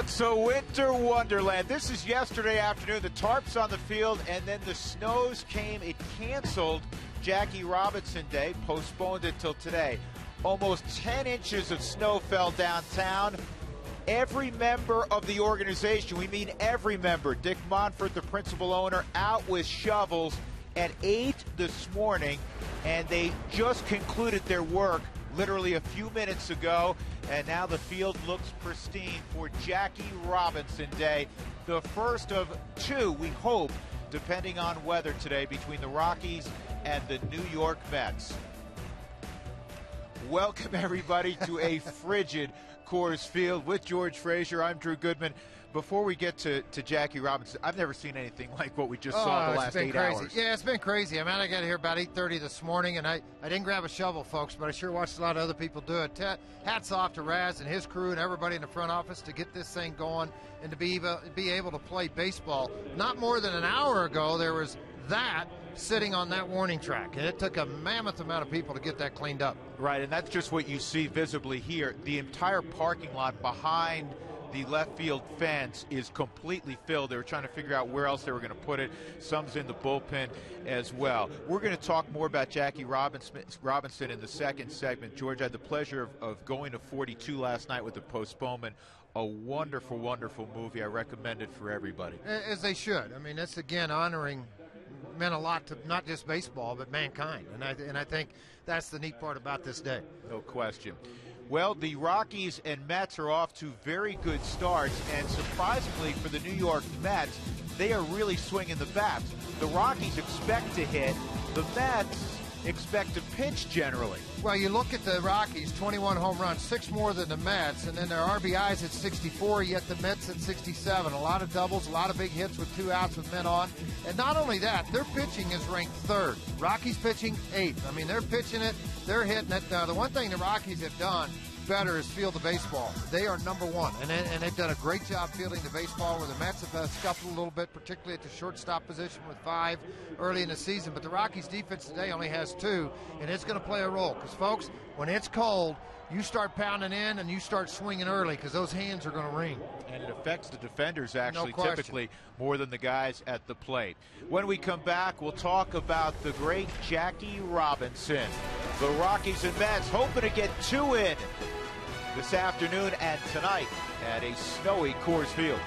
it's a winter wonderland. This is yesterday afternoon. The tarps on the field, and then the snows came. It canceled Jackie Robinson Day, postponed it till today. Almost 10 inches of snow fell downtown. Every member of the organization, we mean every member, Dick Monfort, the principal owner, out with shovels at 8 this morning, and they just concluded their work literally a few minutes ago, and now the field looks pristine for Jackie Robinson Day, the first of two, we hope, depending on weather today, between the Rockies and the New York Mets. Welcome, everybody, to a frigid Coors Field with George Frazier. I'm Drew Goodman. Before we get to Jackie Robinson, I've never seen anything like what we just saw the last 8 hours. Yeah, it's been crazy. I mean, I got here about 8:30 this morning, and I didn't grab a shovel, folks, but I sure watched a lot of other people do it. Hats off to Raz and his crew and everybody in the front office to get this thing going and to be able to play baseball. Not more than an hour ago, there was that sitting on that warning track, and it took a mammoth amount of people to get that cleaned up. Right, and that's just what you see visibly here. The entire parking lot behind the left field fence is completely filled. They were trying to figure out where else they were going to put it. Some's in the bullpen as well. We're going to talk more about Jackie Robinson in the second segment. George, I had the pleasure of going to 42 last night with the postponement. A wonderful, wonderful movie. I recommend it for everybody. As they should. I mean, that's, again, honoring meant a lot to not just baseball, but mankind. And I think that's the neat part about this day. No question. Well, the Rockies and Mets are off to very good starts, and surprisingly for the New York Mets, they are really swinging the bats. The Rockies expect to hit. The Mets expect to pitch generally. Well, you look at the Rockies, 21 home runs, 6 more than the Mets, and then their RBIs at 64, yet the Mets at 67. A lot of doubles, a lot of big hits with 2 outs with men on. And not only that, their pitching is ranked 3rd. Rockies pitching 8th. I mean, they're pitching it, they're hitting it. The one thing the Rockies have done better is field the baseball. They are number 1, and they've done a great job fielding the baseball, where the Mets have scuffled a little bit, particularly at the shortstop position with 5 early in the season. But the Rockies' defense today only has 2, and it's going to play a role. Because, folks, when it's cold, you start pounding in and you start swinging early, because those hands are going to ring. And it affects the defenders, actually, No typically more than the guys at the plate. When we come back, we'll talk about the great Jackie Robinson. The Rockies and Mets hoping to get 2 in this afternoon and tonight at a snowy Coors Field.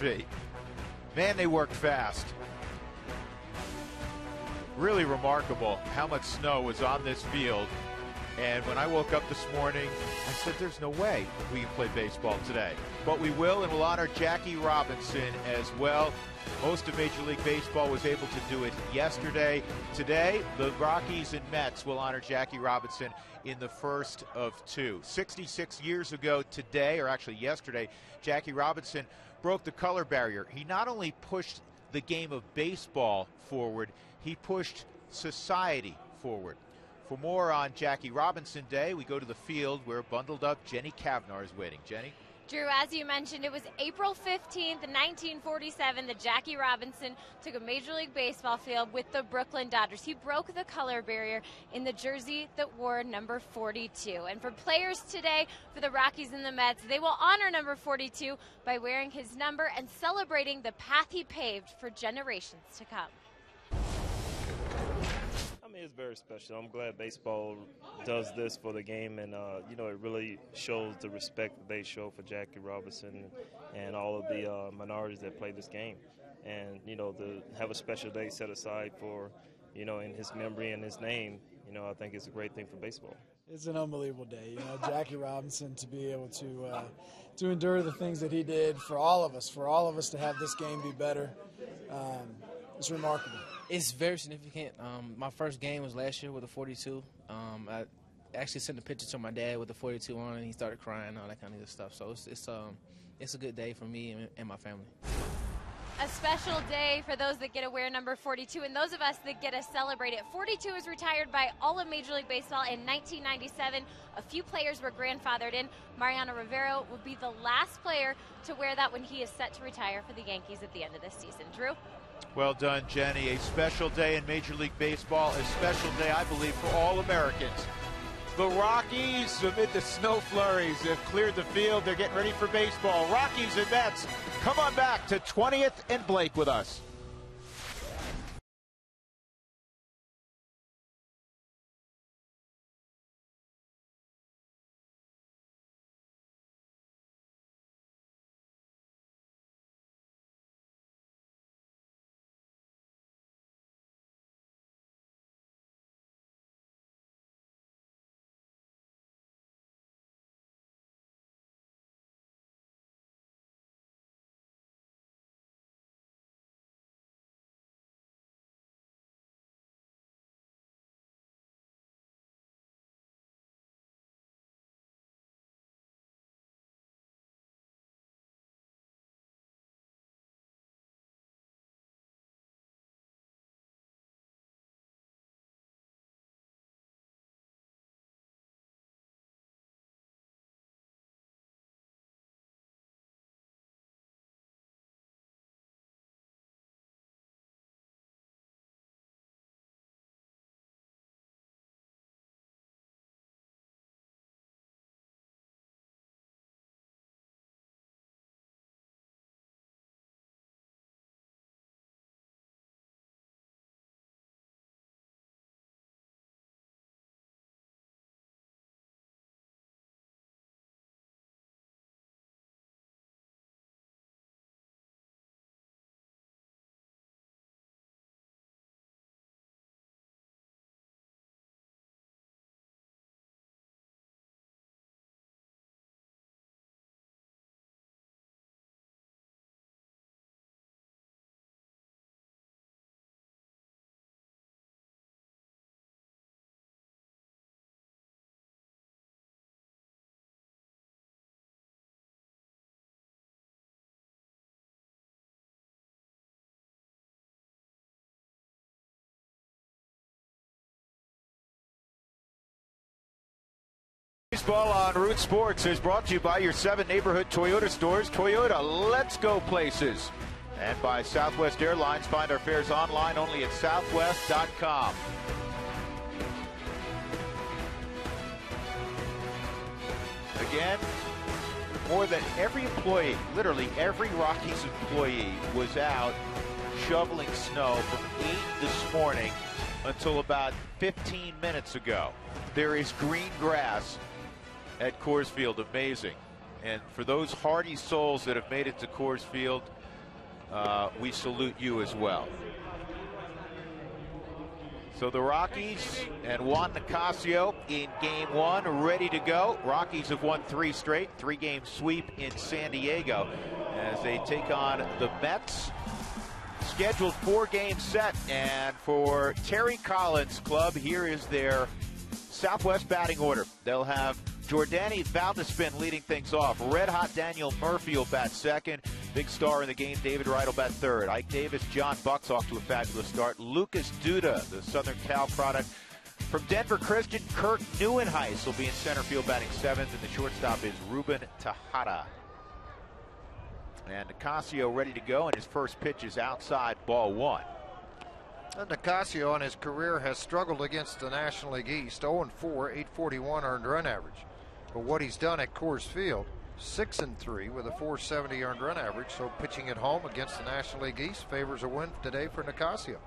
feet. Man, they worked fast. Really remarkable how much snow was on this field. And when I woke up this morning, I said, there's no way we can play baseball today. But we will, and we'll honor Jackie Robinson as well. Most of Major League Baseball was able to do it yesterday. Today, the Rockies and Mets will honor Jackie Robinson in the first of two. 66 years ago today, or actually yesterday, Jackie Robinson broke the color barrier. He not only pushed the game of baseball forward, he pushed society forward. For more on Jackie Robinson Day, we go to the field where bundled up Jenny Kavnar is waiting. Jenny? Drew, as you mentioned, it was April 15th, 1947 that Jackie Robinson took a Major League Baseball field with the Brooklyn Dodgers. He broke the color barrier in the jersey that wore number 42. And for players today, for the Rockies and the Mets, they will honor number 42 by wearing his number and celebrating the path he paved for generations to come. I mean, it's very special. I'm glad baseball does this for the game, and you know, it really shows the respect that they show for Jackie Robinson and all of the minorities that play this game. And you know, to have a special day set aside for, you know, in his memory and his name, you know, I think it's a great thing for baseball. It's an unbelievable day. You know, Jackie Robinson, to be able to endure the things that he did for all of us to have this game be better. It's remarkable. It's very significant. My first game was last year with a 42. I actually sent a picture to my dad with the 42 on, and he started crying, all that kind of good stuff. So it's a good day for me and my family. A special day for those that get to wear number 42 and those of us that get to celebrate it. 42 was retired by all of Major League Baseball in 1997. A few players were grandfathered in. Mariano Rivera will be the last player to wear that when he is set to retire for the Yankees at the end of this season. Drew? Well done, Jenny. A special day in Major League Baseball, a special day, I believe, for all Americans. The Rockies, amid the snow flurries, have cleared the field. They're getting ready for baseball. Rockies and Mets, come on back to 20th and Blake with us. Baseball on Root Sports is brought to you by your 7 neighborhood Toyota stores. Toyota, let's go places. And by Southwest Airlines. Find our fares online only at southwest.com. Again, more than every employee, literally every Rockies employee, was out shoveling snow from 8 this morning until about 15 minutes ago. There is green grass at Coors Field. Amazing. And for those hardy souls that have made it to Coors Field, we salute you as well. So the Rockies and Juan Nicasio in game one, ready to go. Rockies have won 3 straight, 3-game sweep in San Diego as they take on the Mets. Scheduled 4-game set, and for Terry Collins' club, here is their Southwest batting order. They'll have Jordani Valdespin leading things off. Red-hot Daniel Murphy will bat second. Big star in the game, David Wright will bat third. Ike Davis, John Buck's off to a fabulous start. Lucas Duda, the Southern Cal product. From Denver Christian, Kurt Neuenhuis will be in center field batting seventh, and the shortstop is Ruben Tejada. And Nicasio ready to go, and his first pitch is outside, ball 1. Nicasio in his career has struggled against the National League East. 0-4, 841 earned run average. But what he's done at Coors Field, 6-3 with a 470 earned run average. So pitching at home against the National League East favors a win today for Nicasio.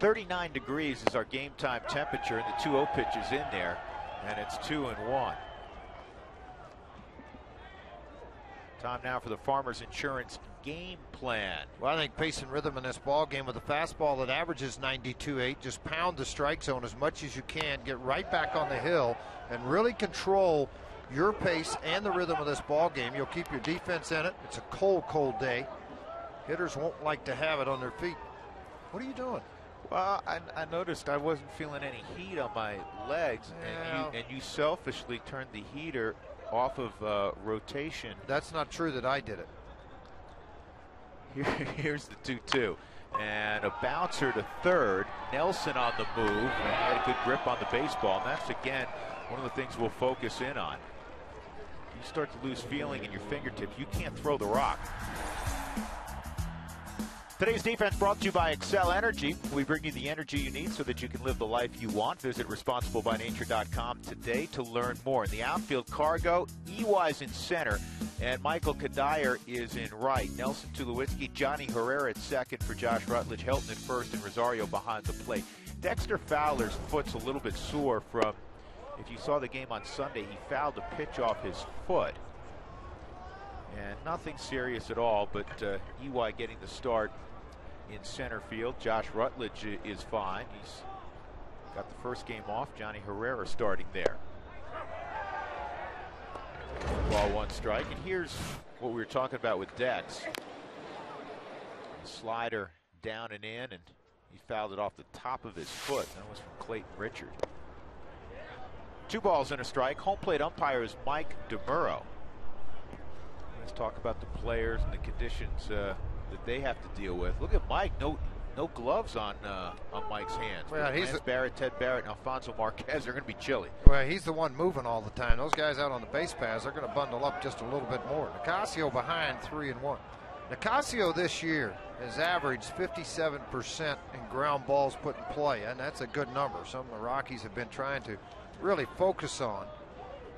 .39 degrees is our game time temperature, and the 2-0 pitch is in there, and it's 2-1. Time now for the Farmers Insurance game plan. Well, I think pace and rhythm in this ball game with a fastball that averages 92.8. Just pound the strike zone as much as you can. Get right back on the hill and really control your pace and the rhythm of this ball game. You'll keep your defense in it. It's a cold, cold day. Hitters won't like to have it on their feet. What are you doing? Well, I noticed I wasn't feeling any heat on my legs, and you selfishly turned the heater off of rotation. That's not true that I did it. Here's the 2-2. And a bouncer to third. Nelson on the move, and had a good grip on the baseball. And that's, again, one of the things we'll focus in on. You start to lose feeling in your fingertips, you can't throw the rock. Today's defense brought to you by Excel Energy. We bring you the energy you need so that you can live the life you want. Visit responsiblebynature.com today to learn more. In the outfield, Cargo, EY's in center, and Michael Kadire is in right. Nelson Tulowitzki, Johnny Herrera at second for Josh Rutledge, Helton at first, and Rosario behind the plate. Dexter Fowler's foot's a little bit sore from, if you saw the game on Sunday, he fouled a pitch off his foot. And nothing serious at all, but EY getting the start in center field. Josh Rutledge is fine. He's got the first game off. Johnny Herrera starting there. Ball 1 strike. And here's what we were talking about with Dex. Slider down and in, and he fouled it off the top of his foot. That was from Clayton Richard. 2 balls and a strike. Home plate umpire is Mike DeMuro. Let's talk about the players and the conditions that they have to deal with. Look at Mike. No gloves on Mike's hands. Well, Lance Barrett, Ted Barrett, and Alfonso Marquez are going to be chilly. Well, he's the one moving all the time. Those guys out on the base paths, they're going to bundle up just a little bit more. Nicasio behind 3-1. Nicasio this year has averaged 57% in ground balls put in play, and that's a good number. Some of the Rockies have been trying to really focus on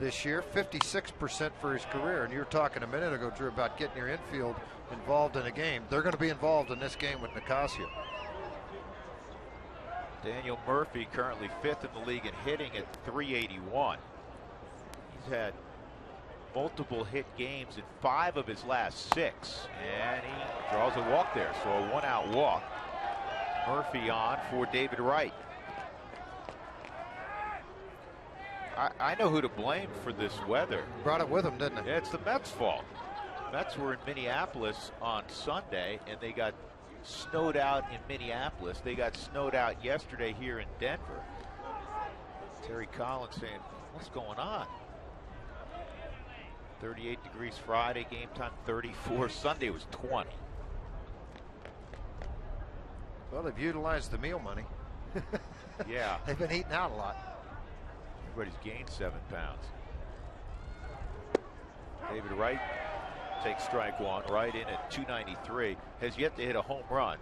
this year. 56% for his career, and you were talking a minute ago, Drew, about getting your infield involved in a game. They're going to be involved in this game with Nicasio. Daniel Murphy currently 5th in the league in hitting at 381. He's had multiple hit games in 5 of his last 6, and he draws a walk there, so a 1-out walk. Murphy on for David Wright. I know who to blame for this weather. Brought it with him, didn't it? Yeah, it's the Mets' fault. Mets were in Minneapolis on Sunday, and they got snowed out in Minneapolis. They got snowed out yesterday here in Denver. Terry Collins saying, what's going on? 38 degrees Friday, game time 34. Sunday was 20. Well, they've utilized the meal money. Yeah. They've been eating out a lot. Everybody's gained 7 pounds. David Wright takes strike 1, right in at 293. Has yet to hit a home run.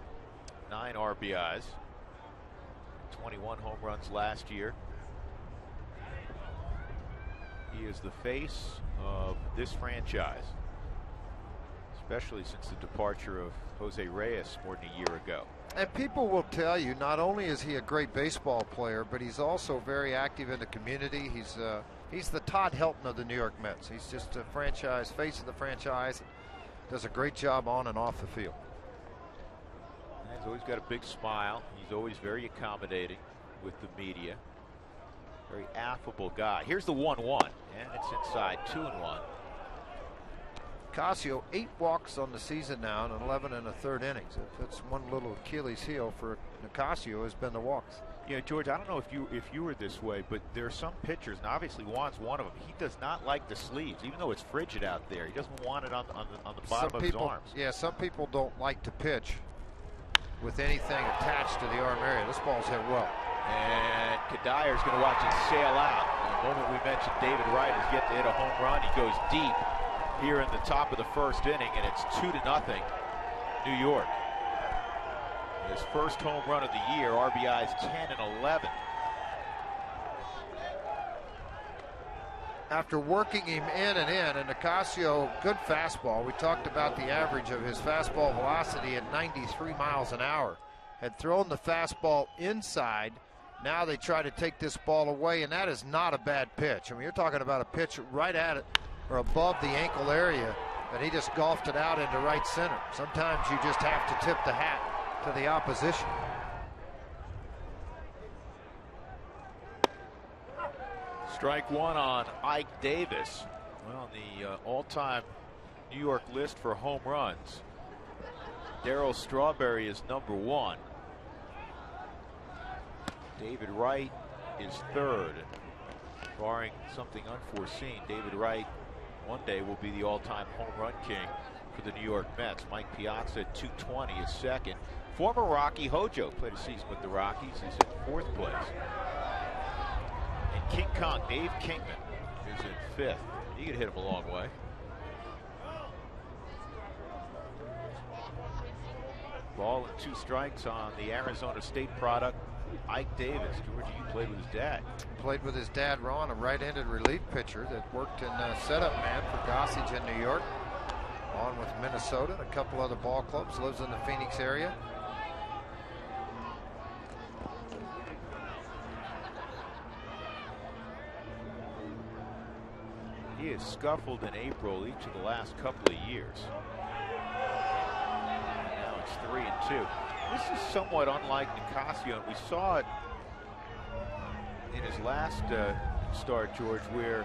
9 RBIs. 21 home runs last year. He is the face of this franchise, especially since the departure of Jose Reyes more than a year ago. And people will tell you, not only is he a great baseball player, but he's also very active in the community. He's He's the Todd Helton of the New York Mets. He's just a franchise, face of the franchise. Does a great job on and off the field. He's always got a big smile. He's always very accommodating with the media. Very affable guy. Here's the 1-1, and it's inside, 2-1. Nicasio, 8 walks on the season now and 11 in the third innings. That's one little Achilles heel for Nicasio, has been the walks. Yeah, George, I don't know if you were this way, but there are some pitchers, and obviously Juan's one of them. He does not like the sleeves, even though it's frigid out there. He doesn't want it on the bottom of his arms. Yeah, some people don't like to pitch with anything attached to the arm area. This ball's hit well. And Kadyr's going to watch it sail out. The moment we mentioned David Wright is yet to hit a home run. He goes deep here in the top of the first inning, and it's 2-0 New York. His first home run of the year, RBIs 10 and 11. After working him in, and Nicasio, good fastball. We talked about the average of his fastball velocity at 93 miles an hour. Had thrown the fastball inside. Now they try to take this ball away, and that is not a bad pitch. I mean, you're talking about a pitch right at it or above the ankle area, and he just golfed it out into right center. Sometimes you just have to tip the hat to the opposition. Strike one on Ike Davis. Well, the all-time New York list for home runs, Darryl Strawberry is #1. David Wright is third. Barring something unforeseen, David Wright one day will be the all-time home run king for the New York Mets. Mike Piazza at 220 is second. Former Rocky Hojo played a season with the Rockies, is in fourth place. And King Kong, Dave Kingman, is in fifth. He could hit him a long way. Ball and 2 strikes on the Arizona State product, Ike Davis. George, you played with his dad. Played with his dad, Ron, a right-handed relief pitcher that worked in setup man for Gossage in New York. On with Minnesota and a couple other ball clubs. Lives in the Phoenix area. He has scuffled in April each of the last couple of years. Now it's 3-2. This is somewhat unlike Nicasio. We saw it in his last start, George, where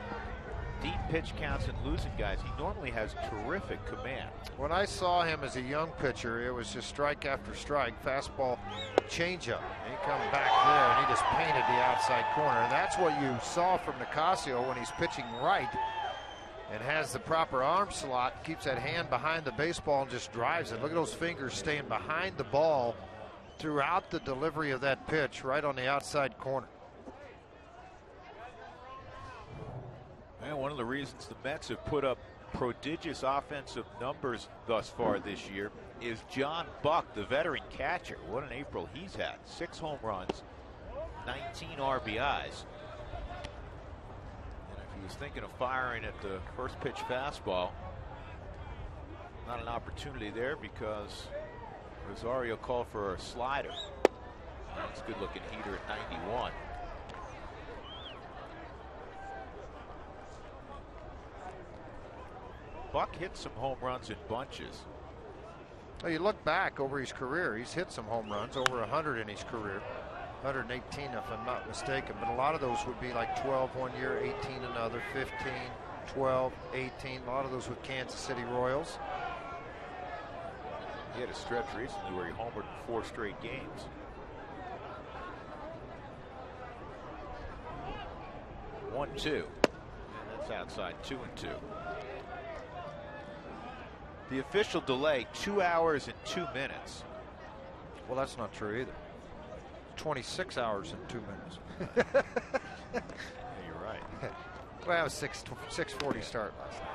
deep pitch counts and losing guys. He normally has terrific command. When I saw him as a young pitcher, it was just strike after strike, fastball, changeup. He come back there and he just painted the outside corner. And that's what you saw from Nicasio when he's pitching right and has the proper arm slot, keeps that hand behind the baseball and just drives it. Look at those fingers staying behind the ball throughout the delivery of that pitch, right on the outside corner. And one of the reasons the Mets have put up prodigious offensive numbers thus far this year is John Buck, the veteran catcher. What an April he's had. 6 home runs, 19 RBIs. And if he was thinking of firing at the first pitch fastball, not an opportunity there because Rosario called for a slider. That's a good looking heater at 91. Buck hit some home runs in bunches. Well, you look back over his career, he's hit some home runs, over 100 in his career. 118 if I'm not mistaken, but a lot of those would be like 12 one year, 18 another, 15, 12, 18. A lot of those with Kansas City Royals. He had a stretch recently where he homered in 4 straight games. One, 2. And that's outside, 2-2. The official delay, 2 hours and 2 minutes. Well, that's not true either. 26 hours and 2 minutes. Yeah, you're right. Well, it was 6:40 start last night.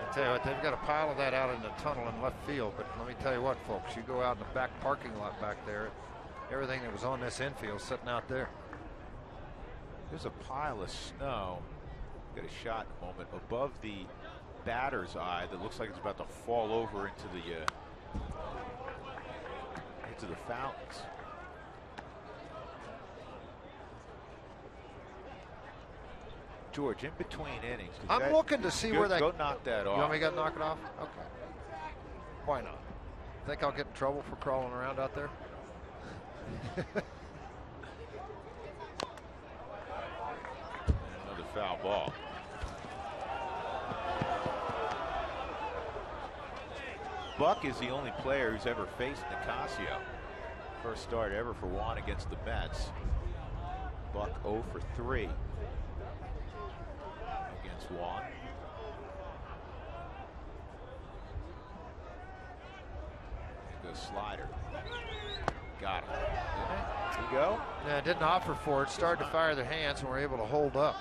I tell you what, they've got a pile of that out in the tunnel in left field, but let me tell you what, folks, you go out in the back parking lot back there, everything that was on this infield sitting out there. There's a pile of snow. Get a shot moment above the batter's eye that looks like it's about to fall over into the fountains. George, in between innings. I'm looking to see where that. Go knock that off. You want me to knock it off? Okay. Why not? Think I'll get in trouble for crawling around out there? Another foul ball. Buck is the only player who's ever faced Nicasio. First start ever for Juan against the Mets. Buck 0 for 3 against Juan. There goes slider. Got him. There you go. Yeah, didn't offer for it. Started to fire their hands and were able to hold up.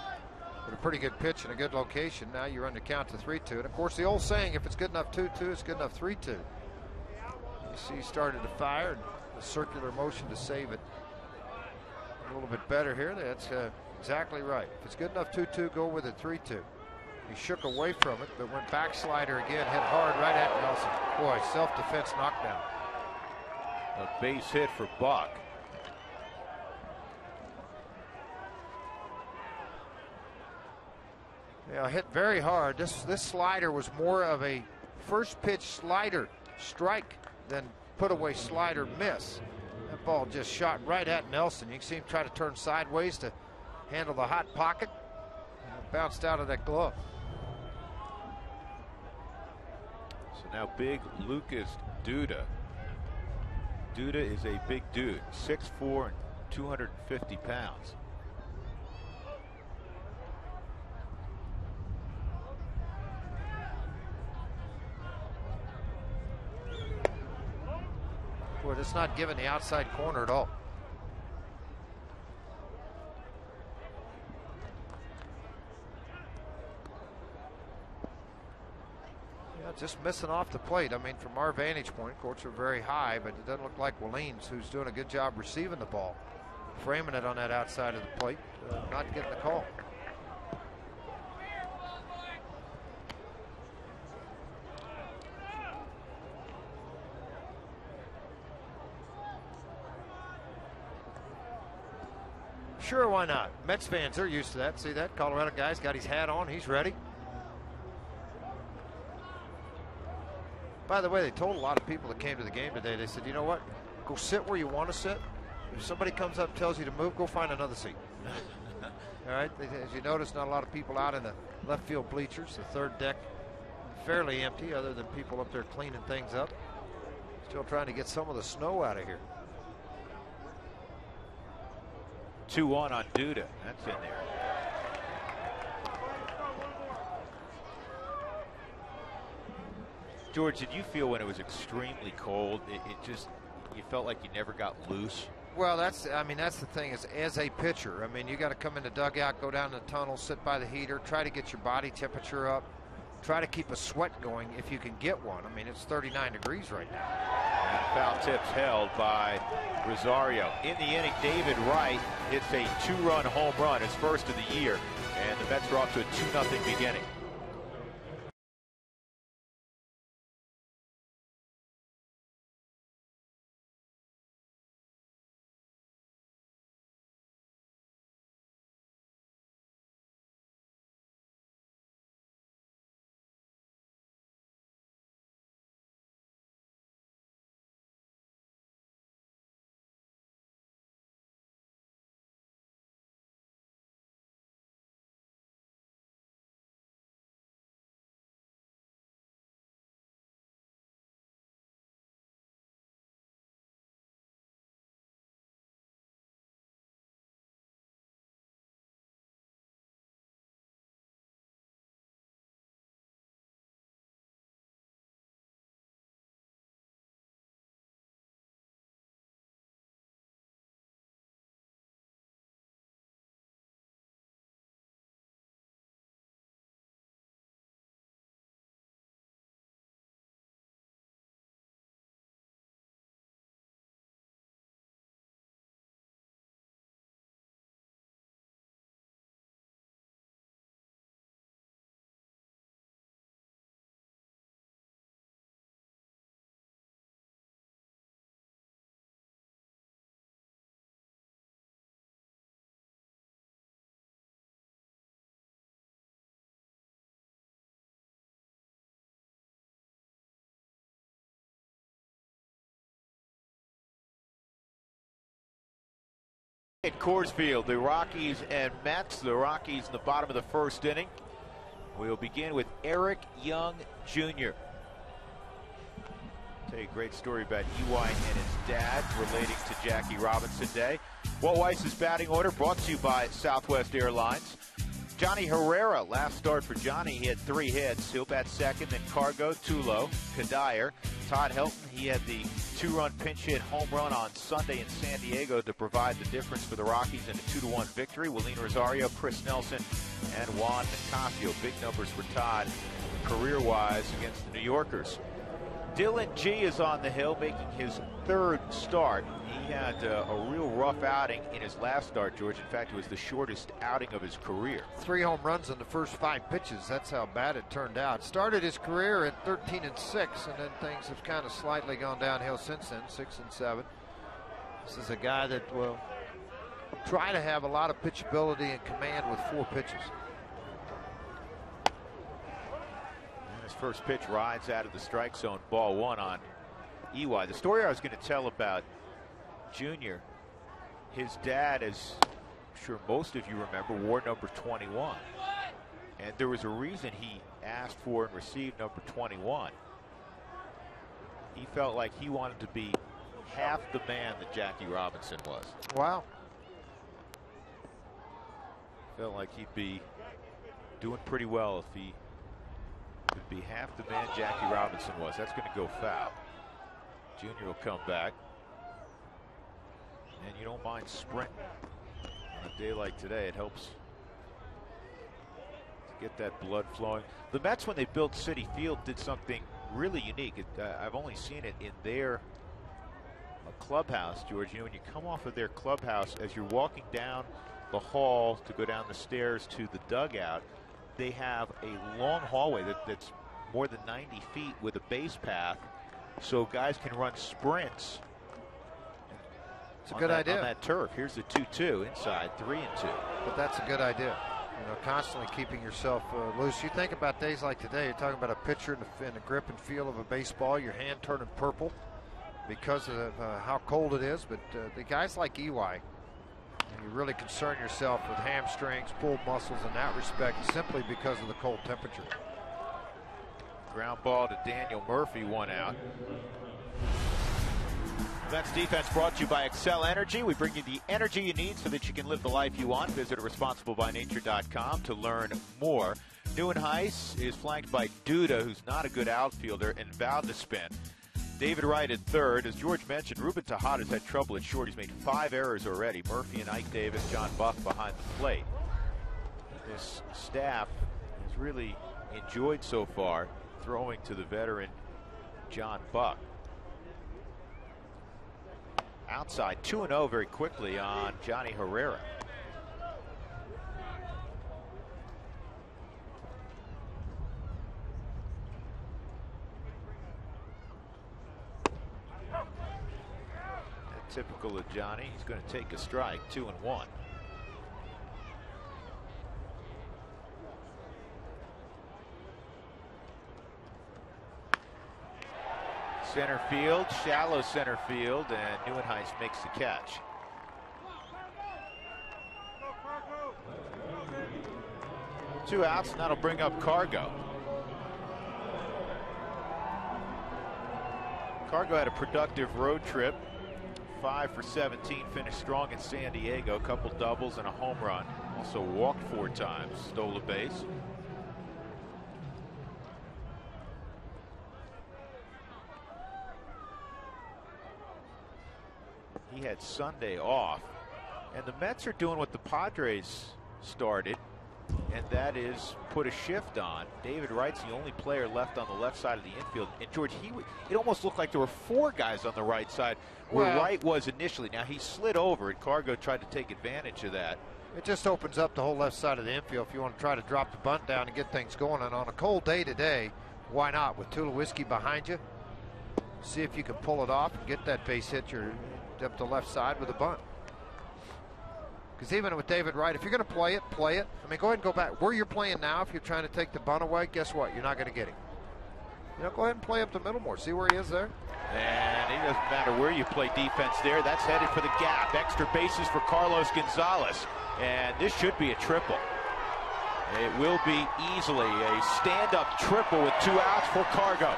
With a pretty good pitch and a good location. Now you run the count to 3-2. And of course, the old saying, if it's good enough 2-2, it's good enough 3-2. You see, he started to fire and the circular motion to save it. A little bit better here. That's exactly right. If it's good enough 2-2, go with it 3-2. He shook away from it, but went back slider again, hit hard right at Nelson. Boy, self-defense knockdown. A base hit for Buck. Yeah, hit very hard. This slider was more of a first pitch slider strike than put away slider miss. That ball just shot right at Nelson. You can see him try to turn sideways to handle the hot pocket. And it bounced out of that glove. So now big Lucas Duda. Duda is a big dude, 6'4" and 250 pounds. Boy, it's not giving the outside corner at all. Yeah, just missing off the plate. I mean, from our vantage point, courts are very high, but it doesn't look like Williams, who's doing a good job receiving the ball, framing it on that outside of the plate, not getting the call. Sure, why not? Mets fans, they're used to that. See that? Colorado guy's got his hat on. He's ready. By the way, they told a lot of people that came to the game today, they said, you know what? Go sit where you want to sit. If somebody comes up and tells you to move, go find another seat. All right? As you notice, not a lot of people out in the left field bleachers. The third deck fairly empty other than people up there cleaning things up. Still trying to get some of the snow out of here. 2-1 on Duda. That's in there. George, did you feel when it was extremely cold, it just, you felt like you never got loose? Well, that's the thing is, as a pitcher, I mean, you got to come in the dugout, go down the tunnel, sit by the heater, try to get your body temperature up, try to keep a sweat going if you can get one. I mean, it's 39 degrees right now. And foul tips held by Rosario. In the inning, David Wright hits a 2-run home run, his first of the year, and the Mets are off to a 2-0 beginning. At Coors Field, the Rockies and Mets. The Rockies in the bottom of the first inning. We'll begin with Eric Young Jr. Tell you a great story about EY and his dad relating to Jackie Robinson Day. Walt Weiss's batting order brought to you by Southwest Airlines. Johnny Herrera, last start for Johnny, he had 3 hits. He'll bat second, then Cargo, Tulo, Kadire. Todd Helton, he had the 2-run pinch hit home run on Sunday in San Diego to provide the difference for the Rockies in a 2-1 victory. Willeen Rosario, Chris Nelson, and Juan Nicasio. Big numbers for Todd career-wise against the New Yorkers. Dylan G is on the hill, making his 3rd start. He had a real rough outing in his last start, George. In fact, it was the shortest outing of his career. 3 home runs in the first 5 pitches. That's how bad it turned out. Started his career at 13-6, and then things have kind of slightly gone downhill since then, 6-7. This is a guy that will try to have a lot of pitchability and command with 4 pitches. His first pitch rides out of the strike zone, ball 1 on EY. The story I was going to tell about Junior, his dad, as I'm sure most of you remember, wore number 21. And there was a reason he asked for and received number 21. He felt like he wanted to be half the man that Jackie Robinson was. Wow. Felt like he'd be doing pretty well if he could be half the man Jackie Robinson was. That's going to go foul. Junior will come back. And you don't mind sprinting on a day like today. It helps to get that blood flowing. The Mets, when they built Citi Field, did something really unique. I've only seen it in their clubhouse, George. You know, when you come off of their clubhouse, as you're walking down the hall to go down the stairs to the dugout, they have a long hallway that's more than 90 feet with a base path, so guys can run sprints. It's a good idea. On that turf. Here's the 2-2 inside, 3-2. But that's a good idea. You know, constantly keeping yourself loose. You think about days like today, you're talking about a pitcher in the grip and feel of a baseball, your hand turning purple because of how cold it is. But the guys like EY, you really concern yourself with hamstrings, pulled muscles in that respect simply because of the cold temperature. Ground ball to Daniel Murphy, 1 out. Mets defense brought to you by Excel Energy. We bring you the energy you need so that you can live the life you want. Visit responsiblebynature.com to learn more. Nieuwenhuis is flanked by Duda, who's not a good outfielder, and Valdespin. David Wright at third. As George mentioned, Ruben Tejada's had trouble at short. He's made 5 errors already. Murphy and Ike Davis, John Buck behind the plate. This staff has really enjoyed so far throwing to the veteran John Buck. Outside 2-0 very quickly on Johnny Herrera. Typical of Johnny, he's going to take a strike, 2-1. Center field, shallow center field, and Nieuwenhuis makes the catch. Two outs, and that'll bring up Cargo. Cargo had a productive road trip. 5 for 17, finished strong in San Diego. A couple doubles and a home run. Also walked 4 times, stole a base. He had Sunday off. And the Mets are doing what the Padres started, and that is put a shift on. David Wright's the only player left on the left side of the infield. And George, it almost looked like there were 4 guys on the right side where Wright was initially. Now he slid over, and Cargo tried to take advantage of that. It just opens up the whole left side of the infield if you want to try to drop the bunt down and get things going. And on a cold day today, why not? With Tulowitzki behind you, see if you can pull it off and get that base hit up the left side with a bunt. Because even with David Wright, if you're going to play it, play it. I mean, go ahead and go back. Where you're playing now, if you're trying to take the bunt away, guess what? You're not going to get him. go ahead and play up the middle more. See where he is there? And it doesn't matter where you play defense there. That's headed for the gap. Extra bases for Carlos Gonzalez. And this should be a triple. It will be easily a stand-up triple with 2 outs for Cargo.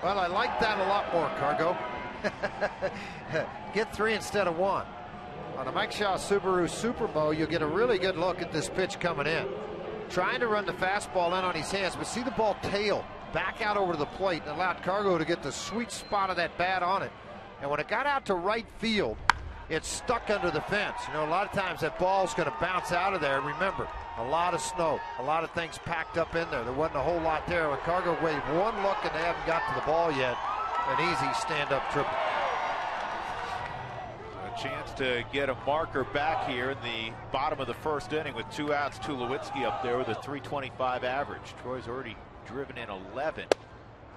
Well, I like that a lot more, Cargo. Get 3 instead of 1. On a Mike Shaw Subaru Supermo, you'll get a really good look at this pitch coming in. Trying to run the fastball in on his hands, but see the ball tail back out over to the plate and allowed Cargo to get the sweet spot of that bat on it. And when it got out to right field, it stuck under the fence. A lot of times that ball's going to bounce out of there. Remember, a lot of snow, a lot of things packed up in there. There wasn't a whole lot there. When Cargo waved one look and they haven't got to the ball yet, an easy stand-up triple. A chance to get a marker back here in the bottom of the first inning with 2 outs. Tulowitzki up there with a .325 average. Troy's already driven in 11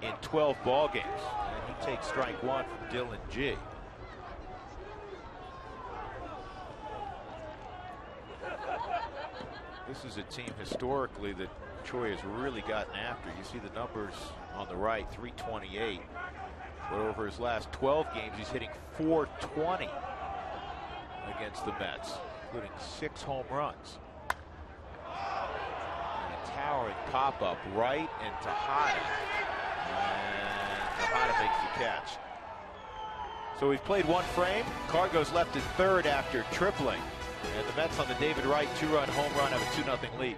in 12 ball games. And he takes strike 1 from Dylan G. This is a team historically that Troy has really gotten after. You see the numbers on the right, .328. But over his last 12 games, he's hitting .420 against the Mets, including 6 home runs. And a towering pop-up right and Tejada. And Tejada makes the catch. So we've played 1 frame. Cargo's left in 3rd after tripling. And the Mets on the David Wright 2-run home run have a 2-0 lead.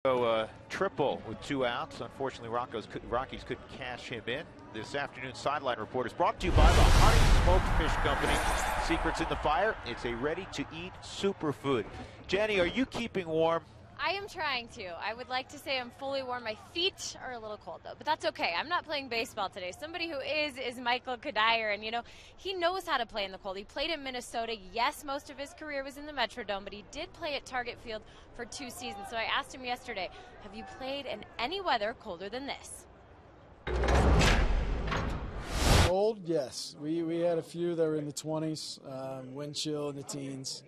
So triple with 2 outs. Unfortunately, Rockies couldn't cash him in. This afternoon's sideline report is brought to you by the Honey Smoked Fish Company. Secrets in the fire. It's a ready-to-eat superfood. Jenny, are you keeping warm? I am trying to. I would like to say I'm fully warm. My feet are a little cold, though, but that's okay. I'm not playing baseball today. Somebody who is Michael Kadire, and, he knows how to play in the cold. He played in Minnesota. Yes, most of his career was in the Metrodome, but he did play at Target Field for 2 seasons. So I asked him yesterday, have you played in any weather colder than this? Cold, yes. We had a few that were in the 20s, wind chill in the teens.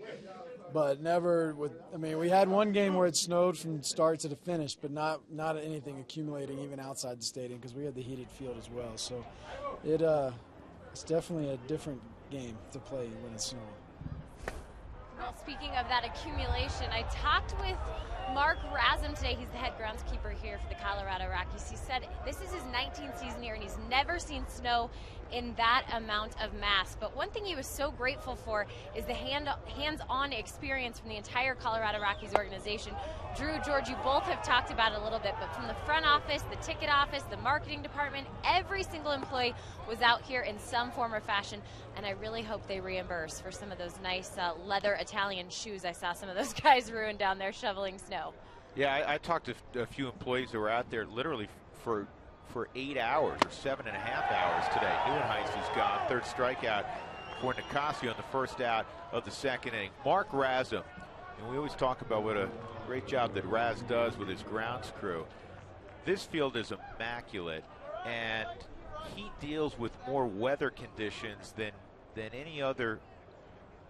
But never we had one game where it snowed from start to the finish, but not anything accumulating even outside the stadium because we had the heated field as well. So it's definitely a different game to play when it's snowing. Well, speaking of that accumulation, I talked with Mark Razum today. He's the head groundskeeper here for the Colorado Rockies. He said this is his 19th season here, and he's never seen snow in that amount of mass. But one thing he was so grateful for is the hands-on experience from the entire Colorado Rockies organization. Drew, George, you both have talked about it a little bit, but from the front office, the ticket office, the marketing department, every single employee was out here in some form or fashion, and I really hope they reimburse for some of those nice leather Italian shoes I saw some of those guys ruin down there shoveling snow. Yeah, I talked to a few employees who were out there literally for 8 hours or 7.5 hours today. Neuenhuis is gone. Third strikeout for Nicasio on the first out of the second inning. Mark Razum, and we always talk about what a great job that Raz does with his grounds crew. This field is immaculate, and he deals with more weather conditions than any other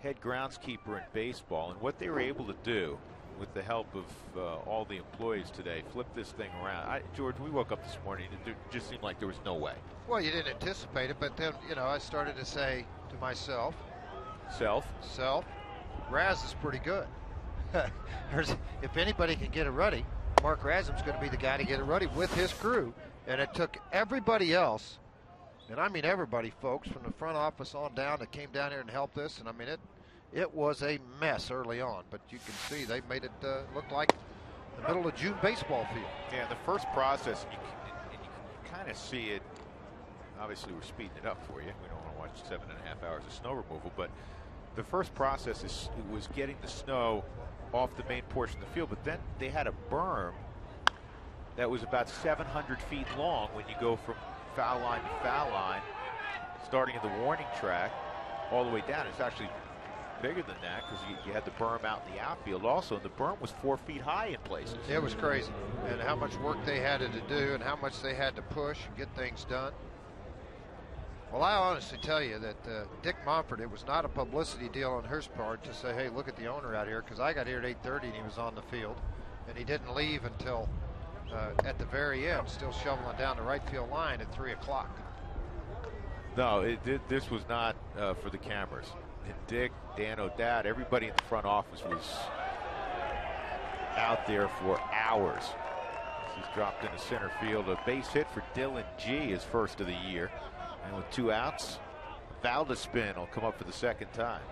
head groundskeeper in baseball. And what they were able to do with the help of all the employees today, flip this thing around. George, we woke up this morning and it just seemed like there was no way. Well, you didn't anticipate it, but then, I started to say to myself, Raz is pretty good. If anybody can get it ready, Mark Razum's going to be the guy to get it ready with his crew. And it took everybody else, and I mean everybody, folks, from the front office on down that came down here and helped us. And I mean, it was a mess early on, but you can see they made it look like the middle of June baseball field. Yeah, the first process, and you can kind of see it. Obviously, we're speeding it up for you. We don't want to watch 7.5 hours of snow removal, but the first process was getting the snow off the main portion of the field, but then they had a berm that was about 700 feet long when you go from foul line to foul line, starting at the warning track all the way down. It's actually bigger than that because you had the berm out in the outfield also, and the berm was 4 feet high in places. It was crazy, and how much work they had to do and how much they had to push and get things done. Well, I honestly tell you that Dick Monfort, it was not a publicity deal on his part to say, hey, look at the owner out here, because I got here at 8:30 and he was on the field, and he didn't leave until at the very end, still shoveling down the right field line at 3 o'clock. No, this was not for the cameras. And Dick, Dan O'Dowd, everybody in the front office was out there for hours. He's dropped into center field. A base hit for Dylan G, his first of the year. And with 2 outs, Valdespin will come up for the second time.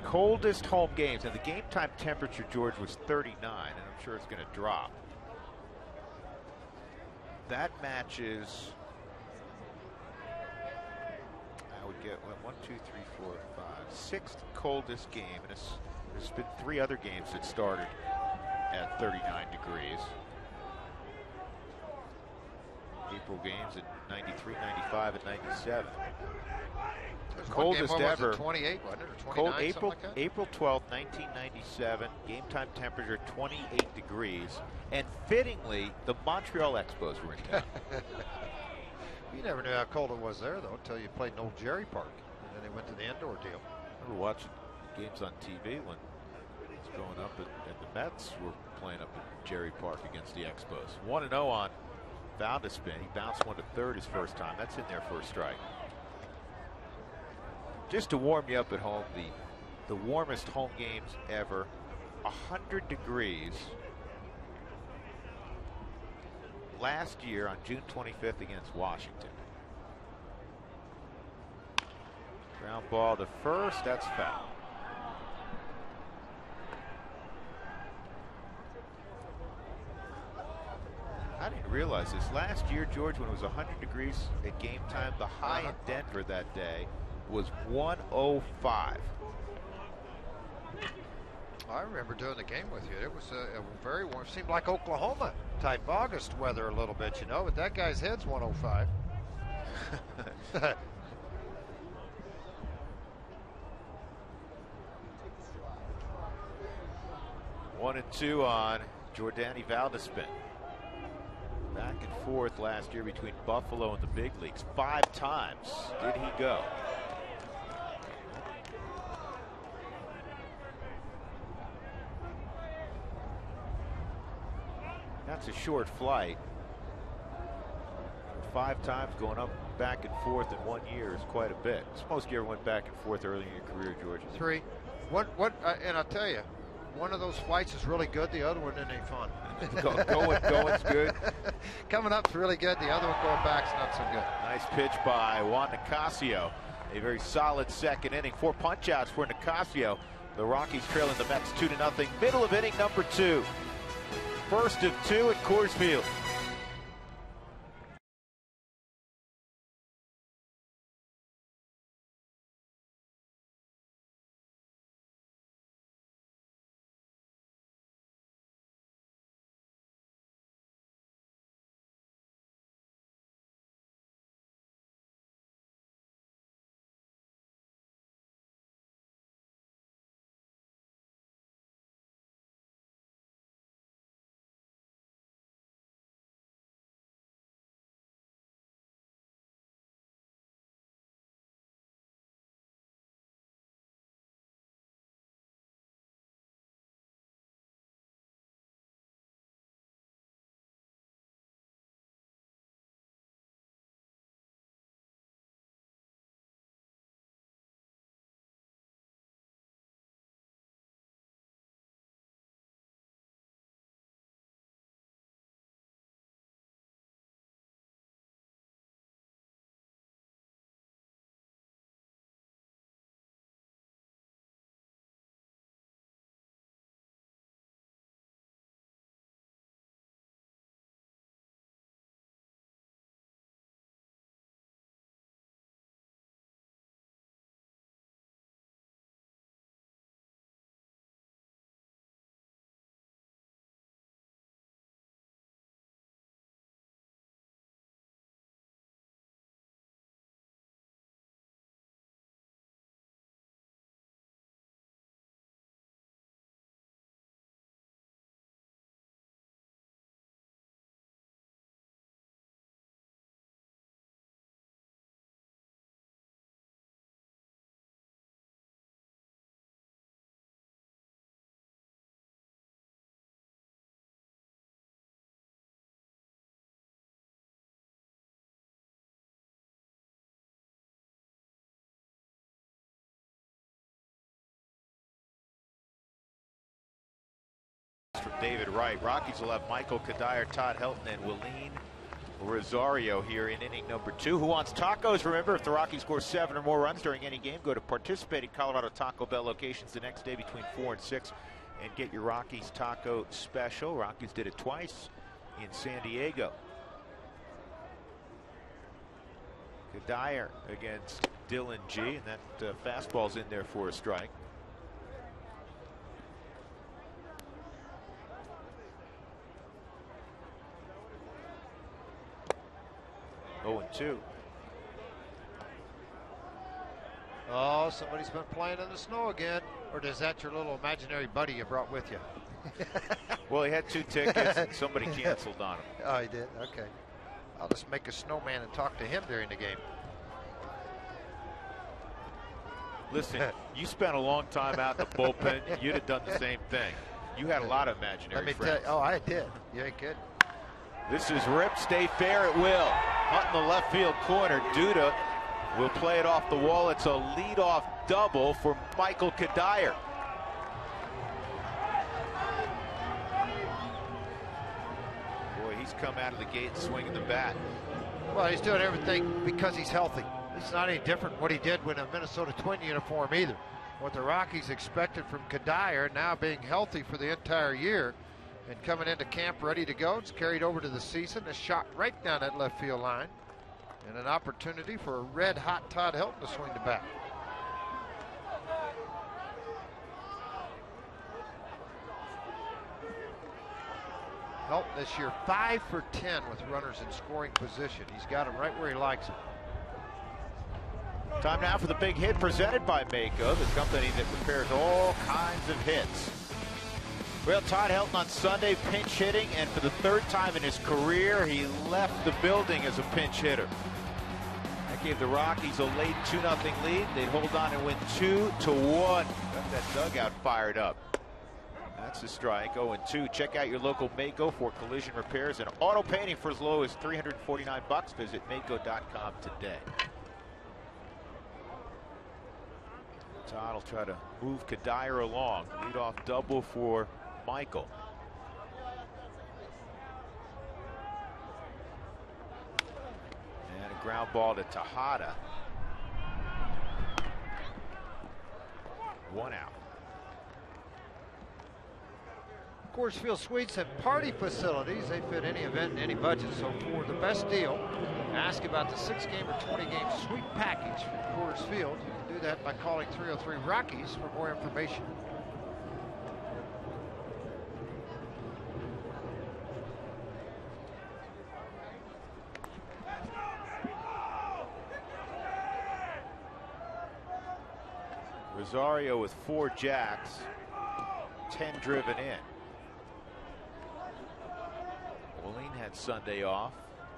Coldest home games, and the game time temperature, George, was 39, and I'm sure it's going to drop. That matches, I would get 1, 2, 3, 4, 5, sixth coldest game, and there's been 3 other games that started at 39 degrees. April games at 93, 95, and 97. Coldest ever. 28, wasn't it? Or 29, April, like that? April 12th, 1997. Game time temperature 28 degrees. And fittingly, the Montreal Expos were in town. You never knew how cold it was there, though, until you played in Old Jerry Park. And then they went to the indoor deal. I remember watching games on TV when it was growing up, and the Mets were playing up at Jerry Park against the Expos. 1-0 on Valdespin. He bounced one to third his first time. That's in there for a strike. Just to warm you up at home, the warmest home games ever, 100 degrees. Last year on June 25th against Washington. Ground ball to first, that's foul. I didn't realize this. Last year, George, when it was 100 degrees at game time, the high in Denver that day was 105. I remember doing the game with you. It was a very warm. Seemed like Oklahoma type August weather a little bit, but that guy's head's 105. 1-2 on Jordani Valdespin. Back and forth last year between Buffalo and the big leagues. 5 times did he go. That's a short flight. 5 times going up, back and forth in 1 year is quite a bit. Most you ever went back and forth early in your career, George? 3. And I'll tell you, one of those flights is really good. The other one isn't any fun. Going's good. Coming up's really good. The other one going back's not so good. Nice pitch by Juan Nicasio. A very solid second inning. 4 punch-outs for Nicasio. The Rockies trailing the Mets 2-0. Middle of inning number 2. First of 2 at Coors Field. David Wright. Rockies will have Michael Kadire, Todd Helton, and Willeen Rosario here in inning number 2. Who wants tacos? Remember, if the Rockies score 7 or more runs during any game, go to participating Colorado Taco Bell locations the next day between 4 and 6 and get your Rockies taco special. Rockies did it twice in San Diego. Kadire against Dylan G, and that fastball's in there for a strike. Oh, and 2. Oh, somebody's been playing in the snow again. Or is that your little imaginary buddy you brought with you? Well, he had 2 tickets and somebody canceled on him. Oh, he did? Okay. I'll just make a snowman and talk to him during the game. Listen, you spent a long time out in the bullpen. You'd have done the same thing. You had a lot of imaginary friends. Oh, I did. You ain't kidding. This is rip, stay fair at will. Hunt in the left field corner. Duda will play it off the wall. It's a leadoff double for Michael Kadire. Boy, he's come out of the gate swinging the bat. Well, he's doing everything because he's healthy. It's not any different than what he did with a Minnesota Twin uniform either. What the Rockies expected from Kadire, now being healthy for the entire year and coming into camp ready to go. It's carried over to the season. A shot right down that left field line. And an opportunity for a red-hot Todd Helton to swing the bat. Helton this year 5 for 10 with runners in scoring position. He's got them right where he likes them. Time now for the big hit presented by Mako, the company that prepares all kinds of hits. Well, Todd Helton on Sunday pinch hitting, and for the 3rd time in his career, he left the building as a pinch hitter. That gave the Rockies a late 2-0 lead. They'd hold on and win 2-1. Got that dugout fired up. That's a strike. 0-2. Check out your local Mako for collision repairs and auto painting for as low as $349. Visit Mako.com today. Todd will try to move Kadire along. Leadoff double for Michael. And a ground ball to Tejada. 1 out. Coors Field Suites and party facilities. They fit any event and any budget. So for the best deal, ask about the 6-game or 20-game suite package from Coors Field. You can do that by calling 303 Rockies for more information. Rosario with 4 jacks, 10 driven in. Willeen had Sunday off.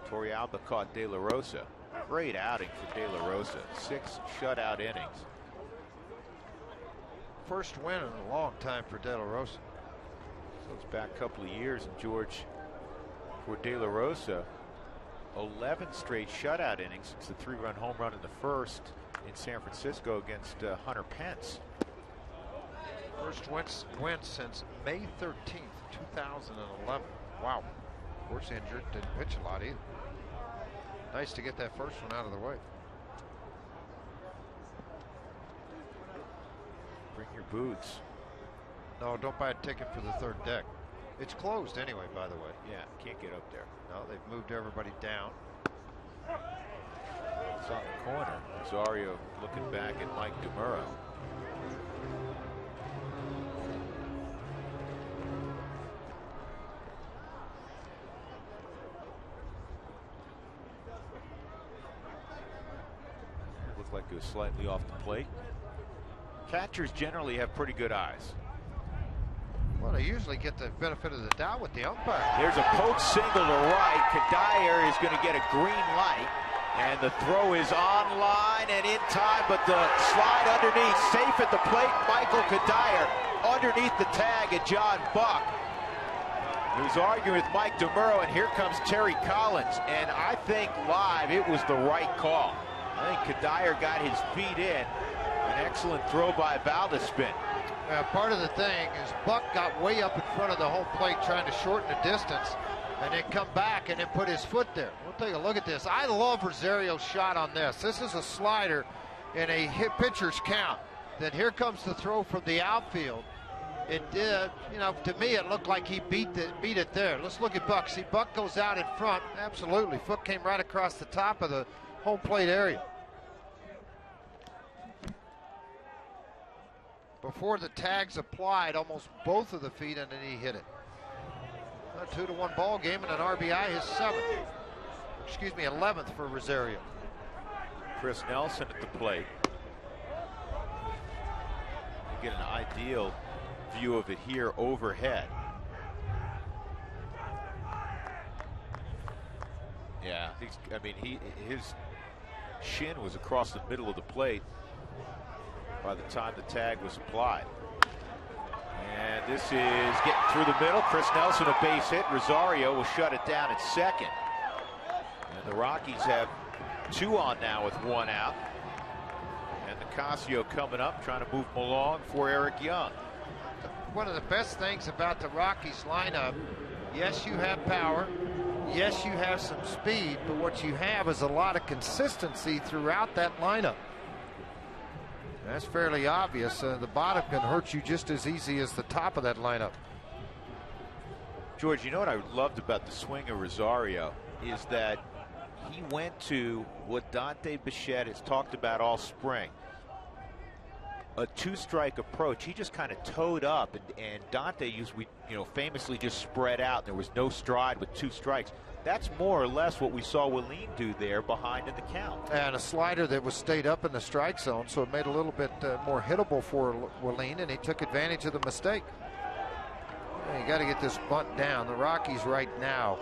Torrealba caught De La Rosa. Great outing for De La Rosa. 6 shutout innings. First win in a long time for De La Rosa. So it's back a couple of years, and George, for De La Rosa, 11 straight shutout innings since the 3-run home run in the first in San Francisco against Hunter Pence. First win since May 13th, 2011. Wow. Of course, injured, didn't pitch a lot either. Nice to get that first one out of the way. Bring your boots. No, don't buy a ticket for the 3rd deck. It's closed anyway, by the way. Yeah, can't get up there. No, they've moved everybody down. It's on the corner. Rosario looking back at Mike DeMuro. Looked like it was slightly off the plate. Catchers generally have pretty good eyes. Well, they usually get the benefit of the doubt with the umpire. There's a poke single to right. Kadire is going to get a green light. And the throw is on line and in time, but the slide underneath, safe at the plate. Michael Kadire underneath the tag at John Buck, who's arguing with Mike DeMuro, and here comes Terry Collins. And I think live it was the right call. I think Kadire got his feet in. An excellent throw by Valdespin. Part of the thing is Buck got way up in front of the home plate trying to shorten the distance and then come back and then put his foot there. We'll take a look at this. I love Rosario's shot on this. This is a slider in a pitcher's count. Then here comes the throw from the outfield. It did, to me it looked like he beat it there. Let's look at Buck. See, Buck goes out in front. Absolutely. Foot came right across the top of the home plate area. Before the tags applied, almost both of the feet, and then he hit it. A 2-1 ball game and an RBI, his 11th for Rosario. Chris Nelson at the plate. You get an ideal view of it here overhead. Yeah, his shin was across the middle of the plate by the time the tag was applied. And this is getting through the middle. Chris Nelson, a base hit. Rosario will shut it down at second. And the Rockies have 2 on now with 1 out. And Nicasio coming up, trying to move him along for Eric Young. One of the best things about the Rockies lineup, yes, you have power. Yes, you have some speed. But what you have is a lot of consistency throughout that lineup. That's fairly obvious. The bottom can hurt you just as easy as the top of that lineup. George, you know what I loved about the swing of Rosario is that he went to what Dante Bichette has talked about all spring. A 2-strike approach. He just kind of towed up, and Dante famously just spread out. There was no stride with 2 strikes. That's more or less what we saw Willeen do there behind in the count. And a slider that was stayed up in the strike zone, so it made it a little bit more hittable for Willeen, and he took advantage of the mistake. You got to get this bunt down. The Rockies right now,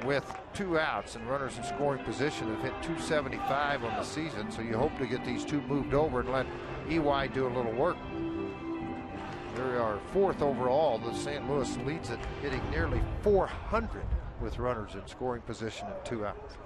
with 2 outs and runners in scoring position, have hit .275 on the season, so you hope to get these 2 moved over and let EY do a little work. They are 4th overall. The St. Louis leads it, hitting nearly .400 with runners in scoring position and 2 outs.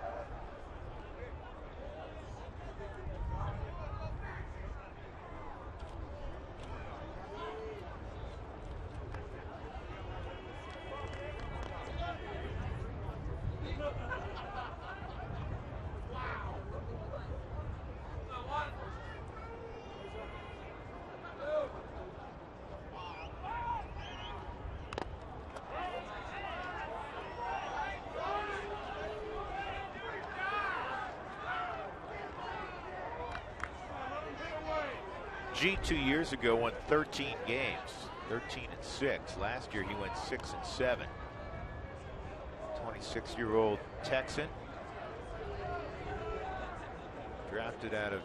G 2 years ago won 13 games, 13-6. Last year he went 6-7. 26-year-old Texan, drafted out of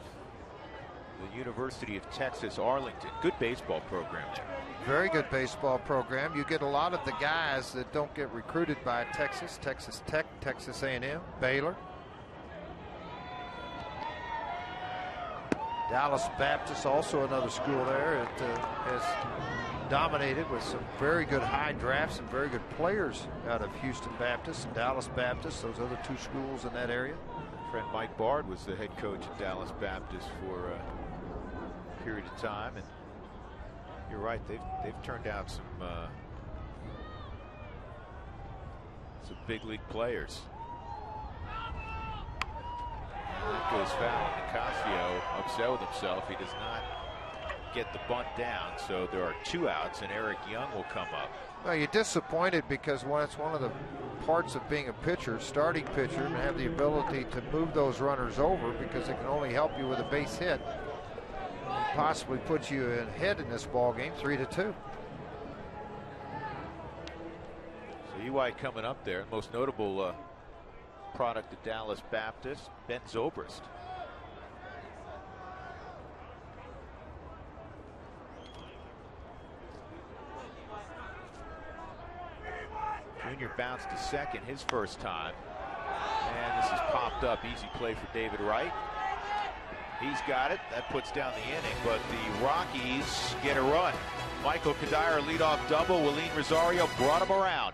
the University of Texas Arlington. Good baseball program there. Very good baseball program. You get a lot of the guys that don't get recruited by Texas, Texas Tech, Texas A&M, Baylor. Dallas Baptist, also another school there. It has dominated with some very good high drafts and very good players out of Houston Baptist and Dallas Baptist, those other 2 schools in that area. Friend Mike Bard was the head coach at Dallas Baptist for a period of time, and you're right, they've turned out some big league players. That goes foul. Nicasio upset with himself. He does not get the bunt down, so there are 2 outs, and Eric Young will come up. Well, you're disappointed because it's one of the parts of being a pitcher, starting pitcher, and have the ability to move those runners over because it can only help you with a base hit. And possibly put you ahead in this ball game, 3-2. So EY coming up there. Most notable product of Dallas Baptist, Ben Zobrist. Junior bounced to second his first time. And this is popped up. Easy play for David Wright. He's got it. That puts down the inning, but the Rockies get a run. Michael Kadire leadoff double. Willeen Rosario brought him around.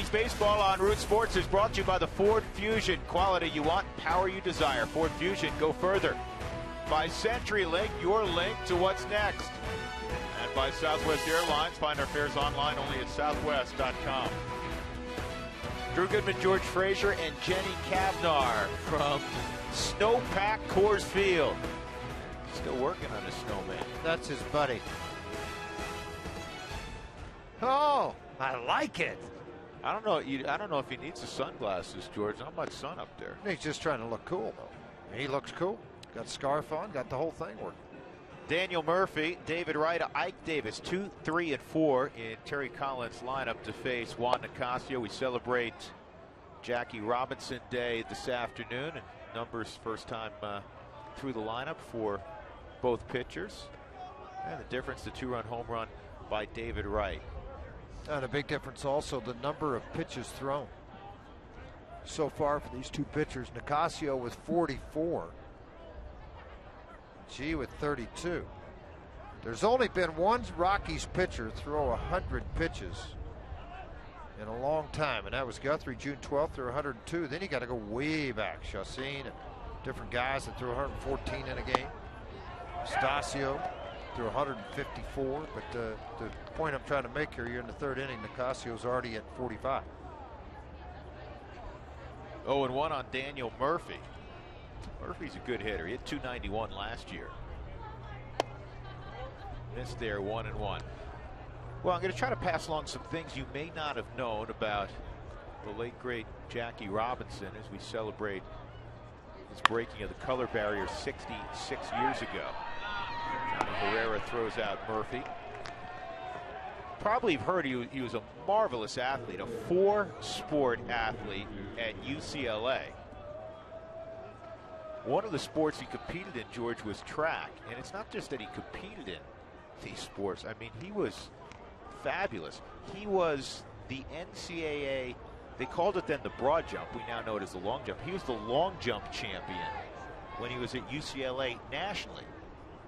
Today's baseball on Root Sports is brought to you by the Ford Fusion. Quality you want, power you desire. Ford Fusion, go further. By CenturyLink, your link to what's next. And by Southwest Airlines, find our fares online only at southwest.com. Drew Goodman, George Frazier, and Jenny Kavnar from Snowpack Coors Field. Still working on his snowman. That's his buddy. Oh, I like it. I don't know if he needs the sunglasses, George. Not much sun up there. He's just trying to look cool, though. He looks cool. Got a scarf on, got the whole thing working. Daniel Murphy, David Wright, Ike Davis, 2, 3, and 4 in Terry Collins' lineup to face Juan Nicasio. We celebrate Jackie Robinson Day this afternoon, and numbers first time through the lineup for both pitchers. And the difference, the 2-run home run by David Wright. And a big difference also, the number of pitches thrown so far for these two pitchers. Nicasio with 44. G with 32. There's only been one Rockies pitcher throw 100 pitches in a long time, and that was Guthrie, June 12th, through 102. Then you got to go way back. Chacin and different guys that threw 114 in a game. Stasio threw 154, but the point I'm trying to make here, you're in the third inning, Nicasio's already at 45. 0-1 on Daniel Murphy. Murphy's a good hitter. He hit 291 last year. Missed there, 1-1. Well, I'm going to try to pass along some things you may not have known about the late, great Jackie Robinson as we celebrate his breaking of the color barrier 66 years ago. Johnny Herrera throws out Murphy. Probably you've heard he was a marvelous athlete, a 4-sport athlete at UCLA. One of the sports he competed in, George, was track. And it's not just that he competed in these sports. I mean, he was fabulous. He was the NCAA, they called it then the broad jump. We now know it as the long jump. He was the long jump champion when he was at UCLA nationally.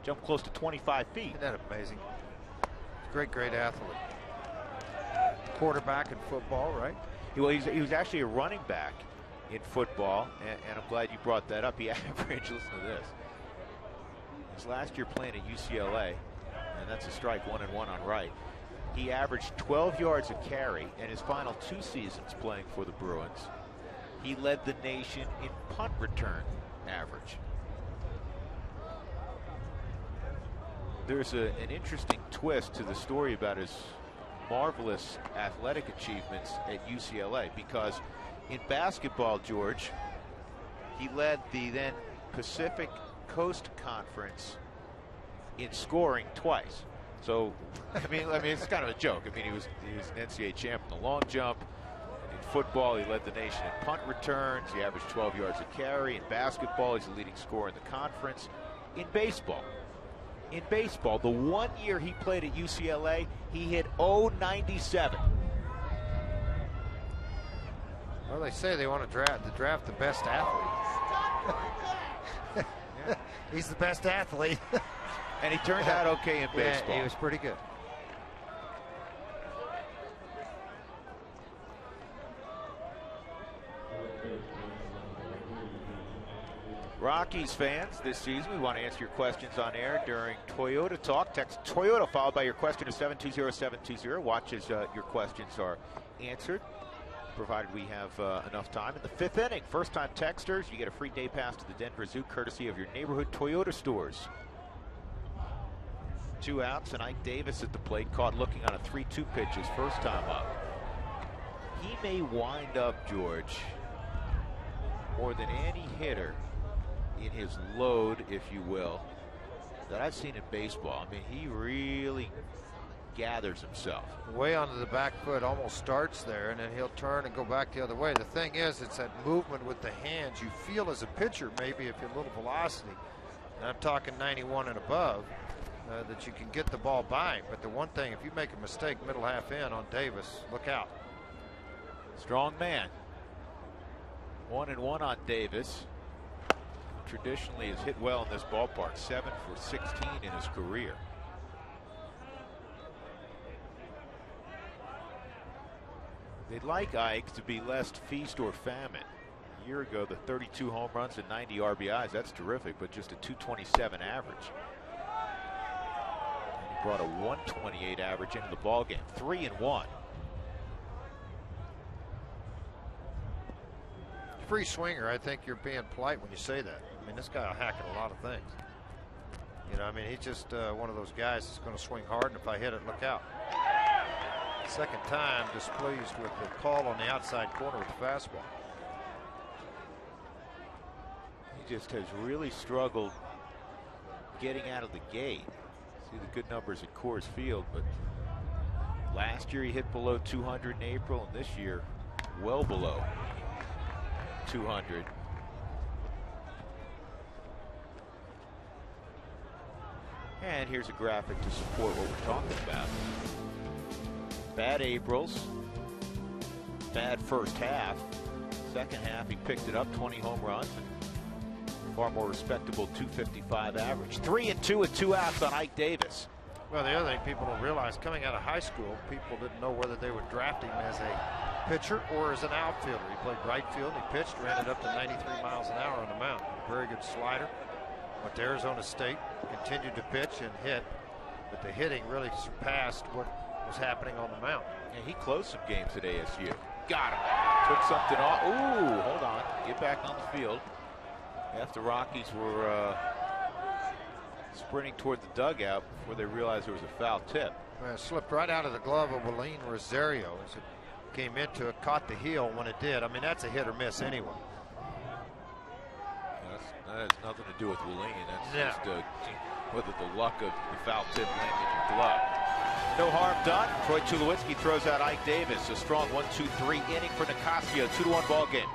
Jumped close to 25 feet. Isn't that amazing? Great, great athlete. Quarterback in football, right? Well, he was actually a running back in football, and I'm glad you brought that up. He averaged, listen to this, his last year playing at UCLA, and that's a strike, 1-1 on Wright. He averaged 12 yards a carry in his final 2 seasons playing for the Bruins. He led the nation in punt return average. There's an interesting twist to the story about his marvelous athletic achievements at UCLA, because in basketball, George, he led the then Pacific Coast Conference in scoring twice. So, I mean, it's kind of a joke. I mean, he was an NCAA champ in the long jump. In football, he led the nation in punt returns. He averaged 12 yards a carry. In basketball, he's the leading scorer in the conference. In baseball, the 1 year he played at UCLA, he hit .097. Well, they say they want to draft the best athlete. Yeah. He's the best athlete. And he turned out okay in baseball. Yeah, he was pretty good. Rockies fans, this season, we want to answer your questions on air during Toyota Talk. Text Toyota followed by your question to 720-720. Watch as your questions are answered, provided we have enough time. In the 5th inning, first-time texters, you get a free day pass to the Denver Zoo, courtesy of your neighborhood Toyota stores. 2 outs, and Ike Davis at the plate, caught looking on a 3-2 pitch his first time up. He may wind up, George, more than any hitter in his load, if you will, that I've seen in baseball. I mean, he really gathers himself. Way onto the back foot, almost starts there, and then he'll turn and go back the other way. The thing is, it's that movement with the hands. You feel as a pitcher, maybe if you're a little velocity, and I'm talking 91 and above, that you can get the ball by. But the one thing, if you make a mistake middle half in on Davis, look out. Strong man. 1-1 on Davis. Traditionally has hit well in this ballpark, 7 for 16 in his career. They'd like Ike to be less feast or famine. A year ago, the 32 home runs and 90 RBIs, that's terrific, but just a 227 average. And he brought a 128 average into the ballgame, 3-1. Free swinger, I think you're being polite when you say that. I mean, this guy will hack at a lot of things. You know, I mean, he's just one of those guys that's going to swing hard, and if I hit it, look out. Second time displeased with the call on the outside corner with the fastball. He just has really struggled getting out of the gate. See the good numbers at Coors Field, but last year he hit below 200 in April, and this year well below 200. And here's a graphic to support what we're talking about. Bad Aprils, bad first half. Second half, he picked it up, 20 home runs, and far more respectable 255 average. 3-2 with 2 outs on Ike Davis. Well, the other thing people don't realize, coming out of high school, people didn't know whether they would draft him as a pitcher or as an outfielder. He played right field, he pitched, ran it up to 93 miles an hour on the mound. Very good slider. Went to Arizona State, continued to pitch and hit, but the hitting really surpassed what was happening on the mound. And he closed some games at ASU. Got him. Took something off. Ooh, hold on. Get back on the field. After Rockies were sprinting toward the dugout before they realized there was a foul tip. Well, it slipped right out of the glove of Willeen Rosario as it came into it, caught the heel when it did. I mean, that's a hit or miss anyway. That has nothing to do with Willeen. That's just whether the luck of the foul tip landed in your glove. No harm done. Troy Tulowitzki throws out Ike Davis. A strong 1-2-3 inning for Nicasio. 2-1 ball game.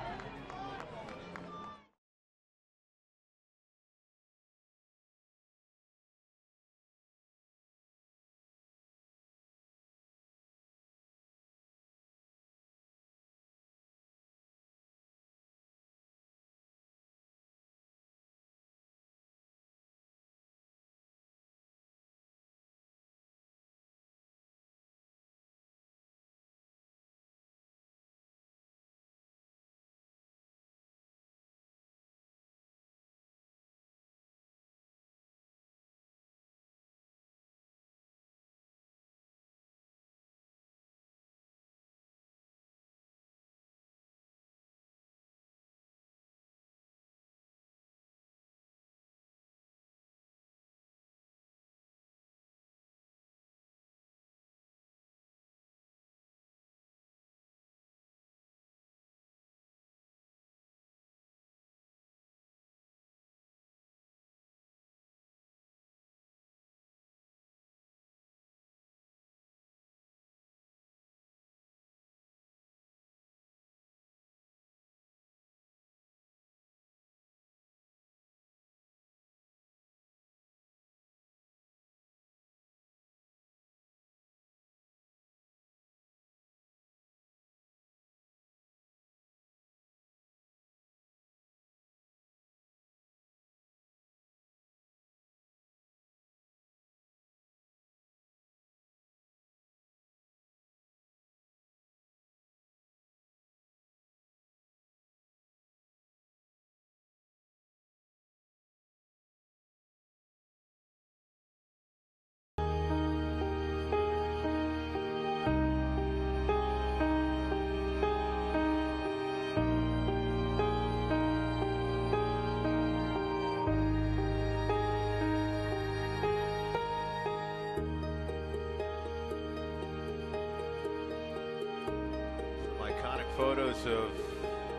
Photos of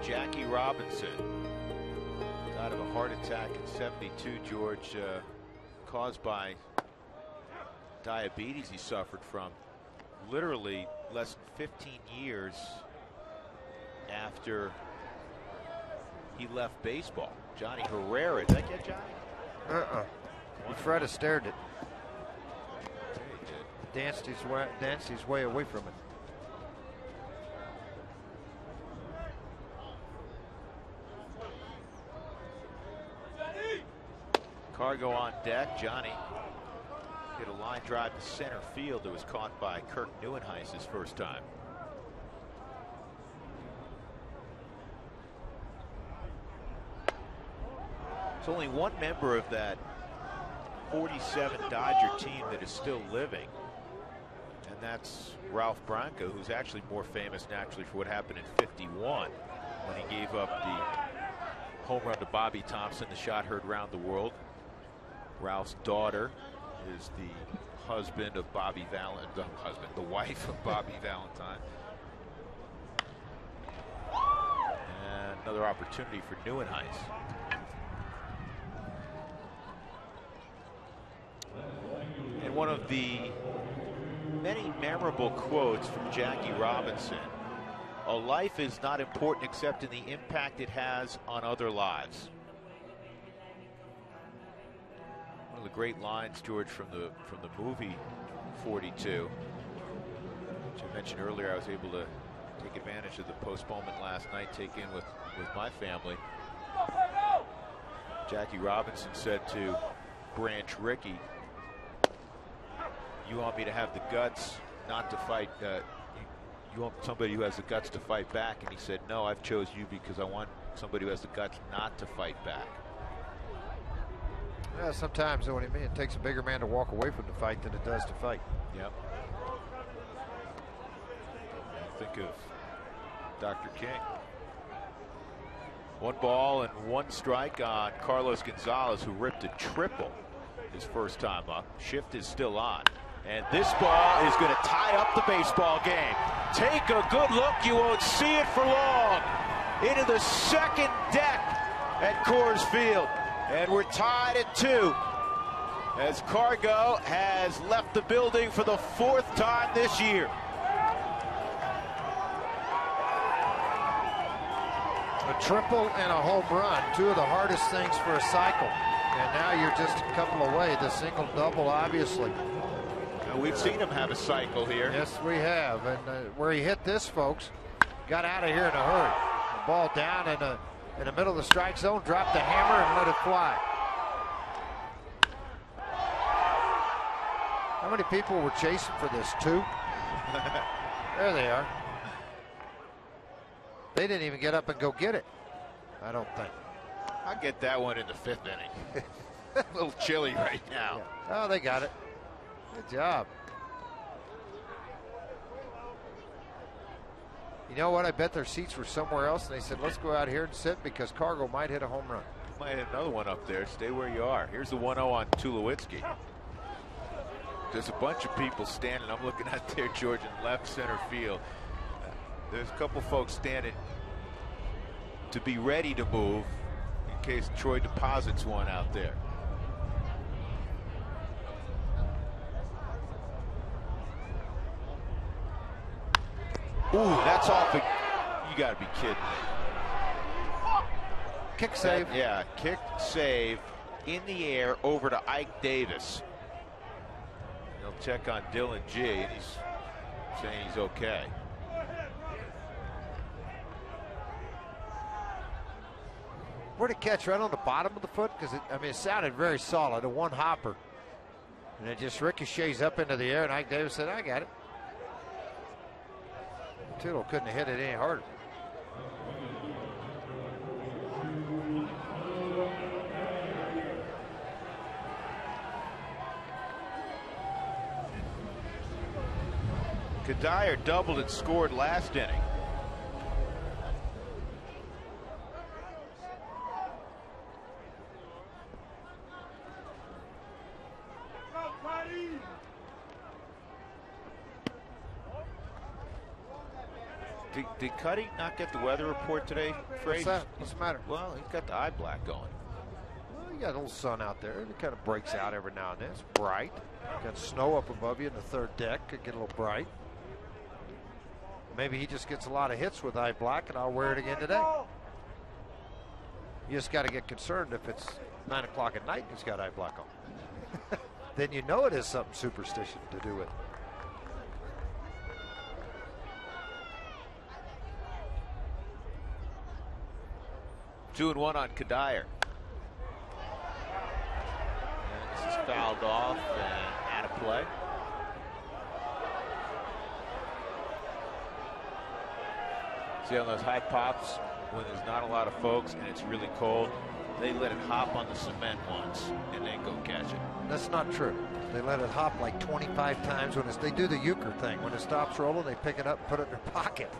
Jackie Robinson. Died of a heart attack in '72, George, caused by diabetes he suffered from. Literally less than 15 years after he left baseball. Johnny Herrera, did that get Johnny? Fred has stared it. Danced his way away from it. Cargo on deck. Johnny hit a line drive to center field that was caught by Kirk Neuenhuis his first time. There's only one member of that 47 Dodger team that is still living, and that's Ralph Branco, who's actually more famous naturally for what happened in '51 when he gave up the home run to Bobby Thompson, the shot heard round the world. Ralph's daughter is the husband of Bobby Valentine, the wife of Bobby Valentine. And another opportunity for Neuenhuis. And one of the many memorable quotes from Jackie Robinson: "A life is not important except in the impact it has on other lives." One of the great lines, George, from the movie 42, which I mentioned earlier. I was able to take advantage of the postponement last night, take in with my family. Jackie Robinson said to Branch Rickey, "You want me to have the guts not to fight, you want somebody who has the guts to fight back?" And he said, "No, I've chose you because I want somebody who has the guts not to fight back." Yeah, sometimes what he means, it takes a bigger man to walk away from the fight than it does to fight. Yep. Think of Dr. King. 1 ball and 1 strike on Carlos Gonzalez, who ripped a triple his first time up. Shift is still on. And this ball is going to tie up the baseball game. Take a good look. You won't see it for long. Into the second deck at Coors Field. And we're tied at 2 as Cargo has left the building for the 4th time this year. A triple and a home run, 2 of the hardest things for a cycle. And now you're just a couple away. The single double, obviously. We've seen him have a cycle here. Yes, we have. And where he hit this, folks, got out of here in a hurry. The ball down in the middle of the strike zone, dropped the hammer and let it fly. How many people were chasing for this? 2? There they are. They didn't even get up and go get it, I don't think. I'll get that one in the 5th inning. A little chilly right now. Yeah. Oh, they got it. Good job. You know what? I bet their seats were somewhere else, and they said, let's go out here and sit because Cargo might hit a home run. Might hit another one up there. Stay where you are. Here's the 1-0 on Tulowitzki. There's a bunch of people standing. I'm looking out there, George, in left center field. There's a couple folks standing to be ready to move in case Troy deposits one out there. Ooh, that's off. You got to be kidding me. Kick save. Yeah, kick save in the air over to Ike Davis. He'll check on Dylan G, and he's saying he's okay. Where'd it catch? Right on the bottom of the foot? Because it sounded very solid, a 1 hopper. And it just ricochets up into the air, and Ike Davis said, I got it. Tittle couldn't have hit it any harder. Kadire doubled and scored last inning. Did Cuddy not get the weather report today, Frazier? What's that? What's the matter? Well, he's got the eye black going. Well, you got a little sun out there. It kind of breaks out every now and then. It's bright. You got snow up above you in the 3rd deck. Could get a little bright. Maybe he just gets a lot of hits with eye black, and I'll wear it again today. You just got to get concerned if it's 9 o'clock at night and he's got eye black on. Then you know it is something superstition to do with it. Two and 1 on Kadire. And this is fouled off and out of play. See on those high pops when there's not a lot of folks and it's really cold, they let it hop on the cement once and then go catch it. That's not true. They let it hop like 25 times when they do the euchre thing. When it stops rolling, they pick it up and put it in their pocket.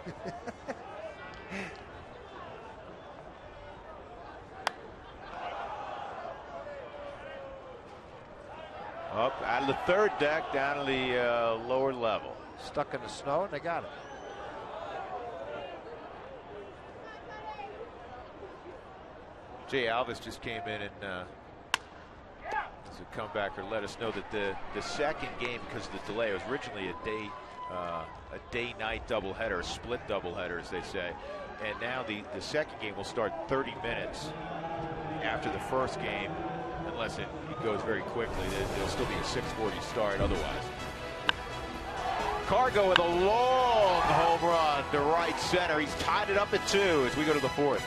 Up out of the third deck, down to the lower level. Stuck in the snow, and they got it. Jay Alvis just came in and as a comebacker let us know that the second game, because of the delay, it was originally a day-night doubleheader, a split doubleheader, as they say. And now the second game will start 30 minutes after the first game, unless it goes very quickly. There'll still be a 6:40 start otherwise. Cargo with a long home run to right center. He's tied it up at 2 as we go to the fourth.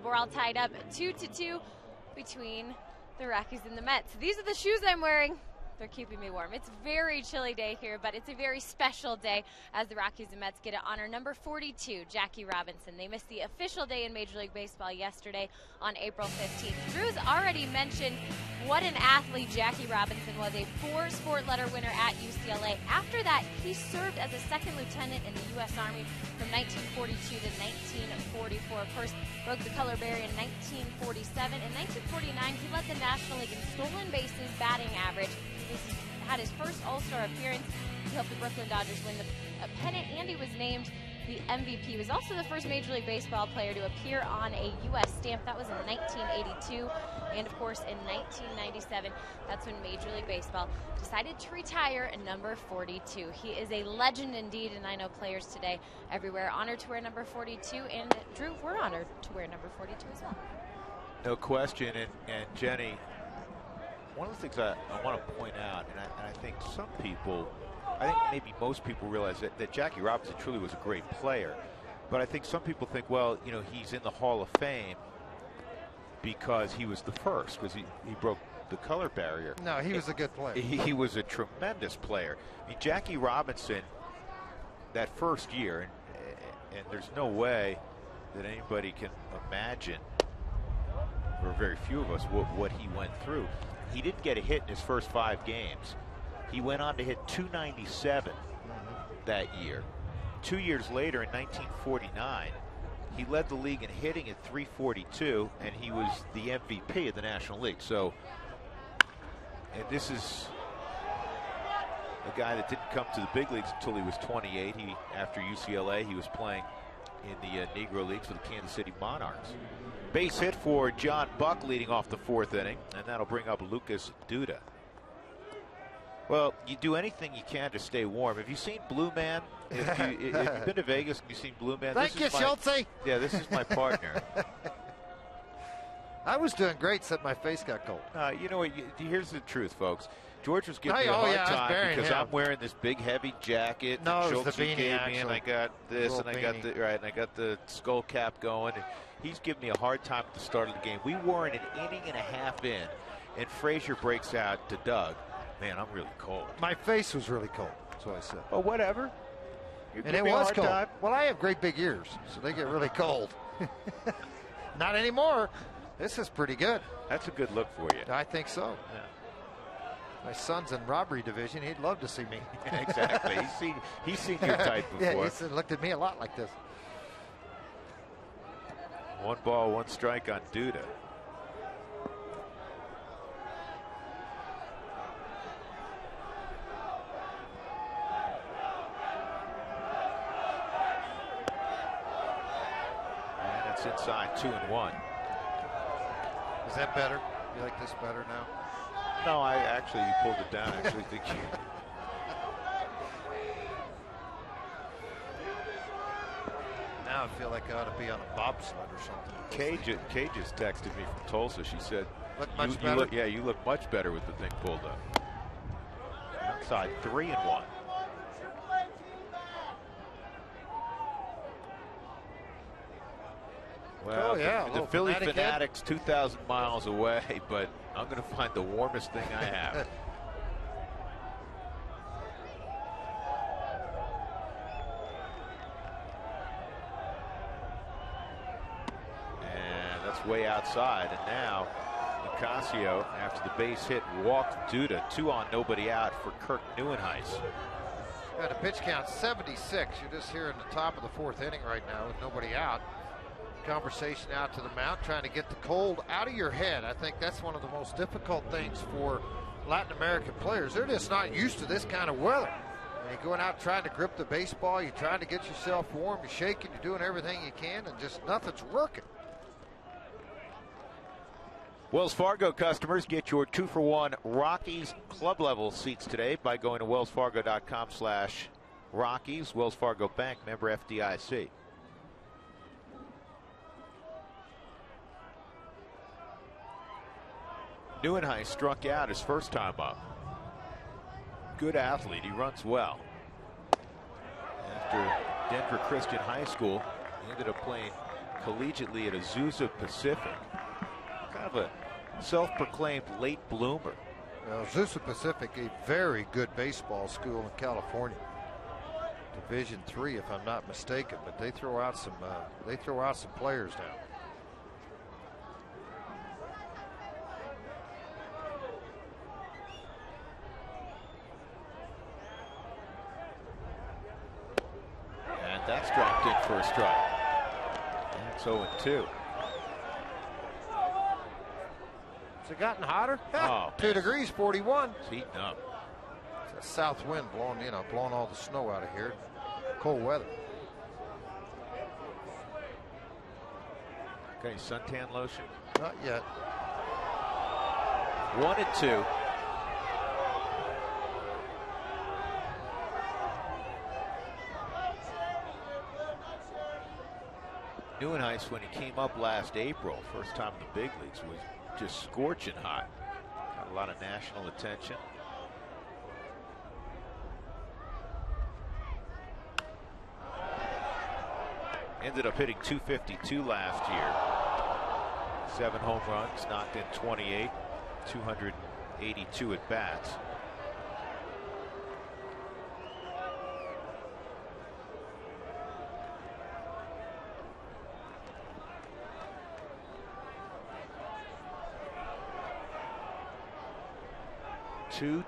We're all tied up 2-2 between the Rockies and the Mets. These are the shoes I'm wearing. They're keeping me warm. It's a very chilly day here, but it's a very special day as the Rockies and Mets get to honor number 42, Jackie Robinson. They missed the official day in Major League Baseball yesterday on April 15th. Drew's already mentioned what an athlete Jackie Robinson was, a 4-sport letter winner at UCLA. After that, he served as a second lieutenant in the U.S. Army from 1942 to 1944. First broke the color barrier in 1947. In 1949, he led the National League in stolen bases, batting average. He had his first All-Star appearance. He helped the Brooklyn Dodgers win the pennant, and he was named the MVP. He was also the first Major League Baseball player to appear on a U.S. stamp. That was in 1982. And, of course, in 1997, that's when Major League Baseball decided to retire at number 42. He is a legend indeed, and I know players today everywhere honored to wear number 42. And, Drew, we're honored to wear number 42 as well. No question. And Jenny, one of the things I want to point out, and I think some people, I think maybe most people realize that Jackie Robinson truly was a great player. But I think some people think, well, you know, he's in the Hall of Fame because he was the first, because he broke the color barrier. No, he was a good player. He was a tremendous player. I mean, Jackie Robinson, that first year, and there's no way that anybody can imagine, or very few of us, what he went through. He didn't get a hit in his first 5 games. He went on to hit .297 that year. 2 years later, in 1949, he led the league in hitting at .342, and he was the MVP of the National League. So, and this is a guy that didn't come to the big leagues until he was 28. After UCLA, he was playing in the Negro Leagues for the Kansas City Monarchs. Base hit for John Buck leading off the 4th inning, and that'll bring up Lucas Duda. Well, you do anything you can to stay warm. Have you seen Blue Man? If you've been to Vegas and you've seen Blue Man, Thank you, Schultze. Yeah, this is my partner. I was doing great, except my face got cold. You know what? Here's the truth, folks. George was giving me a hard time because I'm wearing this big heavy jacket. No, it was Schultz the beanie, gave actually. me, and I got this, and I got beanie. and I got the skull cap going. And he's giving me a hard time at the start of the game. We weren't an inning and a half in, and Frazier breaks out to Doug. Man, I'm really cold. My face was really cold. That's what I said. Oh, whatever. And it was cold. Well, I have great big ears, so they get really cold. Not anymore. This is pretty good. That's a good look for you. I think so. Yeah. My son's in robbery division. He'd love to see me. Exactly. He's seen your type before. Yeah, he looked at me a lot like this. 1 ball, 1 strike on Duda. And it's inside, 2-1. Is that better? You like this better now? No, you pulled it down. I actually think you. Now I feel like I ought to be on a bobsled or something. Kay just texted me from Tulsa. She said, Look much better? You look much better with the thing pulled up. Outside, 3-1. Well, the Philly Fanatics 2,000 miles away, but I'm going to find the warmest thing I have. And that's way outside. And now Nicasio, after the base hit, walked Duda. 2 on, nobody out for Kirk Neuenhuis. Got a pitch count 76. You're just here in the top of the 4th inning right now with nobody out. Conversation out to the mound, trying to get the cold out of your head. I think that's one of the most difficult things for Latin American players. They're just not used to this kind of weather. And you're going out trying to grip the baseball, you're trying to get yourself warm, you're shaking, you're doing everything you can, and just nothing's working. Wells Fargo customers get your 2-for-1 Rockies club level seats today by going to wellsfargo.com/Rockies. Wells Fargo Bank, member FDIC. Neuenhuis struck out his first time up. Good athlete. He runs well. After Denver Christian High School, he ended up playing collegiately at Azusa Pacific. Kind of a self-proclaimed late bloomer. Well, Azusa Pacific, a very good baseball school in California. Division III, if I'm not mistaken, but they throw out some players now. That's dropped in for a strike. That's 0-2. Has it gotten hotter? Oh, 2 degrees, 41. It's heating up. It's a south wind blowing all the snow out of here. Cold weather. Okay, suntan lotion? Not yet. 1-2. Neuenhuis, when he came up last April, first time in the big leagues, was just scorching hot. Got a lot of national attention. Ended up hitting .252 last year. 7 home runs, knocked in 28, 282 at bats.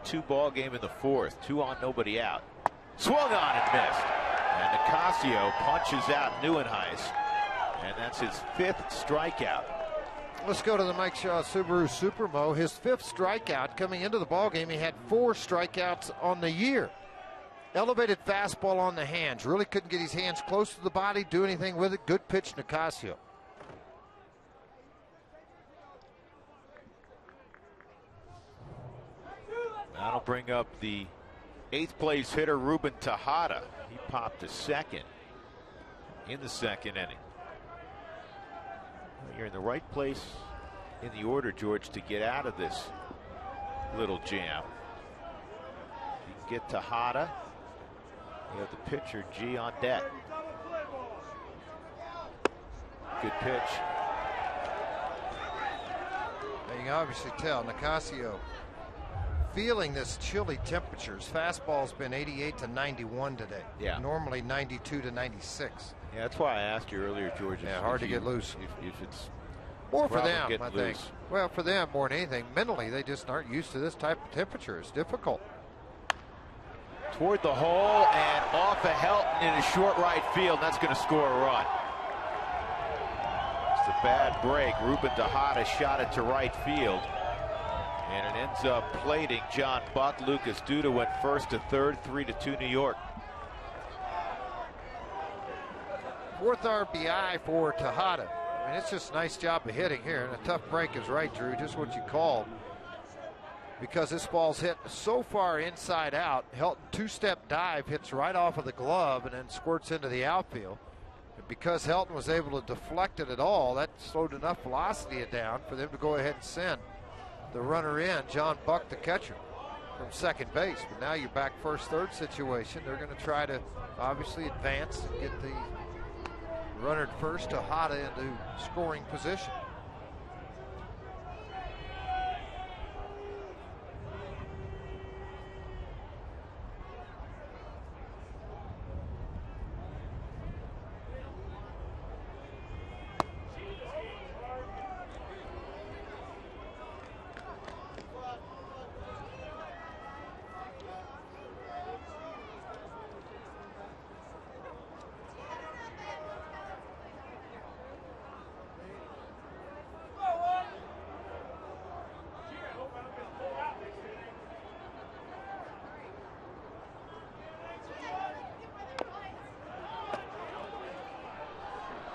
Two ball game in the 4th. 2 on, nobody out. Swung on and missed. And Nicasio punches out Neuenhuis. And that's his 5th strikeout. Let's go to the Mike Shaw Subaru Supermo. His 5th strikeout coming into the ball game. He had 4 strikeouts on the year. Elevated fastball on the hands. Really couldn't get his hands close to the body, do anything with it. Good pitch, Nicasio. That'll bring up the 8th place hitter, Ruben Tejada. He popped to second in the 2nd inning. You're in the right place in the order, George, to get out of this little jam. get Tejada. You have the pitcher, G, on deck. Good pitch. You can obviously tell Nicasio feeling this chilly temperatures. Fastball's been 88 to 91 today. Yeah. Normally 92 to 96. Yeah, that's why I asked you earlier, George. Yeah, hard to get loose. If it's more for them, I loose. think. Well, for them more than anything, mentally they just aren't used to this type of temperature. It's difficult. Toward the hole and off of Helton in a short right field. That's going to score a run. It's a bad break. Ruben Tejada shot it to right field. And it ends up plating John Buck. Lucas Duda went first to third, 3-2 New York. Fourth RBI for Tejada. I mean, it's just a nice job of hitting here. And a tough break is right, Drew, just what you called. Because this ball's hit so far inside out. Helton two-step dive hits right off of the glove and then squirts into the outfield. And because Helton was able to deflect it at all, that slowed enough velocity down for them to go ahead and send the runner in, John Buck, the catcher, from second base. But now you're back first, third situation. They're going to try to obviously advance and get the runner at first, Tejada, into scoring position.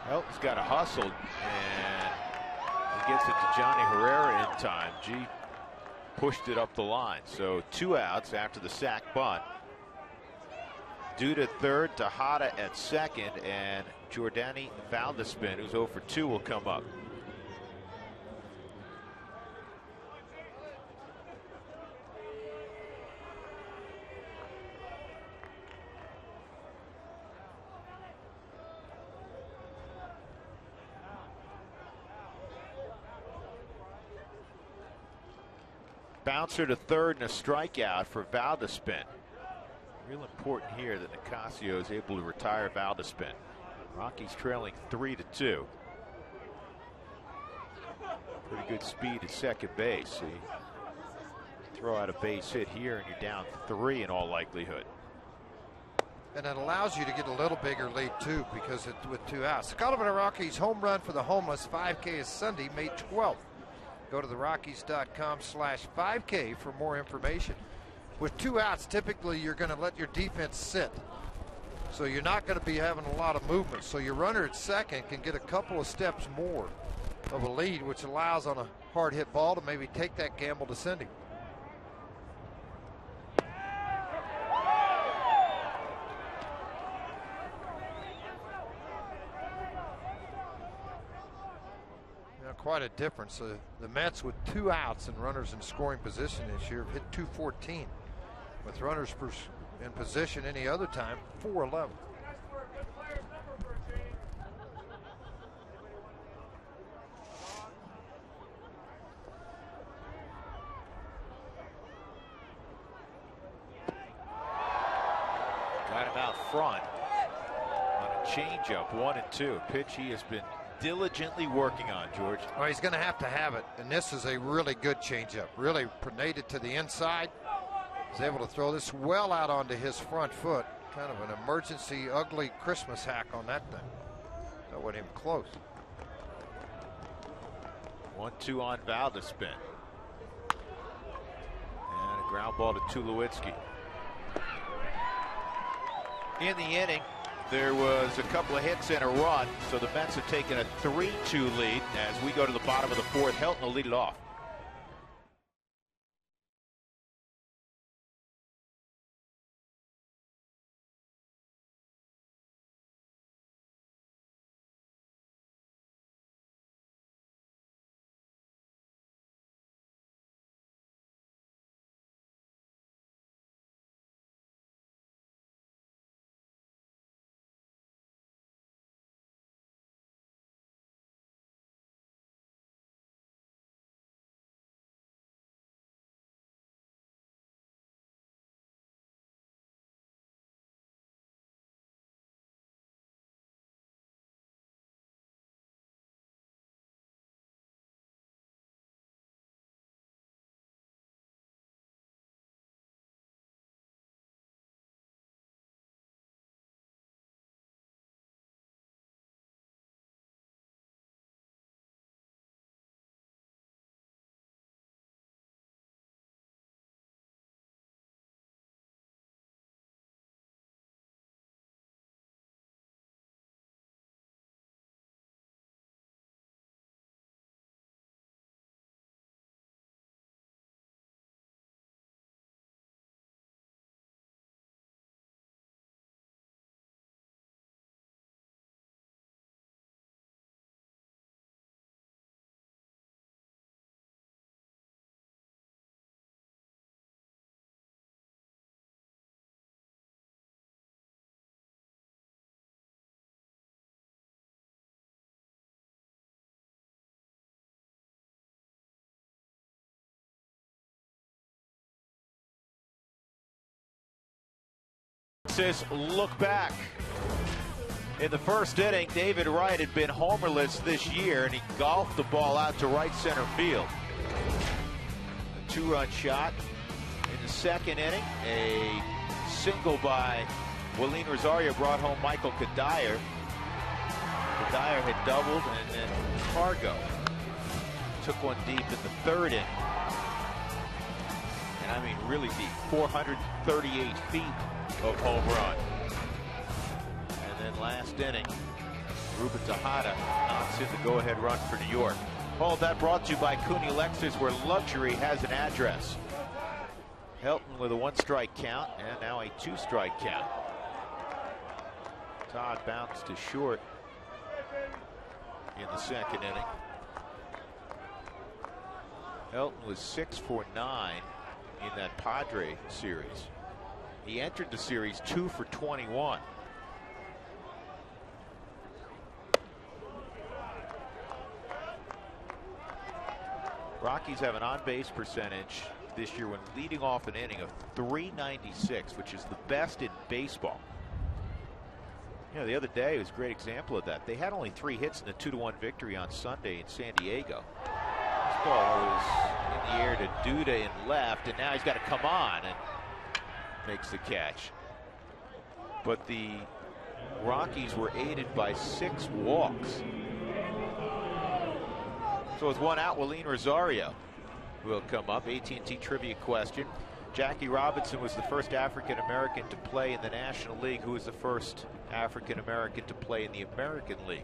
Helton's got to hustle, and he gets it to Johnny Herrera in time. G pushed it up the line. So 2 outs after the sac bunt. Duda third, Tejada at second, and Jordani Valdespin, who's 0 for 2, will come up. Bouncer to third and a strikeout for Valdespin. Real important here that Nicasio is able to retire Valdespin. Rockies trailing 3-2. Pretty good speed at second base. So you throw out a base hit here and you're down 3 in all likelihood. And it allows you to get a little bigger lead too, because it's with 2 outs. The Colorado Rockies home run for the homeless 5K is Sunday, May 12th. Go to therockies.com/5K for more information. With 2 outs, typically you're going to let your defense sit. So you're not going to be having a lot of movement. So your runner at second can get a couple of steps more of a lead, which allows on a hard hit ball to maybe take that gamble to send him. Quite a difference. The Mets with 2 outs and runners in scoring position this year have hit .214. With runners in position any other time, .411. Got him out front on a changeup, 1-2. Pitch he has been diligently working on, George. Well, he's going to have it, and this is a really good changeup. Really pronated to the inside. He's able to throw this well out onto his front foot. Kind of an emergency, ugly Christmas hack on that thing. That went him close. 1-2 on Valdespin. And a ground ball to Tulowitzki. In the inning, there was a couple of hits and a run, so the Mets have taken a 3-2 lead as we go to the bottom of the 4th. Helton will lead it off. Says look back. In the first inning, David Wright had been homerless this year, and he golfed the ball out to right center field. A 2-run shot. In the second inning, a single by Willeen Rosario brought home Michael Kadire. Kadire had doubled, and then Cargo took one deep in the third inning. And I mean really deep, 438 feet of home run. And then last inning, Ruben Tejada knocks in the go-ahead run for New York. All of that brought to you by Cooney Lexus, where luxury has an address. Helton with a 1-strike count, and now a 2-strike count. Todd bounced to short in the second inning. Helton was 6 for 9 in that Padre series. He entered the series 2 for 21. Rockies have an on-base percentage this year when leading off an inning of .396, which is the best in baseball. You know, the other day was a great example of that. They had only 3 hits in the 2-1 victory on Sunday in San Diego. This ball was in the air to Duda in left, and now he's got to come on and makes the catch. But the Rockies were aided by 6 walks. So with 1 out, Willeen Rosario will come up. AT&T trivia question. Jackie Robinson was the first African-American to play in the National League. Who was the first African-American to play in the American League?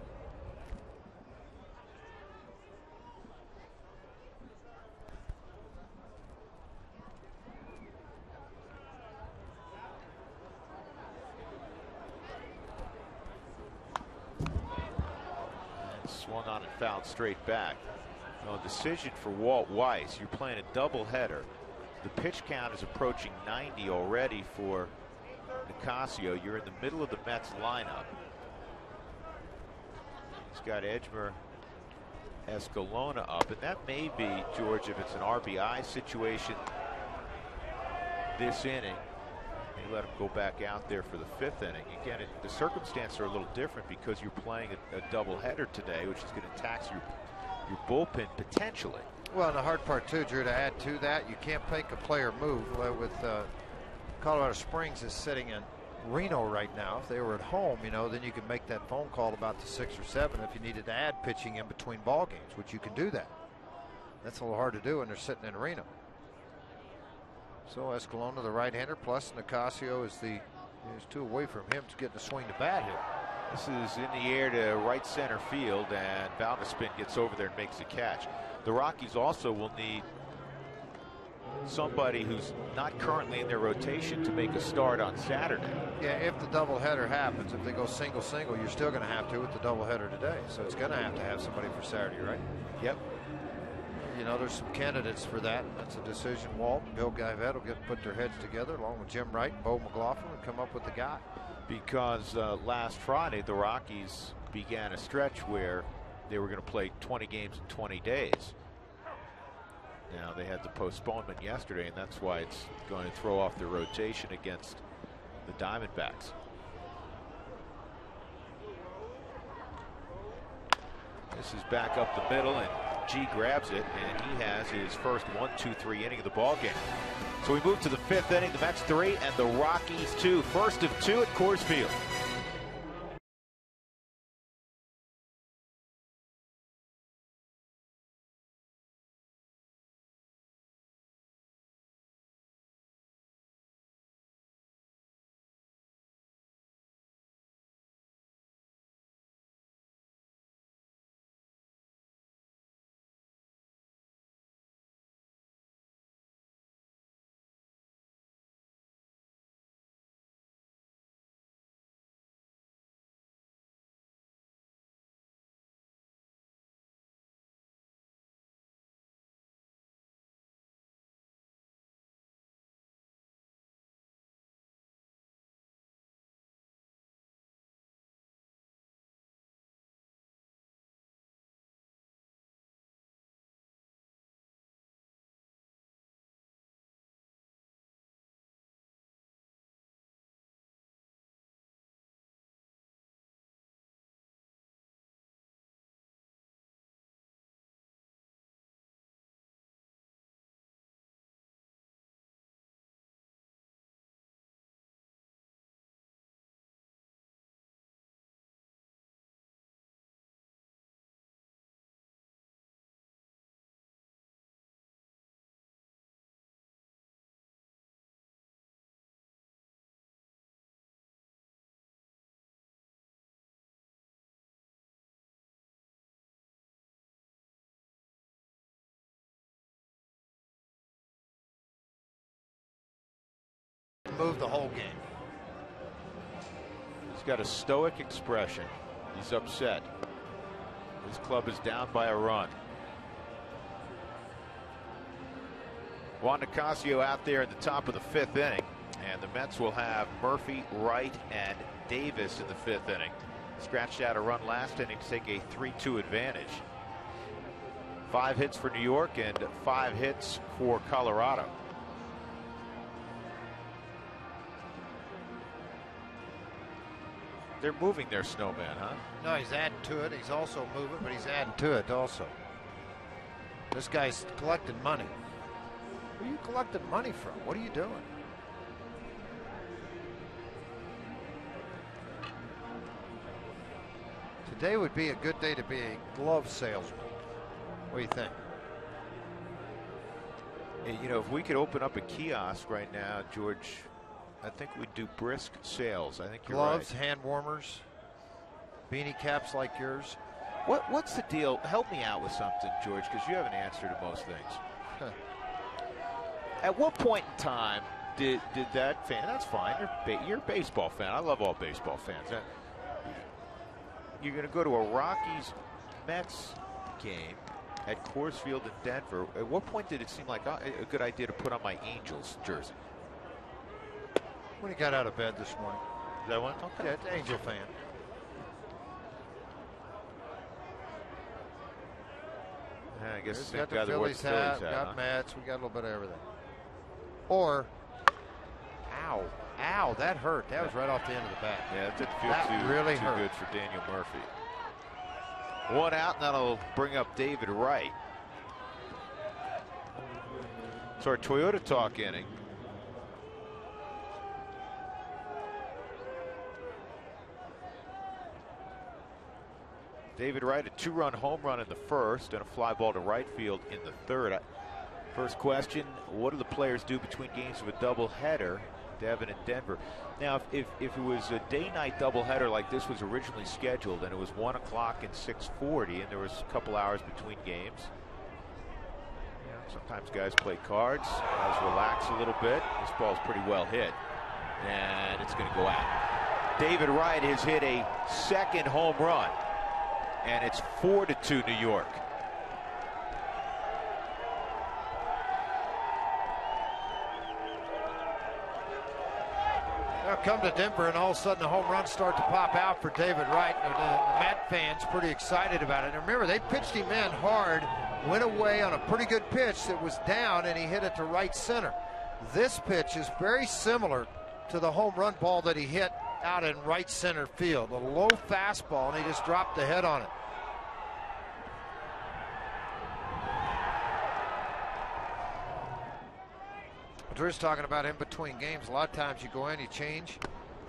Swung on and fouled straight back. Well, decision for Walt Weiss. You're playing a doubleheader. The pitch count is approaching 90 already for Nicasio. You're in the middle of the Mets lineup. He's got Edgemer Escalona up, and that may be, George, if it's an RBI situation this inning, you let him go back out there for the 5th inning. Again, the circumstances are a little different because you're playing a doubleheader today, which is going to tax your bullpen potentially. Well, and the hard part too, Drew, to add to that, you can't make a player move. With Colorado Springs is sitting in Reno right now. If they were at home, you know, then you could make that phone call about the 6 or 7 if you needed to add pitching in between ball games, which you can do that. That's a little hard to do when they're sitting in Reno. So Escalona, the right-hander, plus Nicasio is 2 away from him to get the swing to bat here. This is in the air to right center field, and Valderspin gets over there and makes the catch. The Rockies also will need somebody who's not currently in their rotation to make a start on Saturday. Yeah, if the doubleheader happens, if they go single, you're still going to have to with the doubleheader today. So it's going to have somebody for Saturday, right? Yep. You know, there's some candidates for that. That's a decision Walt and Bill Guyvet will put their heads together along with Jim Wright and Bo McLaughlin and come up with the guy. Because last Friday, the Rockies began a stretch where they were going to play 20 games in 20 days. Now they had the postponement yesterday, and that's why it's going to throw off their rotation against the Diamondbacks. This is back up the middle, and G grabs it, and he has his first 1-2-3 inning of the ball game. So we move to the 5th inning. The Mets 3 and the Rockies 2. First of 2 at Coors Field. move the whole game. He's got a stoic expression. He's upset. His club is down by a run. Juan Nicasio out there at the top of the 5th inning, and the Mets will have Murphy, Wright, and Davis in the 5th inning. Scratched out a run last inning to take a 3-2 advantage. 5 hits for New York and 5 hits for Colorado. They're moving their snowman, huh? No, he's adding to it. He's also moving, but he's adding to it also. This guy's collecting money. Who are you collecting money from? What are you doing? Today would be a good day to be a glove salesman. What do you think? You know, if we could open up a kiosk right now, George, I think we'd do brisk sales. I think you're gloves, right. hand warmers, beanie caps like yours. What's the deal? Help me out with something, George, because you have an answer to most things. At what point in time did that fan? That's fine. You're a baseball fan. I love all baseball fans. You're going to go to a Rockies Mets game at Coors Field in Denver. At what point did it seem like a good idea to put on my Angels jersey? When he got out of bed this morning. Is that one? Okay. Yeah, it's an Angel fan. I guess He's the got same guy the that wore the Phillies Phillies hat, hat, got huh? Mets, we got a little bit of everything. Or, ow, that hurt. That was right off the end of the bat. Yeah, it didn't feel that too really hurt. good for Daniel Murphy. 1 out, and that'll bring up David Wright. So our Toyota Talk inning. David Wright, a 2-run home run in the 1st and a fly ball to right field in the 3rd. First question, what do the players do between games of a doubleheader? Devin in Denver. Now, if it was a day-night doubleheader like this was originally scheduled, and it was 1 o'clock and 6:40, and there was a couple hours between games, sometimes guys play cards, guys relax a little bit. This ball's pretty well hit, and it's going to go out. David Wright has hit a 2nd home run, and it's 4-2 New York. Now come to Denver, and all of a sudden the home runs start to pop out for David Wright. And the Met fans pretty excited about it. And remember, they pitched him in hard, went away on a pretty good pitch that was down, and he hit it to right center. This pitch is very similar to the home run ball that he hit out in right center field. A low fastball, and he just dropped the head on it. Drew's talking about in between games. A lot of times you go in, you change.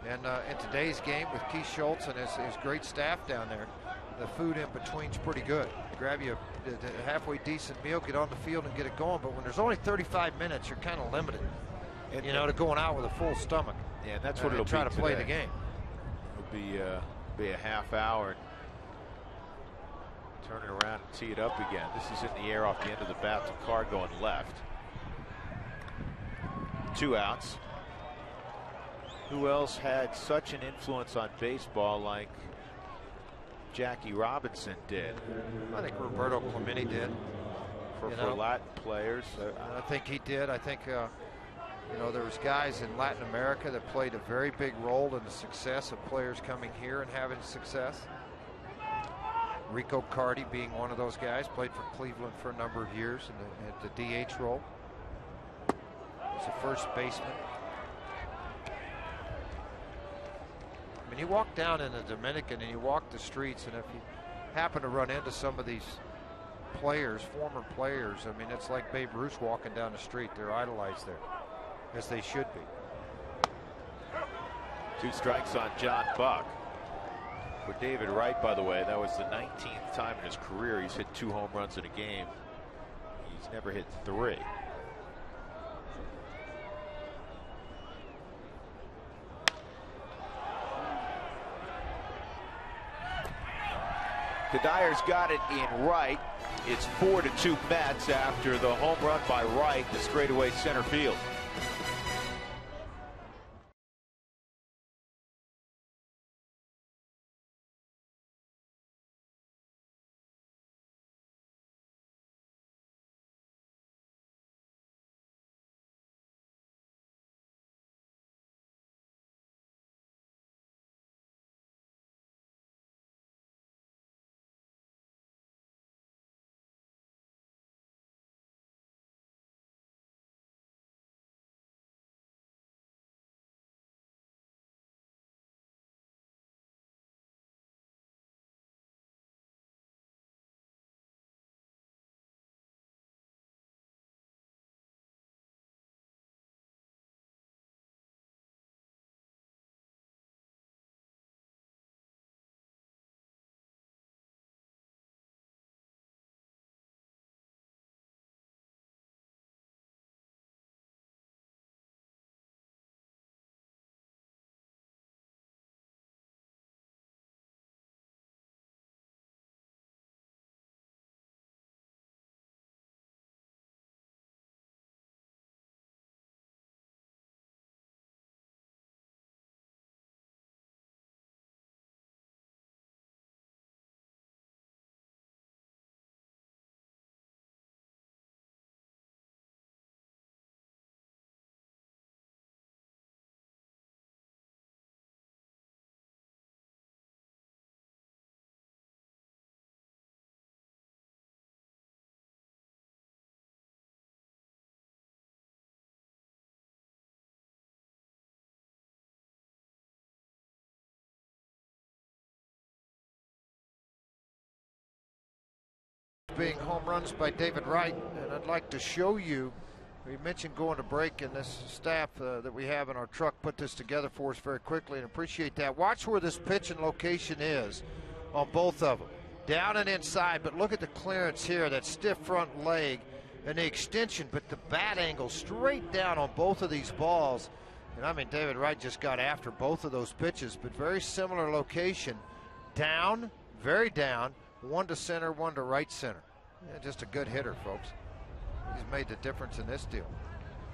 And in today's game with Keith Schultz and his great staff down there, the food in between's pretty good. Grab you a halfway decent meal, get on the field and get it going. But when there's only 35 minutes, you're kind of limited, to going out with a full stomach. Yeah, and that's what it'll try be to play today. the game. It'll be a half hour. Turn it around and tee it up again. This is in the air off the end of the bat. The car going left. 2 outs. Who else had such an influence on baseball like Jackie Robinson did? I think Roberto Clemente did. For Latin players. I think he did. I think, there was guys in Latin America that played a very big role in the success of players coming here and having success. Rico Cardi being one of those guys, played for Cleveland for a number of years in the DH role. As a first baseman. I mean, you walk down in the Dominican and you walk the streets, and if you happen to run into some of these players, former players, I mean, it's like Babe Ruth walking down the street. They're idolized there, as they should be. 2 strikes on John Buck. For David Wright, by the way, that was the 19th time in his career he's hit 2 home runs in a game. He's never hit 3. Kadyr's got it in right. It's 4-2 Mets after the home run by Wright to straightaway center field. being home runs by David Wright. And I'd like to show you, we mentioned going to break, and this staff that we have in our truck put this together for us very quickly, and appreciate that. Watch where this pitch and location is on both of them. Down and inside, but look at the clearance here, that stiff front leg and the extension, but the bat angle straight down on both of these balls. And I mean, David Wright just got after both of those pitches, but very similar location. Down, very down, one to center, one to right center. Yeah, just a good hitter, folks. He's made the difference in this deal.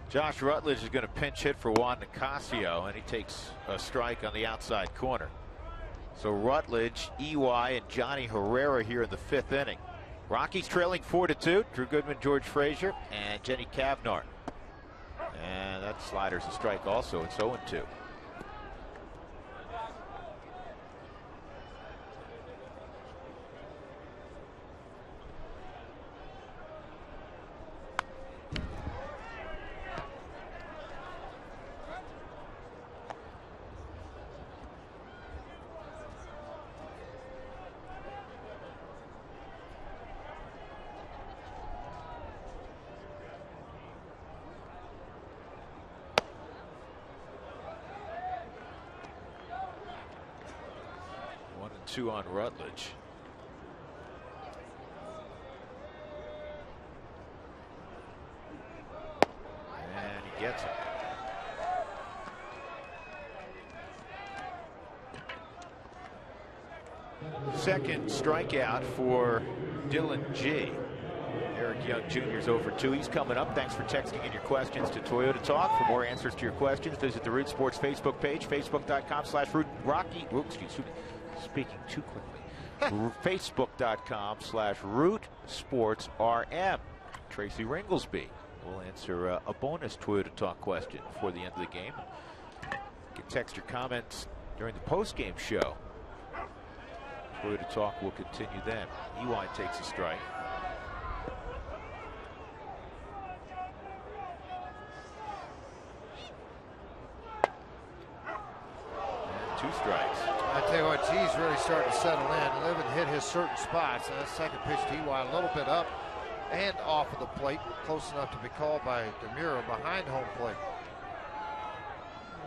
Josh Rutledge is going to pinch hit for Juan Nicasio, and he takes a strike on the outside corner. So Rutledge, EY, and Johnny Herrera here in the 5th inning. Rockies trailing 4-2. Drew Goodman, George Frazier, and Jenny Cavnar. And that slider's a strike also. It's 0-2. Two on Rutledge. And he gets it. Second strikeout for Dylan G. Eric Young Jr. is over 2. He's coming up. Thanks for texting in your questions to Toyota Talk. For more answers to your questions, visit the Root Sports Facebook page, facebook.com/Root excuse me. Speaking too quickly. Facebook.com/Root Sports RM. Tracy Ringlesby will answer a bonus Toyota Talk question before the end of the game. You can text your comments during the post-game show. Toyota Talk will continue then. EY takes a strike. And 2 strikes. I tell you what, G's really starting to settle in. Live and hit his certain spots. And that second pitch to EY, a little bit up and off of the plate, close enough to be called by DeMuro behind home plate.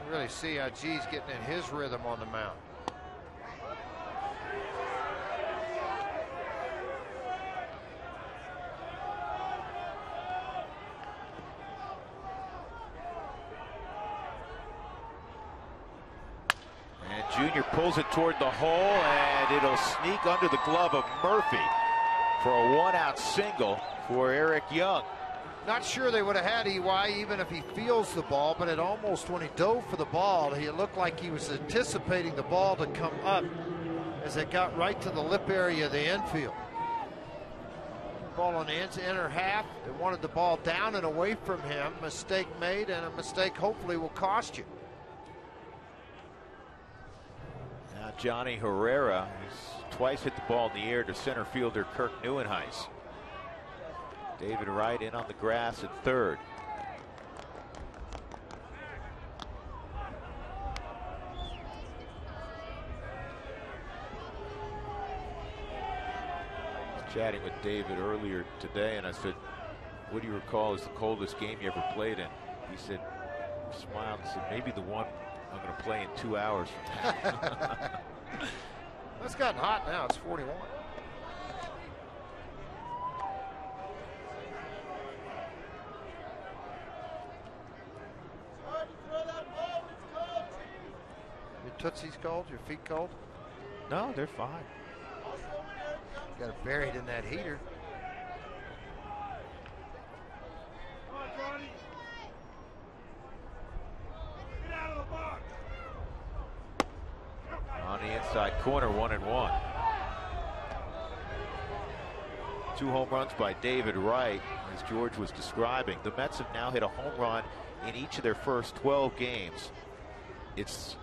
You really see how G's getting in his rhythm on the mound. Junior pulls it toward the hole, and it'll sneak under the glove of Murphy for a 1-out single for Eric Young. Not sure they would have had EY even if he feels the ball, but it almost, when he dove for the ball, he looked like he was anticipating the ball to come up as it got right to the lip area of the infield. Ball on the inner half. They wanted the ball down and away from him. Mistake made, and a mistake hopefully will cost you. Johnny Herrera, he's twice hit the ball in the air to center fielder Kirk Neuenhuis. David Wright in on the grass at third. I was chatting with David earlier today, and I said, what do you recall is the coldest game you ever played in? He said, smiled and said, maybe the one I'm going to play in 2 hours from now. It's gotten hot now. It's 41. Your tootsies cold? Your feet cold? No, they're fine. Got it buried in that heater. On the inside corner, 1-1. 2 home runs by David Wright, as George was describing. The Mets have now hit a home run in each of their first 12 games. It's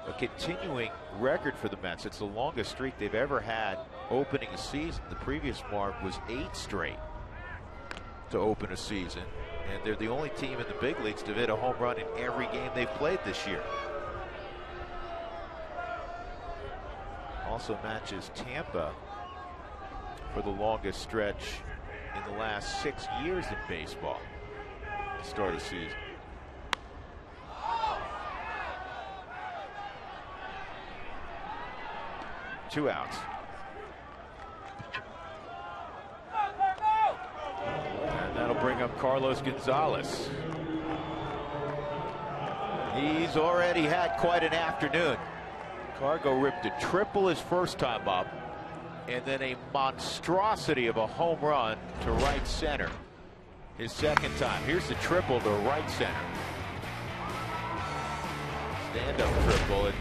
a continuing record for the Mets. It's the longest streak they've ever had opening a season. The previous mark was 8 straight to open a season, and they're the only team in the big leagues to hit a home run in every game they've played this year. Also matches Tampa for the longest stretch in the last 6 years in baseball. Start of season. Two outs. And that'll bring up Carlos Gonzalez. He's already had quite an afternoon. Cargo ripped a triple his first time up, and then a monstrosity of a home run to right center his second time. Here's the triple to right center. Stand-up triple. And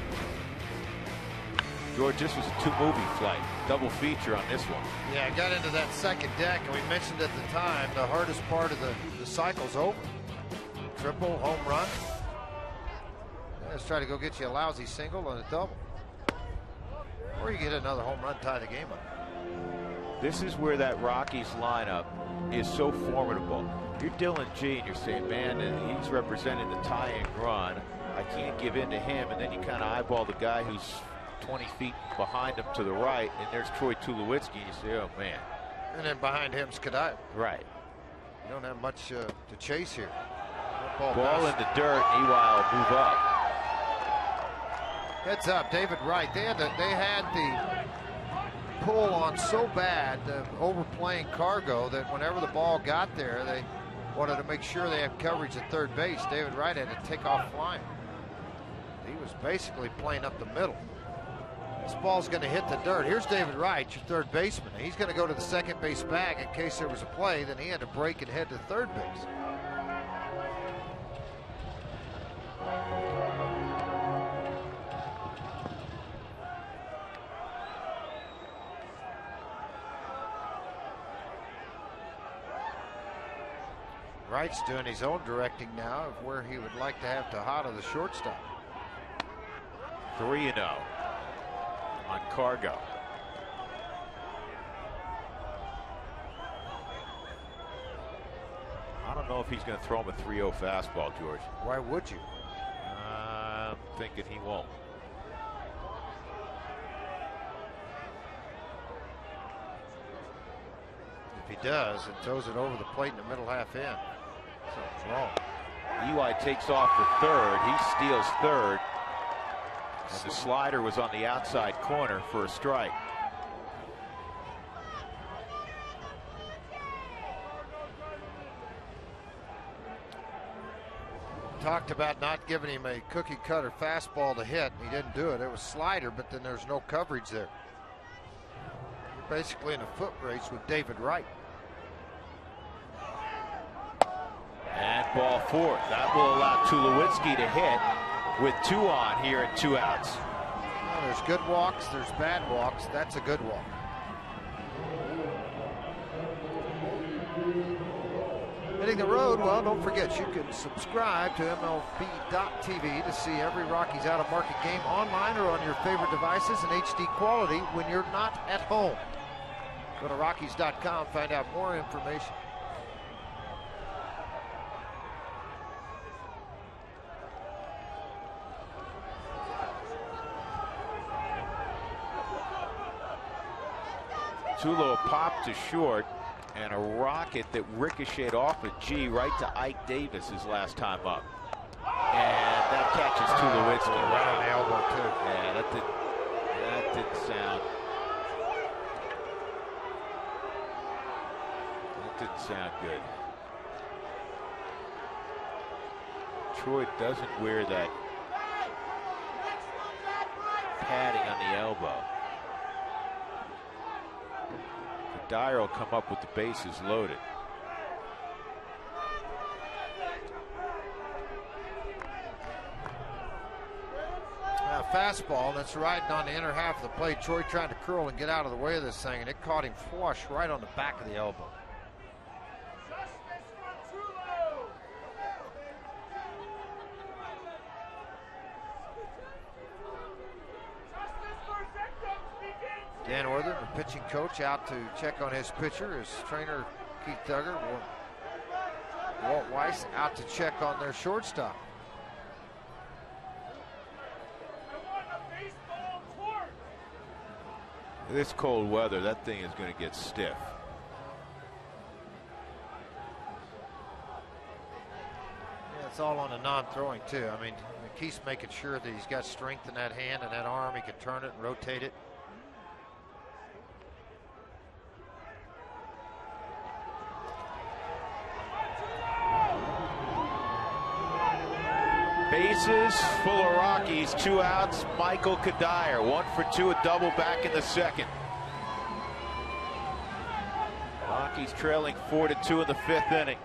George, this was a two-movie flight. Double feature on this one. Yeah, got into that second deck, and we mentioned at the time the hardest part of the cycle's over. Triple, home run. Yeah, let's try to go get you a lousy single and a double. Or you get another home run, tie the game up. This is where that Rockies lineup is so formidable. You're Dylan G, and you're saying, man, he's representing the tying run. I can't give in to him. And then you kind of eyeball the guy who's 20 feet behind him to the right, and there's Troy Tulowitzki. You say, oh, man. And then behind him, Skadaev. Right. You don't have much to chase here. Ball in the dirt. Ewald will move up. Heads up, David Wright. They had the pull on so bad, overplaying Cargo, that whenever the ball got there, they wanted to make sure they had coverage at third base. David Wright had to take off flying. He was basically playing up the middle. This ball's going to hit the dirt. Here's David Wright, your third baseman. He's going to go to the second base bag in case there was a play. Then he had to break and head to third base. Wright's doing his own directing now of where he would like to have Tejada, the shortstop. 3-0 on Cargo. I don't know if he's going to throw him a 3-0 fastball, George. Why would you? I'm thinking he won't. If he does, and throws it over the plate in the middle half inch. Something's wrong. Eli takes off for third. He steals third. And the slider was on the outside corner for a strike. Talked about not giving him a cookie cutter fastball to hit, and he didn't do it. It was slider, but then there's no coverage there. You're basically in a foot race with David Wright. And ball fourth. That will allow Tulowitzki to hit with 2 on here at 2 outs. Well, there's good walks, there's bad walks. That's a good walk. Hitting the road, well, don't forget you can subscribe to MLB.TV to see every Rockies Out of Market game online or on your favorite devices in HD quality when you're not at home. Go to Rockies.com, find out more information. Tulo popped to short, and a rocket that ricocheted off of G right to Ike Davis his last time up. And that catches Tulowitzki. Right on the elbow, too. Yeah, that didn't sound. That didn't sound good. Troy doesn't wear that padding on the elbow. Dyer will come up with the bases loaded. Fastball that's riding on the inner half of the plate. Troy trying to curl and get out of the way of this thing, and it caught him flush right on the back of the elbow. Dan Orther, the pitching coach, out to check on his pitcher. His trainer, Keith Duggar, Walt Weiss, out to check on their shortstop. This cold weather, that thing is going to get stiff. Yeah, it's all on the non-throwing too. I mean, Keith's making sure that he's got strength in that hand and that arm. He can turn it and rotate it. Bases full of Rockies, 2 outs. Michael Kadire, 1 for 2, a double back in the second. Rockies trailing 4-2 in the 5th inning.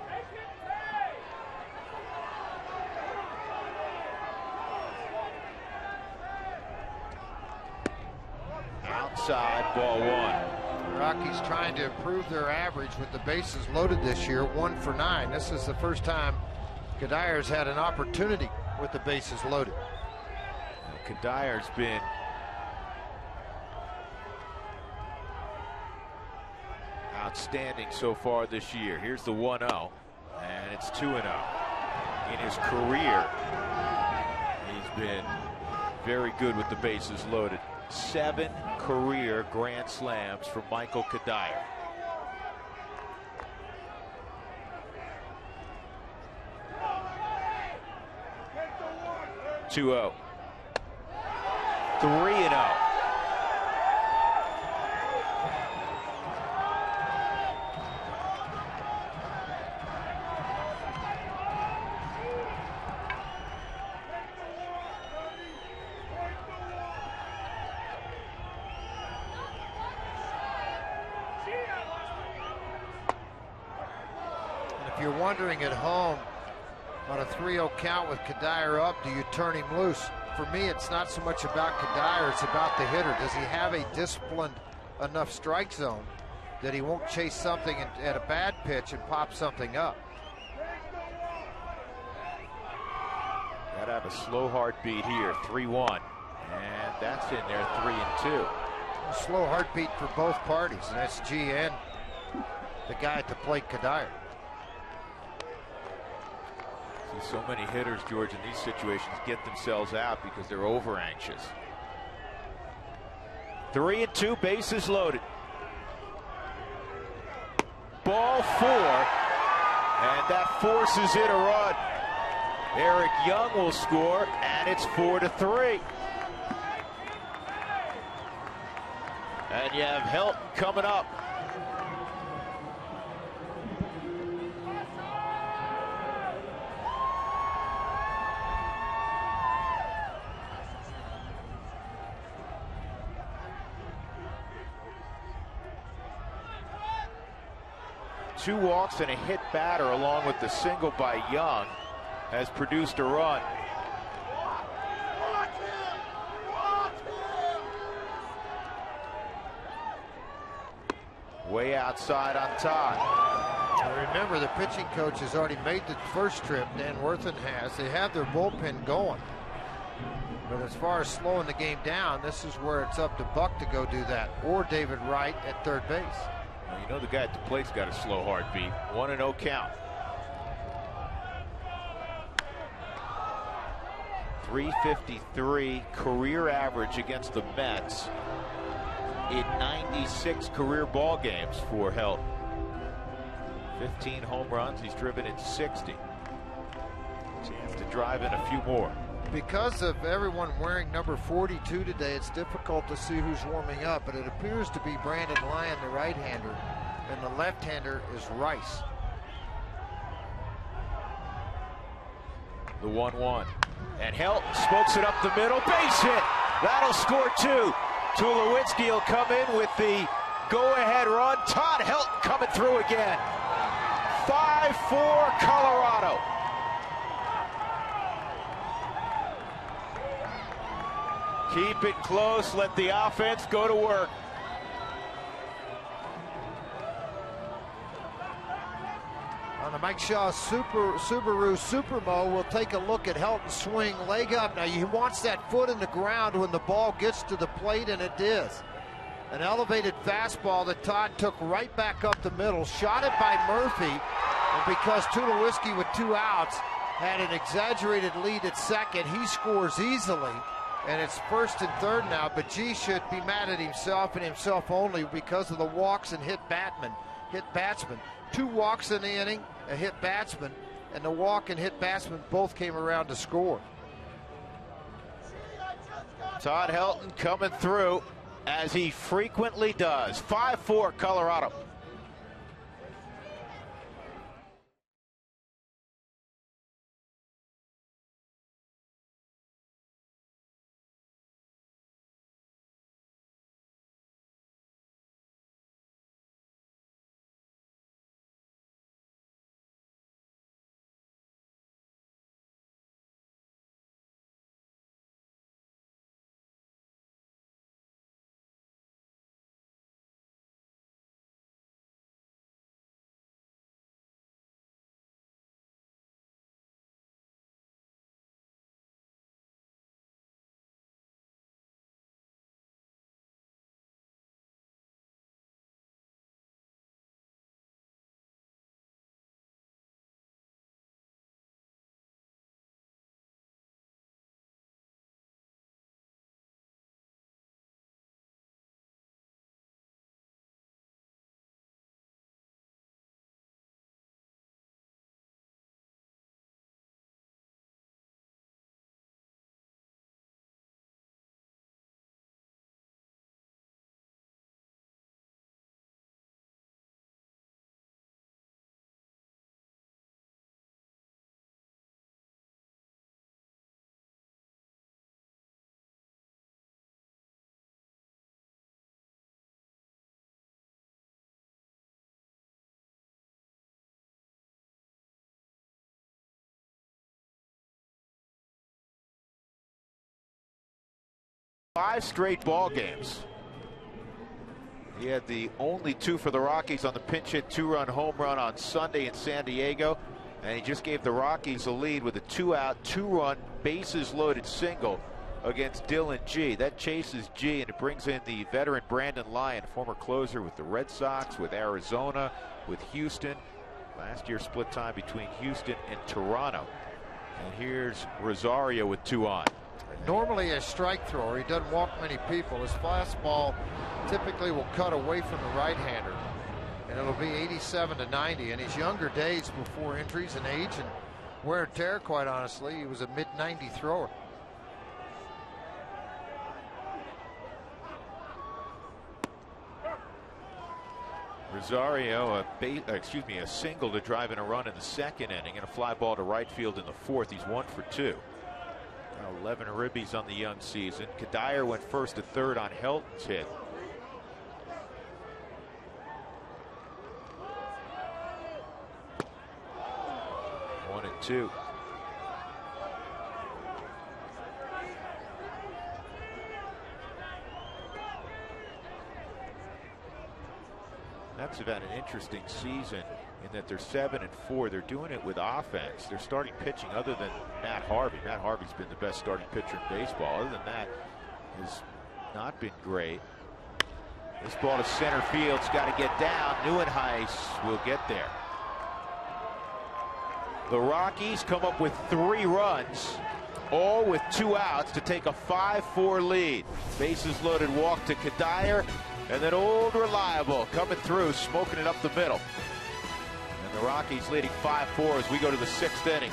Outside, ball 1. Rockies trying to improve their average with the bases loaded this year, 1 for 9. This is the first time Kadire's had an opportunity with the bases loaded. Kadire's been outstanding so far this year. Here's the 1-0, and it's 2-0. In his career, he's been very good with the bases loaded. 7 career grand slams for Michael Kadire. (2-0). 3-0. And if you're wondering at home, on a 3-0 count with Kadire up, do you turn him loose? For me, it's not so much about Kadire, it's about the hitter. Does he have a disciplined enough strike zone that he won't chase something at a bad pitch and pop something up? Gotta have a slow heartbeat here. 3-1, and that's in there. 3-2. A slow heartbeat for both parties, and that's G and the guy at the plate, Kadire. So many hitters, George, in these situations get themselves out because they're over anxious. 3-2, bases loaded. Ball 4, and that forces it a run. Eric Young will score, and it's 4-3. And you have help coming up. Two walks and a hit batter along with the single by Young has produced a run. Way outside on Todd. Now remember, the pitching coach has already made the first trip. Dan Worthen has. They have their bullpen going. But as far as slowing the game down, this is where it's up to Buck to go do that, or David Wright at third base. Well, you know the guy at the plate's got a slow heartbeat. 1-0 count. 353 career average against the Mets in 96 career ball games for Helt. 15 home runs. He's driven in 60. Chance to drive in a few more. Because of everyone wearing number 42 today, it's difficult to see who's warming up, but it appears to be Brandon Lyon, the right-hander, and the left-hander is Rice. The 1-1. And Helt smokes it up the middle. Base hit. That'll score 2. Tulowitzki will come in with the go-ahead run. Todd Helt coming through again. 5-4 Colorado. Keep it close. Let the offense go to work. On the Mike Shaw Subaru Supermo, we'll take a look at Helton's swing, leg up. Now he wants that foot in the ground when the ball gets to the plate, and it is. An elevated fastball that Todd took right back up the middle, shot it by Murphy, and because Tulowitzki with 2 outs had an exaggerated lead at second, he scores easily. And it's 1st and 3rd now, but G should be mad at himself and himself only because of the walks and hit batsmen. 2 walks in the inning, a hit batsman, and the walk and hit batsman both came around to score. Todd Helton coming through, as he frequently does. 5-4 Colorado. Five straight ball games. He had the only 2 for the Rockies on the pinch hit 2-run home run on Sunday in San Diego, and he just gave the Rockies a lead with a 2-out, 2-run bases loaded single against Dylan G. That chases G, and it brings in the veteran Brandon Lyon, former closer with the Red Sox, with Arizona, with Houston. Last year split time between Houston and Toronto. And here's Rosario with 2 on. Normally a strike thrower, he doesn't walk many people. His fastball typically will cut away from the right-hander, and it'll be 87 to 90. In his younger days, before injuries and age and wear and tear, quite honestly, he was a mid-90 thrower. Rosario, a single to drive in a run in the 2nd inning, and a fly ball to right field in the 4th. He's 1 for 2. 11 ribbies on the young season. Kadire went 1st to 3rd on Helton's hit. One and 2. Mets have had an interesting season in that they're 7-4. They're doing it with offense. They're starting pitching other than Matt Harvey. Matt Harvey's been the best starting pitcher in baseball. Other than that, has not been great. This ball to center field's got to get down. Neuenhuis will get there. The Rockies come up with 3 runs, all with 2 outs to take a 5-4 lead. Bases loaded walk to Kadire, and then old reliable coming through, smoking it up the middle. And the Rockies leading 5-4 as we go to the 6th inning.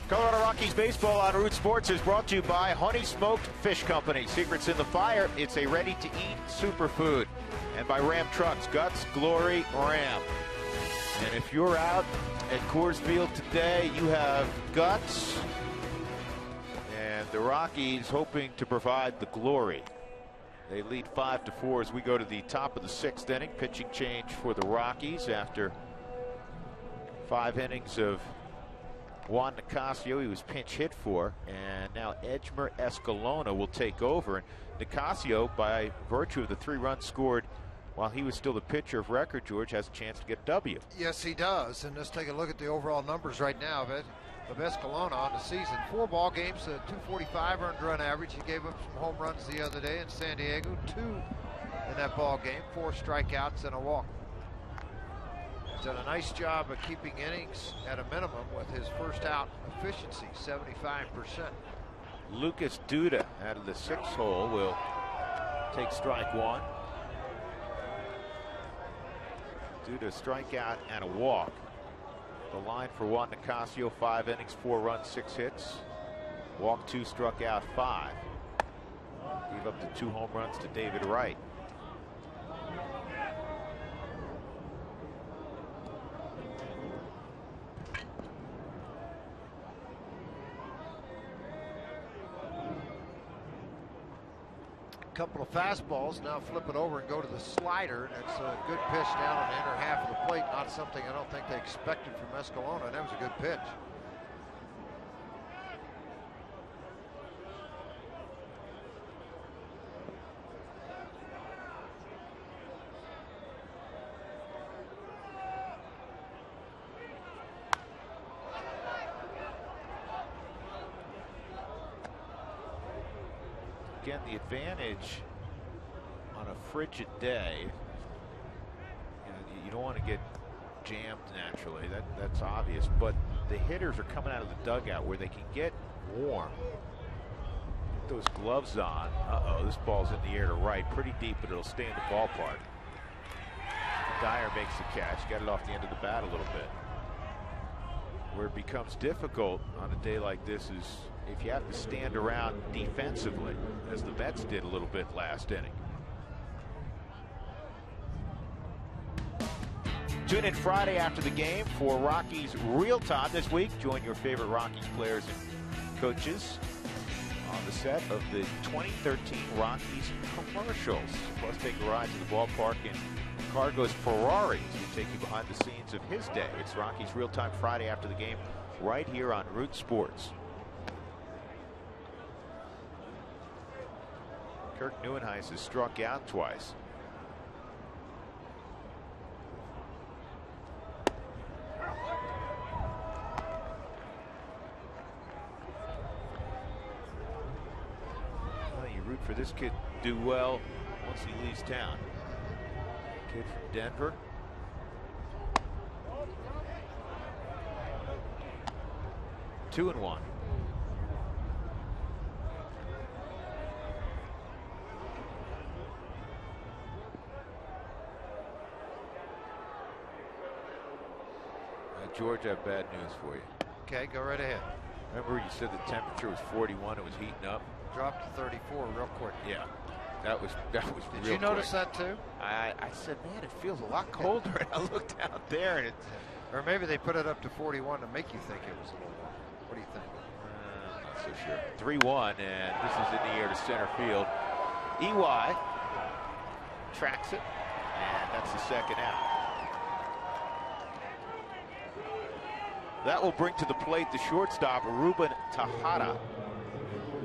Colorado Rockies baseball on Root Sports is brought to you by Honey Smoked Fish Company. Secrets in the fire, it's a ready-to-eat superfood. And by Ram Trucks, Guts, Glory, Ram. And if you're out at Coors Field today, you have Guts and the Rockies hoping to provide the glory. They lead 5-4 as we go to the top of the 6th inning. Pitching change for the Rockies after 5 innings of Juan Nicasio. He was pinch hit for, and now Edgmer Escalona will take over. And Nicasio, by virtue of the 3 runs scored while he was still the pitcher of record, George, has a chance to get a W. Yes, he does. And let's take a look at the overall numbers right now of Escalona on the season. 4 ball games, 245 earned run average. He gave up some home runs the other day in San Diego, 2 in that ball game, 4 strikeouts and a walk. He's done a nice job of keeping innings at a minimum with his first out efficiency, 75%. Lucas Duda out of the 6th hole will take strike 1. Duda strikeout and a walk. The line for Juan Nicasio, 5 innings, 4 runs, 6 hits. Walked 2, struck out 5. Gave up the 2 home runs to David Wright. Couple of fastballs. Now flip it over and go to the slider. That's a good pitch down on the inner half of the plate. Not something I don't think they expected from Escalona. That was a good pitch. Again, the advantage on a frigid day, you don't want to get jammed naturally. That's obvious. But the hitters are coming out of the dugout where they can get warm. Get those gloves on. Uh-oh, this ball's in the air to right, pretty deep, but it'll stay in the ballpark. Dyer makes the catch. Got it off the end of the bat a little bit. Where it becomes difficult on a day like this is if you have to stand around defensively, as the Mets did a little bit last inning. Tune in Friday after the game for Rockies Real Time this week. Join your favorite Rockies players and coaches on the set of the 2013 Rockies commercials. Plus, take a ride to the ballpark in Cargo's Ferrari to take you behind the scenes of his day. It's Rockies Real Time Friday after the game right here on Root Sports. Kirk Neuenhuis has struck out twice. Well, you root for this kid to do well once he leaves town. Kid from Denver. Two and one. George, I have bad news for you. Okay, go right ahead. Remember you said the temperature was 41, it was heating up? Dropped to 34 real quick. Yeah, that was Did you notice that too? I said, man, it feels a lot colder. And I looked out there and or maybe they put it up to 41 to make you think it was a little warm. What do you think? Not so sure. 3-1, and this is in the air to center field. EY tracks it, and that's the second out. That will bring to the plate the shortstop, Ruben Tejada.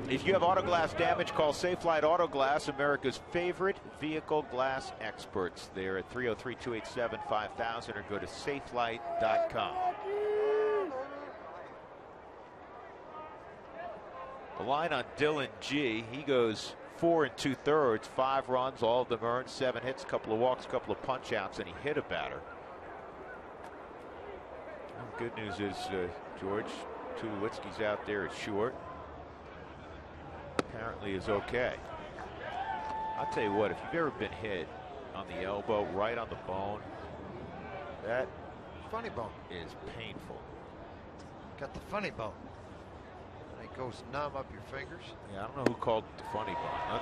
If you have auto glass damage, call Safelite Auto Glass, America's favorite vehicle glass experts. They're at 303-287-5000 or go to safelite.com. The line on Dylan G. He goes 4 2/3, 5 runs, all of them earned, 7 hits, a couple of walks, a couple of punch outs, and he hit a batter. Good news is George Tulowitzki's out there at short. Apparently is okay. I'll tell you what, if you've ever been hit on the elbow, right on the bone, that funny bone is painful. Got the funny bone. It goes numb up your fingers. Yeah, I don't know who called it the funny bone.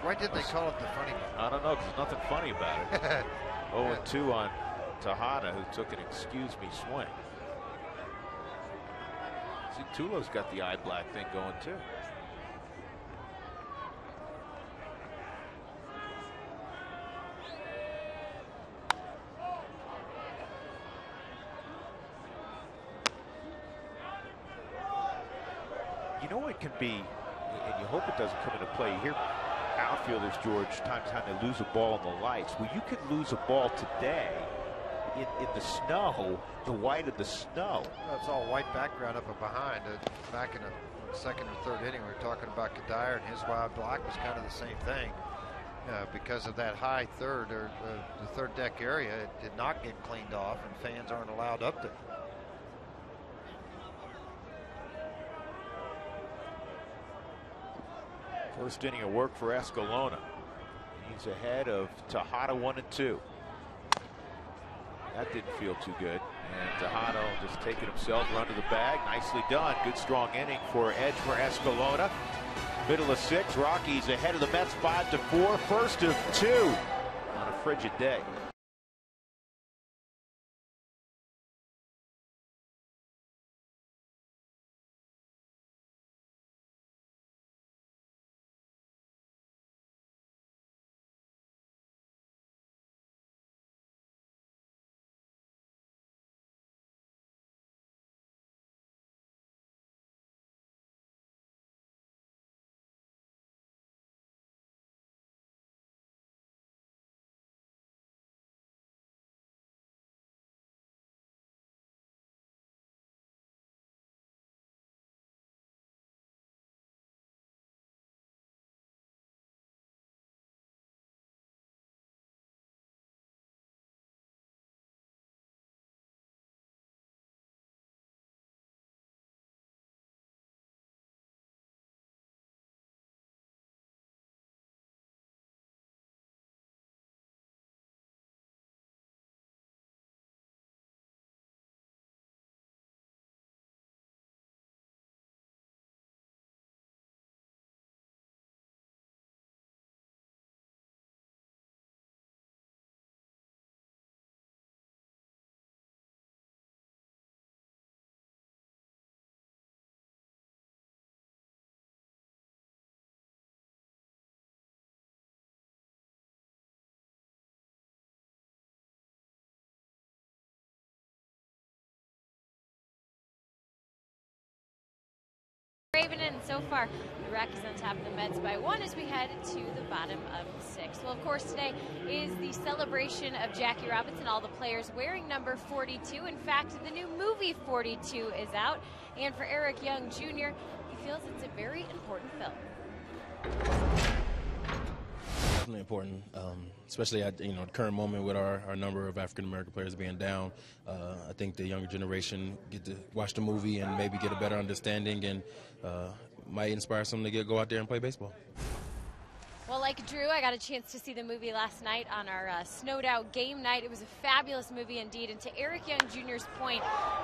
Why did they call it the funny bone? I don't know, because there's nothing funny about it. 0-2 on Tejada, who took an excuse-me swing. See, Tulo's got the eye black thing going, too. You know what can be, and you hope it doesn't come into play. You hear outfielders, George, time to time they lose a ball in the lights. Well, you could lose a ball today in the snow, the white of the snow. Well, it's all white background up and behind. Back in the second or third inning, we were talking about Kadire, and his wild black was kind of the same thing. Because of that high third or the third deck area, it did not get cleaned off, and fans aren't allowed up there. First inning of work for Escalona. He's ahead of Tejada 1-2. That didn't feel too good. And Tejada just taking himself, run to the bag. Nicely done. Good strong inning for edge for Escalona. Middle of 6. Rockies ahead of the Mets 5-4. First of 2 on a frigid day. Raven, and so far the Rockies on top of the Mets by 1 as we head to the bottom of 6. Well, of course, today is the celebration of Jackie Robinson, all the players wearing number 42. In fact, the new movie 42 is out, and for Eric Young Jr., he feels it's a very important film. Definitely important, especially at the current moment with our number of African American players being down. I think the younger generation get to watch the movie and maybe get a better understanding, and might inspire some to go out there and play baseball. Well, like Drew, I got a chance to see the movie last night on our snowed out game night. It was a fabulous movie indeed. And to Eric Young Jr.'s point,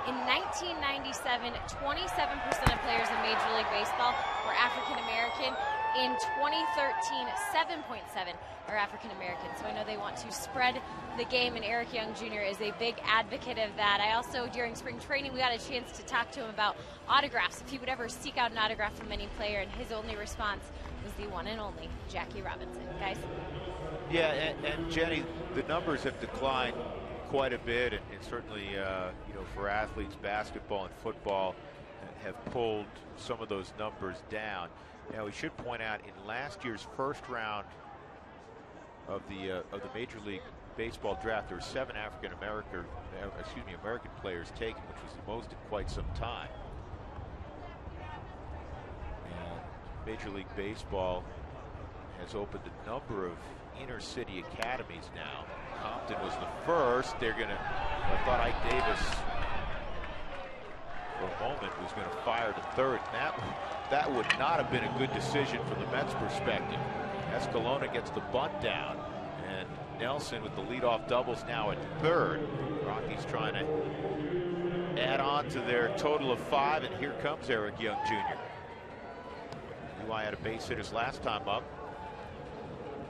in 1997, 27% of players in Major League Baseball were African American. In 2013, 7.7 are African American. So I know they want to spread the game, and Eric Young Jr. is a big advocate of that. I also, during spring training, we got a chance to talk to him about autographs, if he would ever seek out an autograph from any player, and his only response was the one and only Jackie Robinson. Guys? Yeah, and Jenny, the numbers have declined quite a bit, and certainly, for athletes, basketball and football have pulled some of those numbers down. Now, we should point out in last year's first round of the Major League Baseball draft, there were 7 American players taken, which was the most in quite some time. And Major League Baseball has opened a number of inner city academies now. Compton was the first. I thought Ike Davis for a moment was going to fire to third. That would not have been a good decision from the Mets' perspective. Escalona gets the bunt down, and Nelson with the leadoff doubles now at third. Rockies trying to add on to their total of 5, and here comes Eric Young Jr. UI had a base hit his last time up.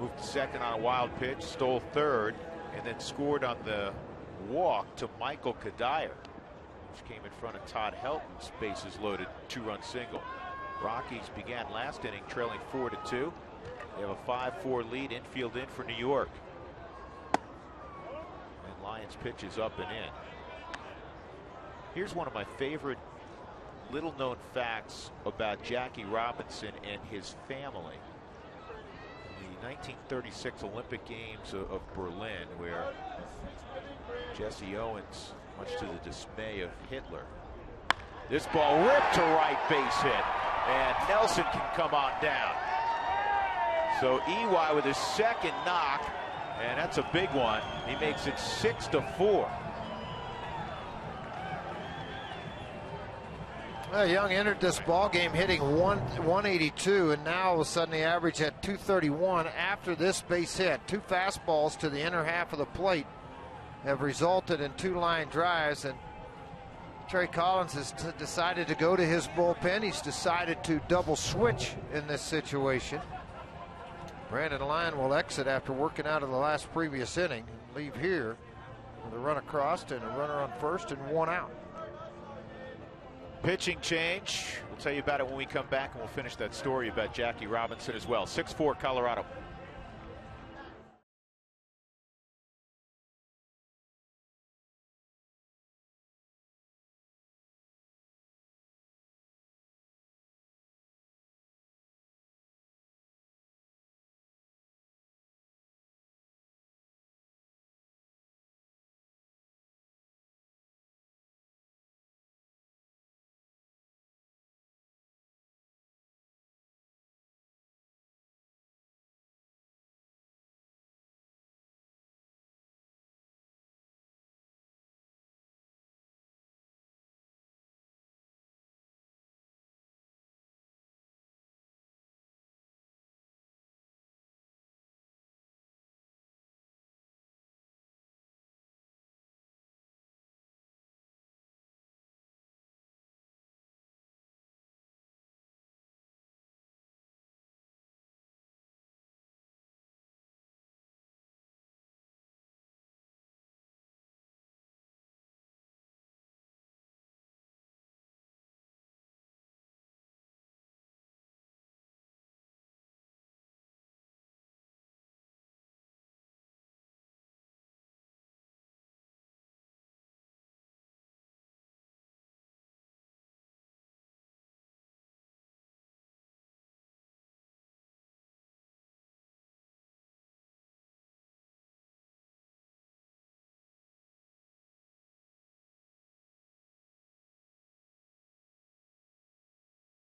Moved to second on a wild pitch, stole third, and then scored on the walk to Michael Kadire, which came in front of Todd Helton's bases loaded 2-run single. Rockies began last inning trailing 4-2. They have a 5-4 lead, infield in for New York. And Lions pitches up and in. Here's one of my favorite little known facts about Jackie Robinson and his family. The 1936 Olympic Games of Berlin, where Jesse Owens, much to the dismay of Hitler. This ball ripped to right, base hit, and Nelson can come on down. So EY with his second knock, and that's a big one. He makes it 6-4. Well, Young entered this ball game hitting 182, and now all of a sudden the average at 231 after this base hit. 2 fastballs to the inner half of the plate have resulted in 2 line drives, and Terry Collins has decided to go to his bullpen. He's decided to double switch in this situation. Brandon Lyon will exit after working out of the last previous inning and leave here with a run across and a runner on first and 1 out. Pitching change. We'll tell you about it when we come back, and we'll finish that story about Jackie Robinson as well. 6-4 Colorado.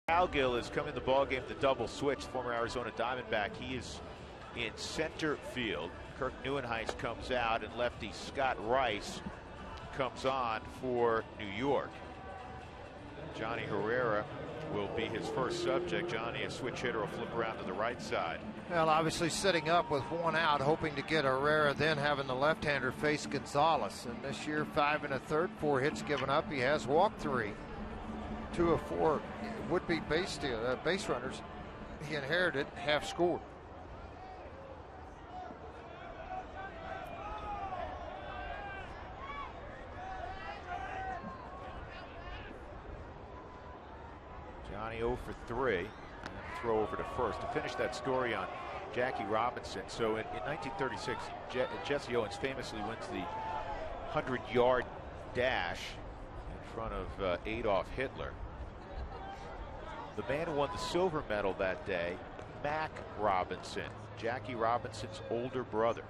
Cowgill is coming to the ballgame, the double switch, former Arizona Diamondback. He is in center field. Kirk Neuenhuis comes out, and lefty Scott Rice comes on for New York. Johnny Herrera will be his first subject. Johnny, a switch hitter, will flip around to the right side. Well, obviously setting up with 1 out, hoping to get Herrera, then having the left-hander face Gonzalez. And this year, 5 1/3, 4 hits given up. He has walked 3. 2 of 4 would-be base runners he inherited have scored. Johnny 0 for 3. And throw over to first. To finish that story on Jackie Robinson. So in 1936, Jesse Owens famously wins the 100-yard dash in front of Adolf Hitler. The man who won the silver medal that day, Mac Robinson, Jackie Robinson's older brother.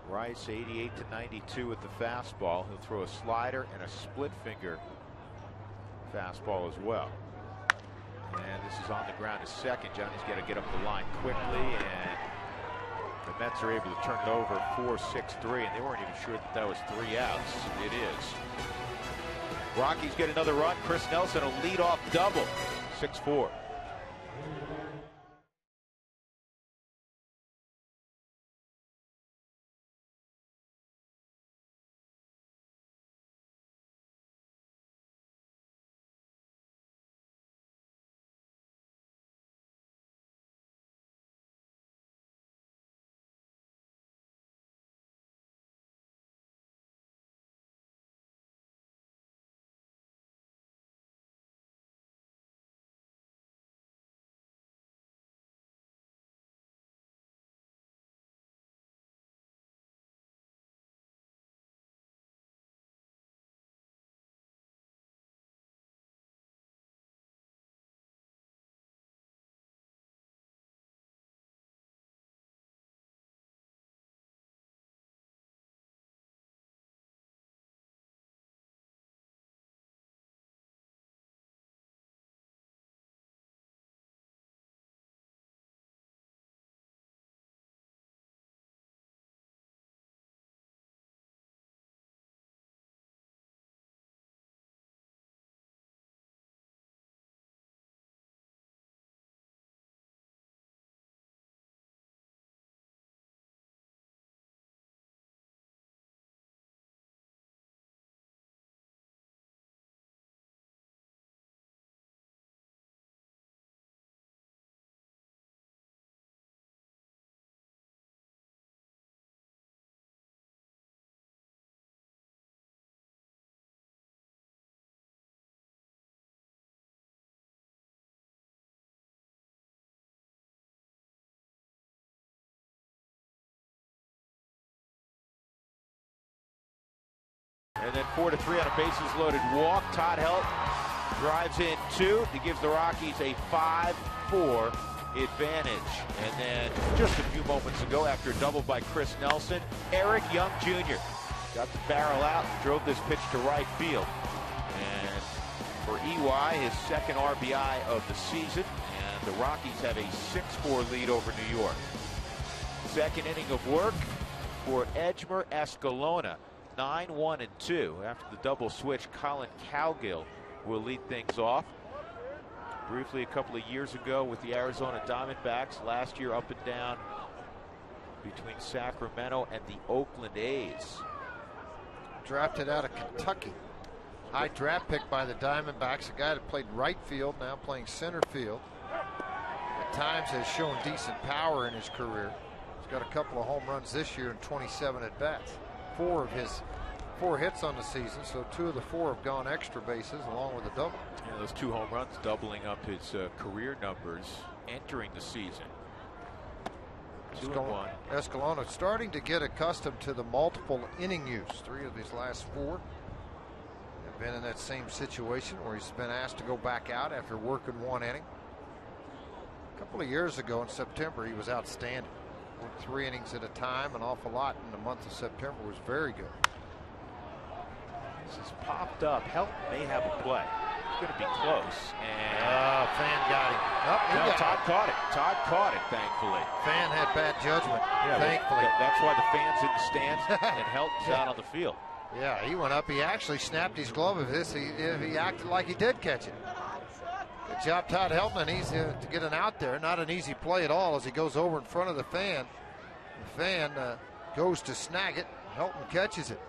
Rice 88-92 with the fastball. He'll throw a slider and a split finger fastball as well. And this is on the ground to second. Johnny's got to get up the line quickly, and the Mets are able to turn it over 4-6-3, and they weren't even sure that that was 3 outs. It is. Rockies get another run. Chris Nelson a leadoff double. 6-4. And then 4-3 on a bases loaded walk. Todd Helton drives in 2 to give the Rockies a 5-4 advantage. And then just a few moments ago, after a double by Chris Nelson, Eric Young Jr. got the barrel out, drove this pitch to right field. And for EY, his second RBI of the season. And the Rockies have a 6-4 lead over New York. Second inning of work for Edgmer Escalona. 9-1-2. After the double switch, Colin Cowgill will lead things off. Briefly a couple of years ago with the Arizona Diamondbacks. Last year up and down between Sacramento and the Oakland A's. Drafted out of Kentucky. High draft pick by the Diamondbacks. A guy that played right field, now playing center field. At times has shown decent power in his career. He's got a couple of home runs this year and 27 at bats. 4 of his 4 hits on the season, so 2 of the 4 have gone extra bases along with a double. Yeah, those 2 home runs doubling up his career numbers entering the season. 2-1. Escalona starting to get accustomed to the multiple inning use. 3 of his last 4 have been in that same situation where he's been asked to go back out after working 1 inning. A couple of years ago in September, he was outstanding. 3 innings at a time, an awful lot in the month of September, was very good. This has popped up. Helton may have a play. It's going to be close. And Fan got him. No, Todd caught it. Todd caught it, thankfully. Fan had bad judgment, yeah, thankfully. That's why the fans in the stands and Helton's out on the field. Yeah, he went up. He actually snapped his glove of this. He acted like he did catch it. Good job, Todd Helton. And he's to get an out there. Not an easy play at all as he goes over in front of the fan. The fan goes to snag it. Helton catches it.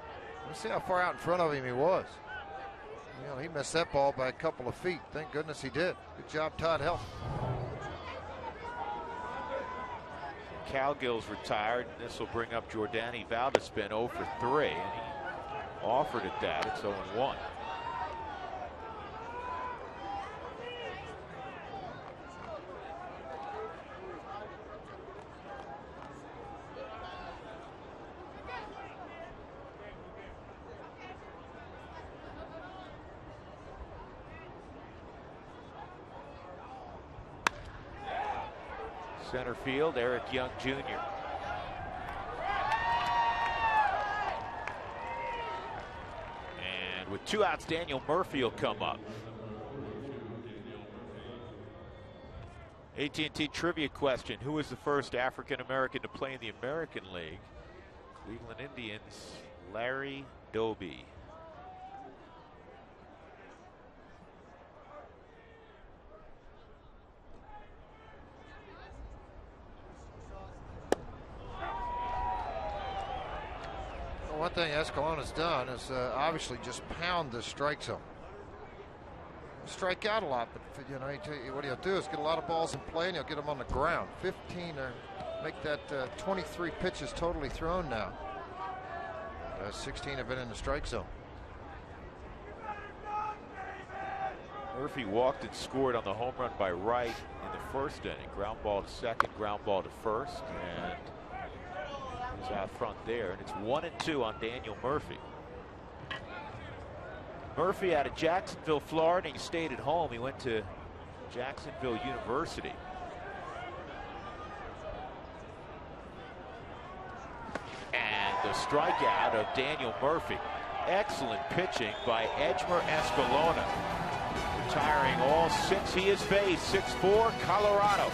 Let's see how far out in front of him he was. You know, he missed that ball by a couple of feet. Thank goodness he did. Good job, Todd Helton. Cowgill's retired. This will bring up Jordani Valdespin 0 for 3. And he offered at that. It's 0-1. Center field, Eric Young Jr. And with 2 outs, Daniel Murphy will come up. AT&T trivia question. Who was the first African-American to play in the American League? Cleveland Indians, Larry Doby. thing Escalona's done is obviously just pound the strike zone. Strike out a lot, but what he'll do is get a lot of balls in play and he'll get them on the ground. 15 or make that 23 pitches totally thrown now. 16 have been in the strike zone. Murphy walked and scored on the home run by Wright in the first inning. Ground ball to second, ground ball to first, and he's out front there. And it's 1-2 on Daniel Murphy. Murphy out of Jacksonville, Florida. He stayed at home. He went to Jacksonville University. And the strikeout of Daniel Murphy. Excellent pitching by Edgmer Escalona. Retiring all 6 he has faced. 6'4", Colorado.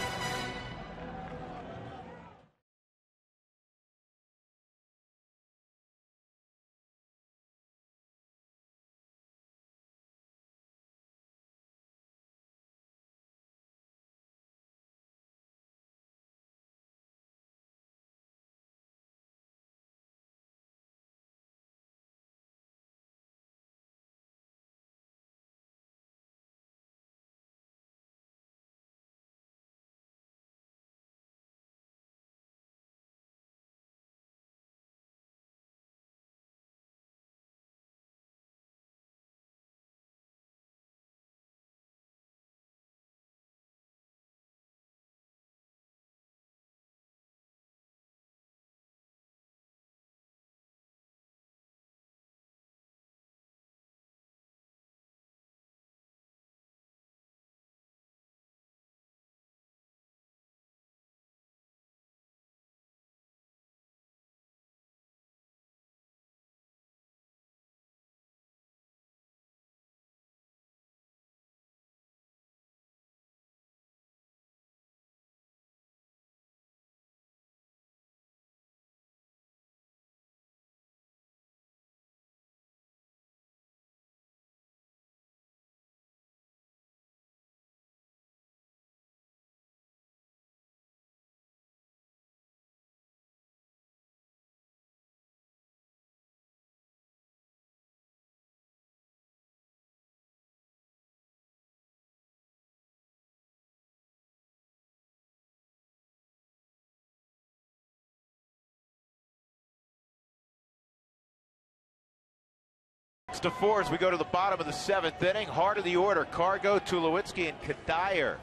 To 4 as we go to the bottom of the 7th inning. Heart of the order, Cargo, Tulowitzki, and Kadire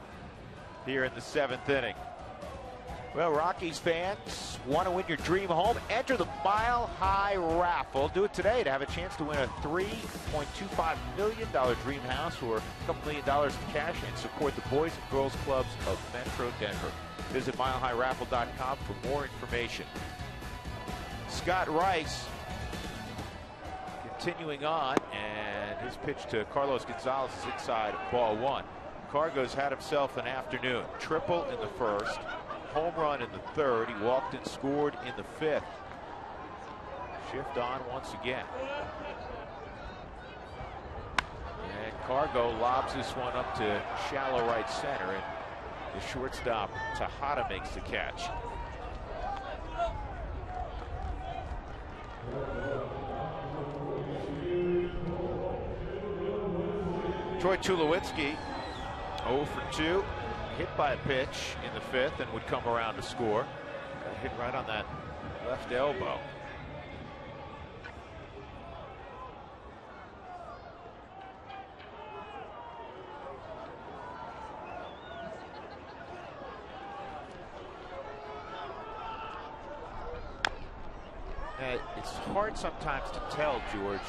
here in the 7th inning. Well, Rockies fans, want to win your dream home? Enter the Mile High Raffle. Do it today to have a chance to win a $3.25 million dream house or a couple $1 million in cash and support the Boys and Girls Clubs of Metro Denver. Visit milehighraffle.com for more information. Scott Rice continuing on, and his pitch to Carlos Gonzalez is inside ball 1. Cargo's had himself an afternoon. Triple in the first, home run in the third. He walked and scored in the 5th. Shift on once again. And Cargo lobs this one up to shallow right center, and the shortstop Tejada makes the catch. Troy Tulowitzki, 0 for 2, hit by a pitch in the 5th and would come around to score. Got hit right on that left elbow. It's hard sometimes to tell, George.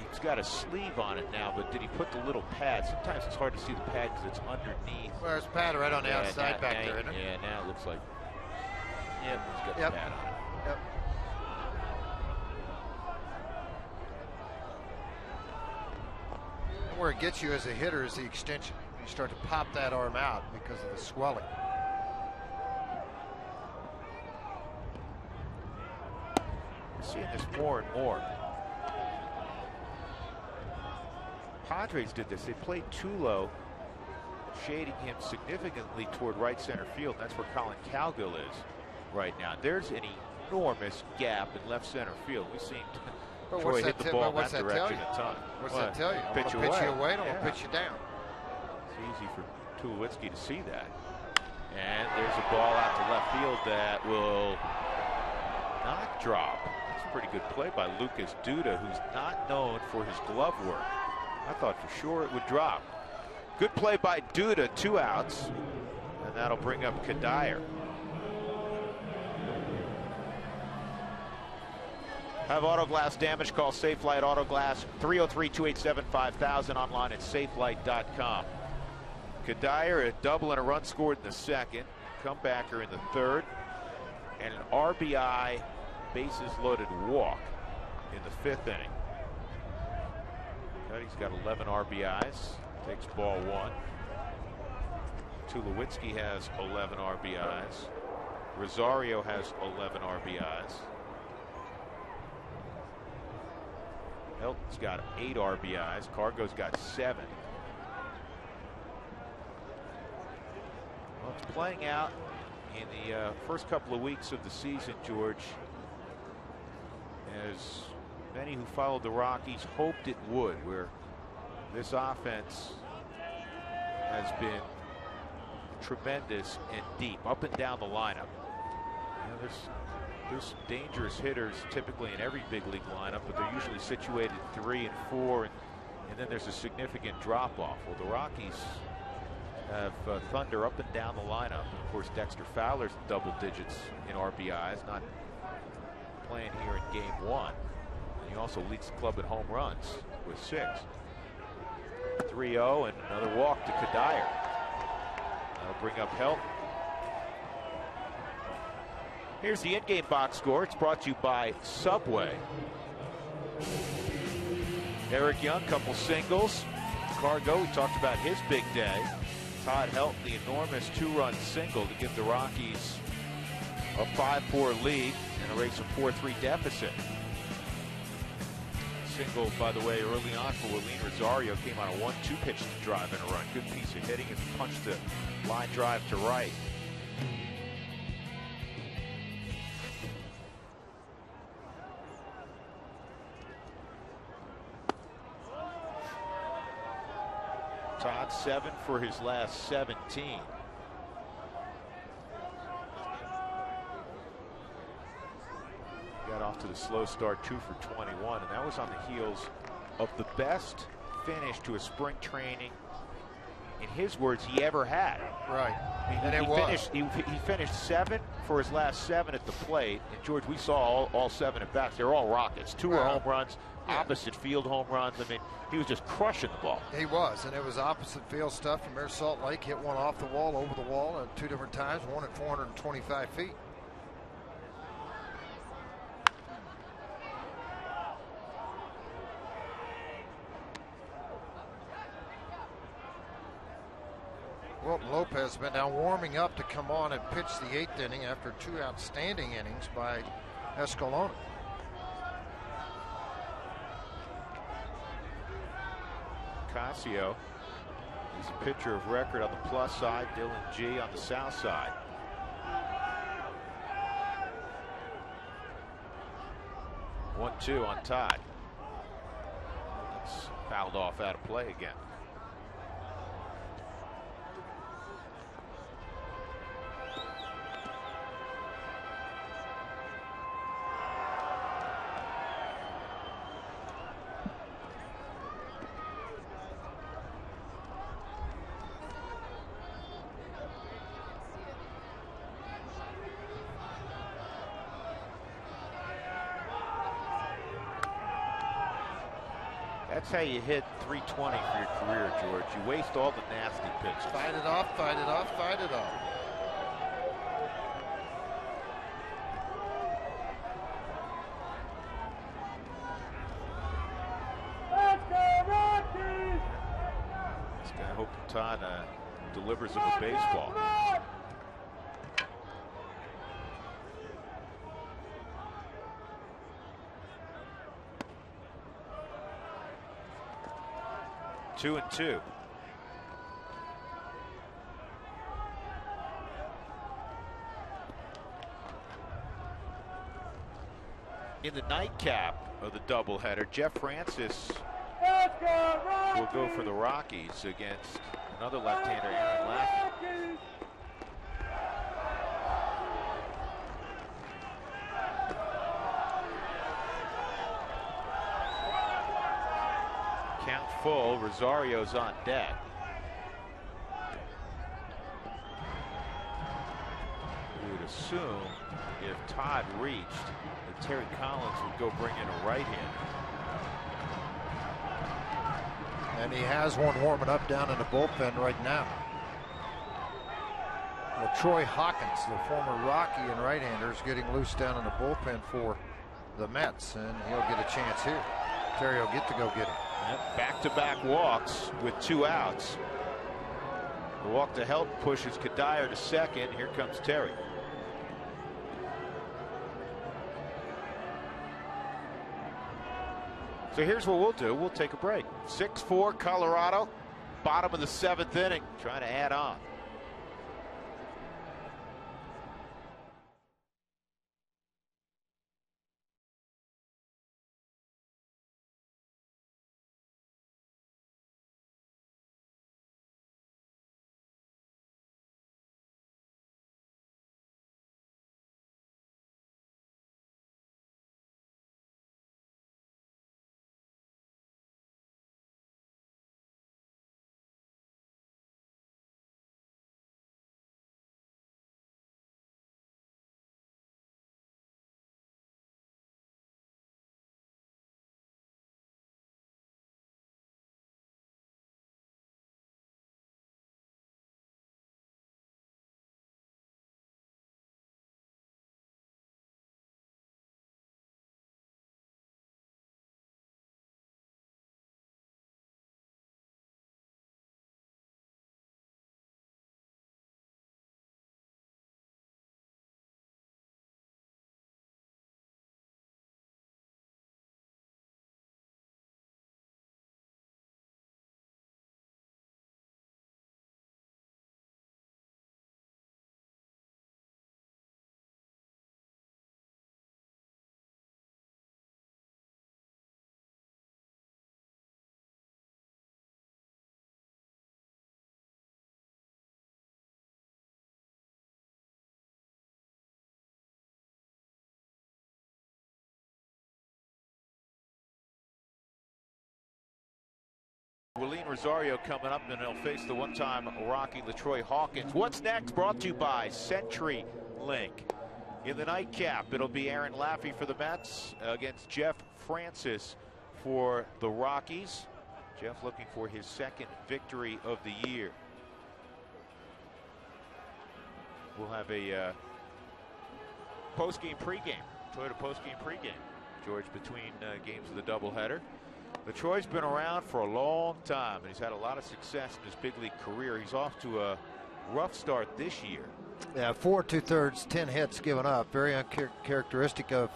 He's got a sleeve on it now, but did he put the little pad? Sometimes it's hard to see the pad because it's underneath. Well, there's a pad right on the outside back there, isn't it? Yeah, now it looks like. Yep, he's got the pad on it. Yep. And where it gets you as a hitter is the extension. You start to pop that arm out because of the swelling. We're seeing this more and more. Padres did this. They played Tulo, shading him significantly toward right center field. That's where Colin Cowgill is right now. There's any enormous gap in left center field. We've seen But Troy hit the ball in that tell direction you? a ton. What's that tell you? I'm Pitch going to pitch you away, and I'm going to pitch you down. It's easy for Tulowitzki to see that. And there's a ball out to left field that will not drop. That's a pretty good play by Lucas Duda, who's not known for his glove work. I thought for sure it would drop. Good play by Duda, 2 outs. And that'll bring up Kadire. Have auto glass damage, call Safelite Auto Glass, 303-287-5000, online at safelight.com. Kadire, a double and a run scored in the second, comebacker in the third, and an RBI bases loaded walk in the 5th inning. He's got 11 RBIs, takes ball 1. Tulowitzki has 11 RBIs. Rosario has 11 RBIs. Helton's got 8 RBIs. Cargo's got 7. Well, it's playing out in the first couple of weeks of the season, George, as many who followed the Rockies hoped it would, where this offense has been tremendous and deep, up and down the lineup. You know, there's dangerous hitters typically in every big league lineup, but they're usually situated 3 and 4, and then there's a significant drop-off. Well, the Rockies have thunder up and down the lineup. And of course, Dexter Fowler's double digits in RBIs, not playing here in game 1. And he also leads the club in home runs with 6. 3-0 and another walk to Kadire. That'll bring up Helton. Here's the in-game box score. It's brought to you by Subway. Eric Young, couple singles. Cargo, we talked about his big day. Todd Helton, the enormous 2-run single to give the Rockies a 5-4 lead and erase a 4-3 deficit. Single, by the way, early on for Willeen Rosario, came on a 1-2 pitch to drive in a run. Good piece of hitting and punched the line drive to right. Todd 7 for his last 17. Got off to the slow start, 2 for 21, and that was on the heels of the best finish to a spring training, in his words, he ever had. Right. He finished 7 for his last 7 at the plate, and George, we saw all 7 at bats. They're all rockets. 2 were home runs, opposite field home runs. I mean, he was just crushing the ball. He was, and it was opposite field stuff from Air Salt Lake. Hit one off the wall, over the wall, at 2 different times, one at 425 feet. Wilton Lopez has been now warming up to come on and pitch the 8th inning after 2 outstanding innings by Escalona. Casio is a pitcher of record on the plus side. Dylan G on the south side. One, 2 on Todd. It's fouled off out of play again. That's how you hit 320 for your career, George. You waste all the nasty pitches. Fight it off, fight it off, fight it off. This guy hoping Todd delivers him a baseball. Two and 2. In the nightcap of the doubleheader, Jeff Francis will go for the Rockies against another left-hander, Aaron Laffey. Count full, Rosario's on deck. We would assume if Todd reached, that Terry Collins would go bring in a right-hander. And he has one warming up down in the bullpen right now. Well, Troy Hawkins, the former Rocky and right-hander, is getting loose down in the bullpen for the Mets, and he'll get a chance here. Terry will get to go get him. Back-to-back walks with 2 outs. The walk to help pushes Kadire to second. Here comes Terry. So here's what we'll do. We'll take a break. 6-4 Colorado. Bottom of the 7th inning. Trying to add on. Willeen Rosario coming up, and he'll face the one-time Rocky LaTroy Hawkins. What's next? Brought to you by CenturyLink. In the nightcap, it'll be Aaron Laffey for the Mets against Jeff Francis for the Rockies. Jeff looking for his 2nd victory of the year. We'll have a post-game pregame, Toyota post-game pregame, George, between games of the doubleheader. LaTroy's been around for a long time, and he's had a lot of success in his big league career. He's off to a rough start this year. Yeah, 4 2/3, 10 hits given up. Very uncharacteristic of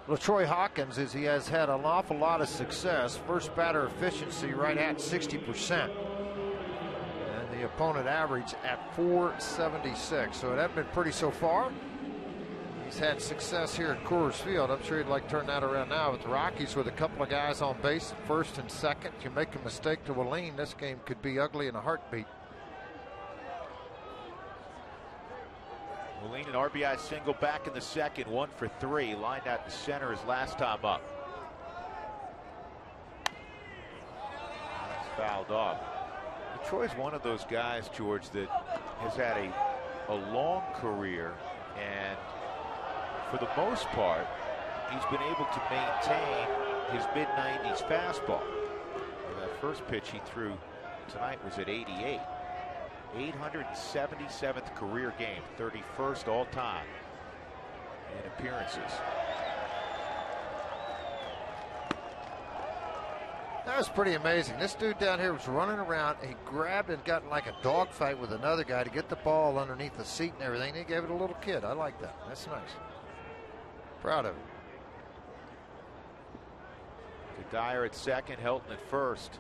LaTroy Hawkins, is he has had an awful lot of success. First batter efficiency right at 60%. And the opponent average at 476. So it hasn't been pretty so far. He's had success here at Coors Field. I'm sure he'd like to turn that around now with the Rockies, with a couple of guys on base, 1st and 2nd. You make a mistake to Willeen, this game could be ugly in a heartbeat. Willeen, an RBI single back in the 2nd, 1 for 3. Lined out to center his last time up. That's fouled off. Troy's one of those guys, George, that has had a long career, and for the most part, he's been able to maintain his mid-90s fastball. And that first pitch he threw tonight was at 88. 877th career game, 31st all-time in appearances. That was pretty amazing. This dude down here was running around. He grabbed and got in like a dogfight with another guy to get the ball underneath the seat and everything. He gave it a little kid. I like that. That's nice. Proud of him. Dyer at 2nd, Helton at 1st.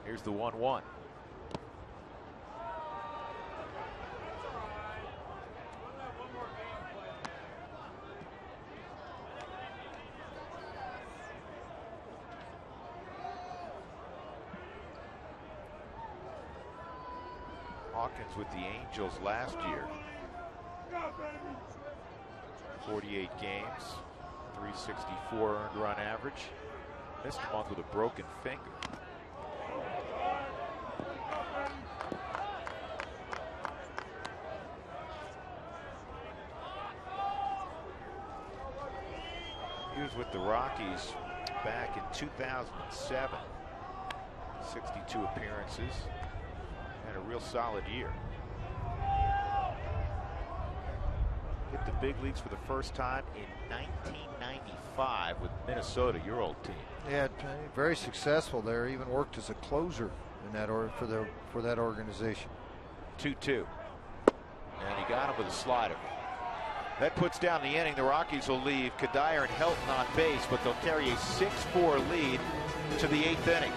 Here's the 1-1. Hawkins with the Angels last year. 48 games, 364 earned run average. Missed a month with a broken finger. He was with the Rockies back in 2007. 62 appearances. Had a real solid year. Hit the big leagues for the first time in 1995 with Minnesota, your old team. Yeah, very successful there. Even worked as a closer in that for that organization. 2-2. And he got him with a slider. That puts down the inning. The Rockies will leave Kadire and Helton on base, but they'll carry a 6-4 lead to the 8th inning.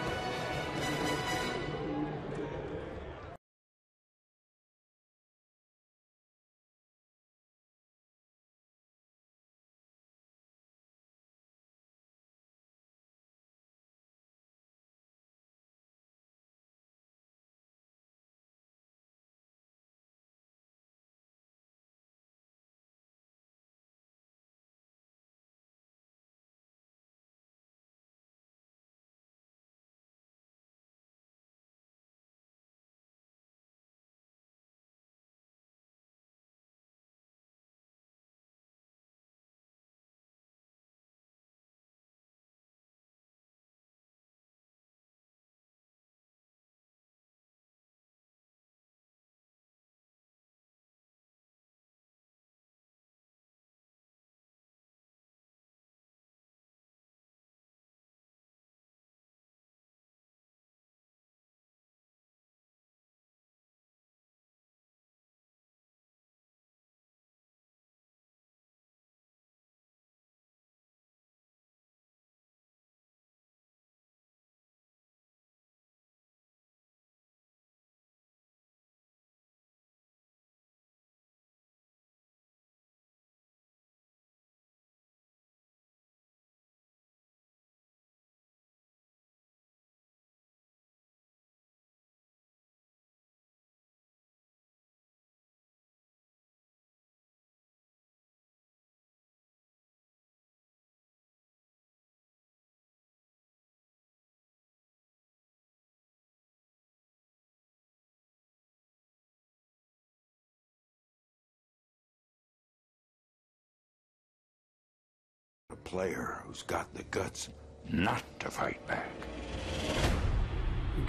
A player who's got the guts not to fight back.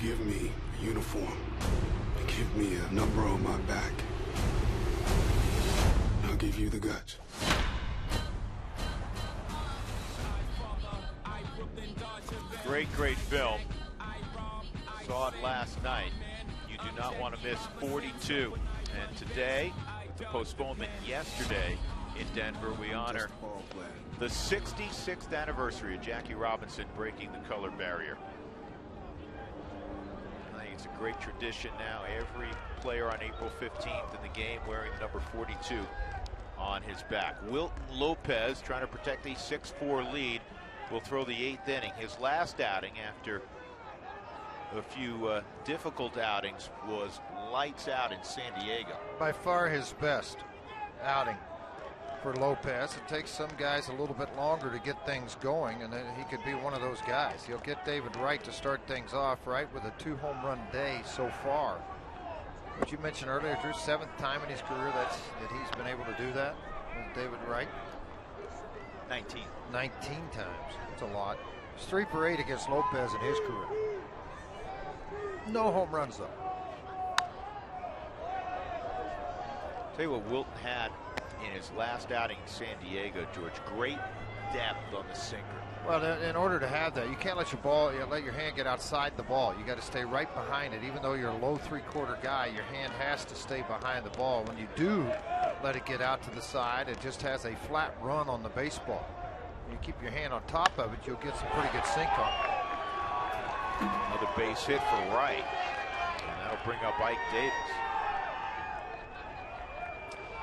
Give me a uniform. Give me a number on my back. I'll give you the guts. Great film. Saw it last night. You do not want to miss 42. And today, with the postponement yesterday in Denver, we honor the 66th anniversary of Jackie Robinson breaking the color barrier. I think it's a great tradition now. Every player on April 15th in the game wearing the number 42 on his back. Wilton Lopez, trying to protect a 6-4 lead, will throw the 8th inning. His last outing after a few difficult outings was lights out in San Diego. By far his best outing for Lopez. It takes some guys a little bit longer to get things going, and then he could be one of those guys. He'll get David Wright to start things off, right, with a 2-home run day so far. What you mentioned earlier, Drew, 7th time in his career that he's been able to do that with David Wright. 19 times. That's a lot. It's 3 for 8 against Lopez in his career. No home runs, though. Tell you what Wilton had in his last outing in San Diego, George. Great depth on the sinker. Well, in order to have that, you can't let your hand get outside the ball. You got to stay right behind it. Even though you're a low 3/4 guy, your hand has to stay behind the ball. When you do let it get out to the side, it just has a flat run on the baseball. You keep your hand on top of it, you'll get some pretty good sink on it. Another base hit for Wright, and that'll bring up Ike Davis.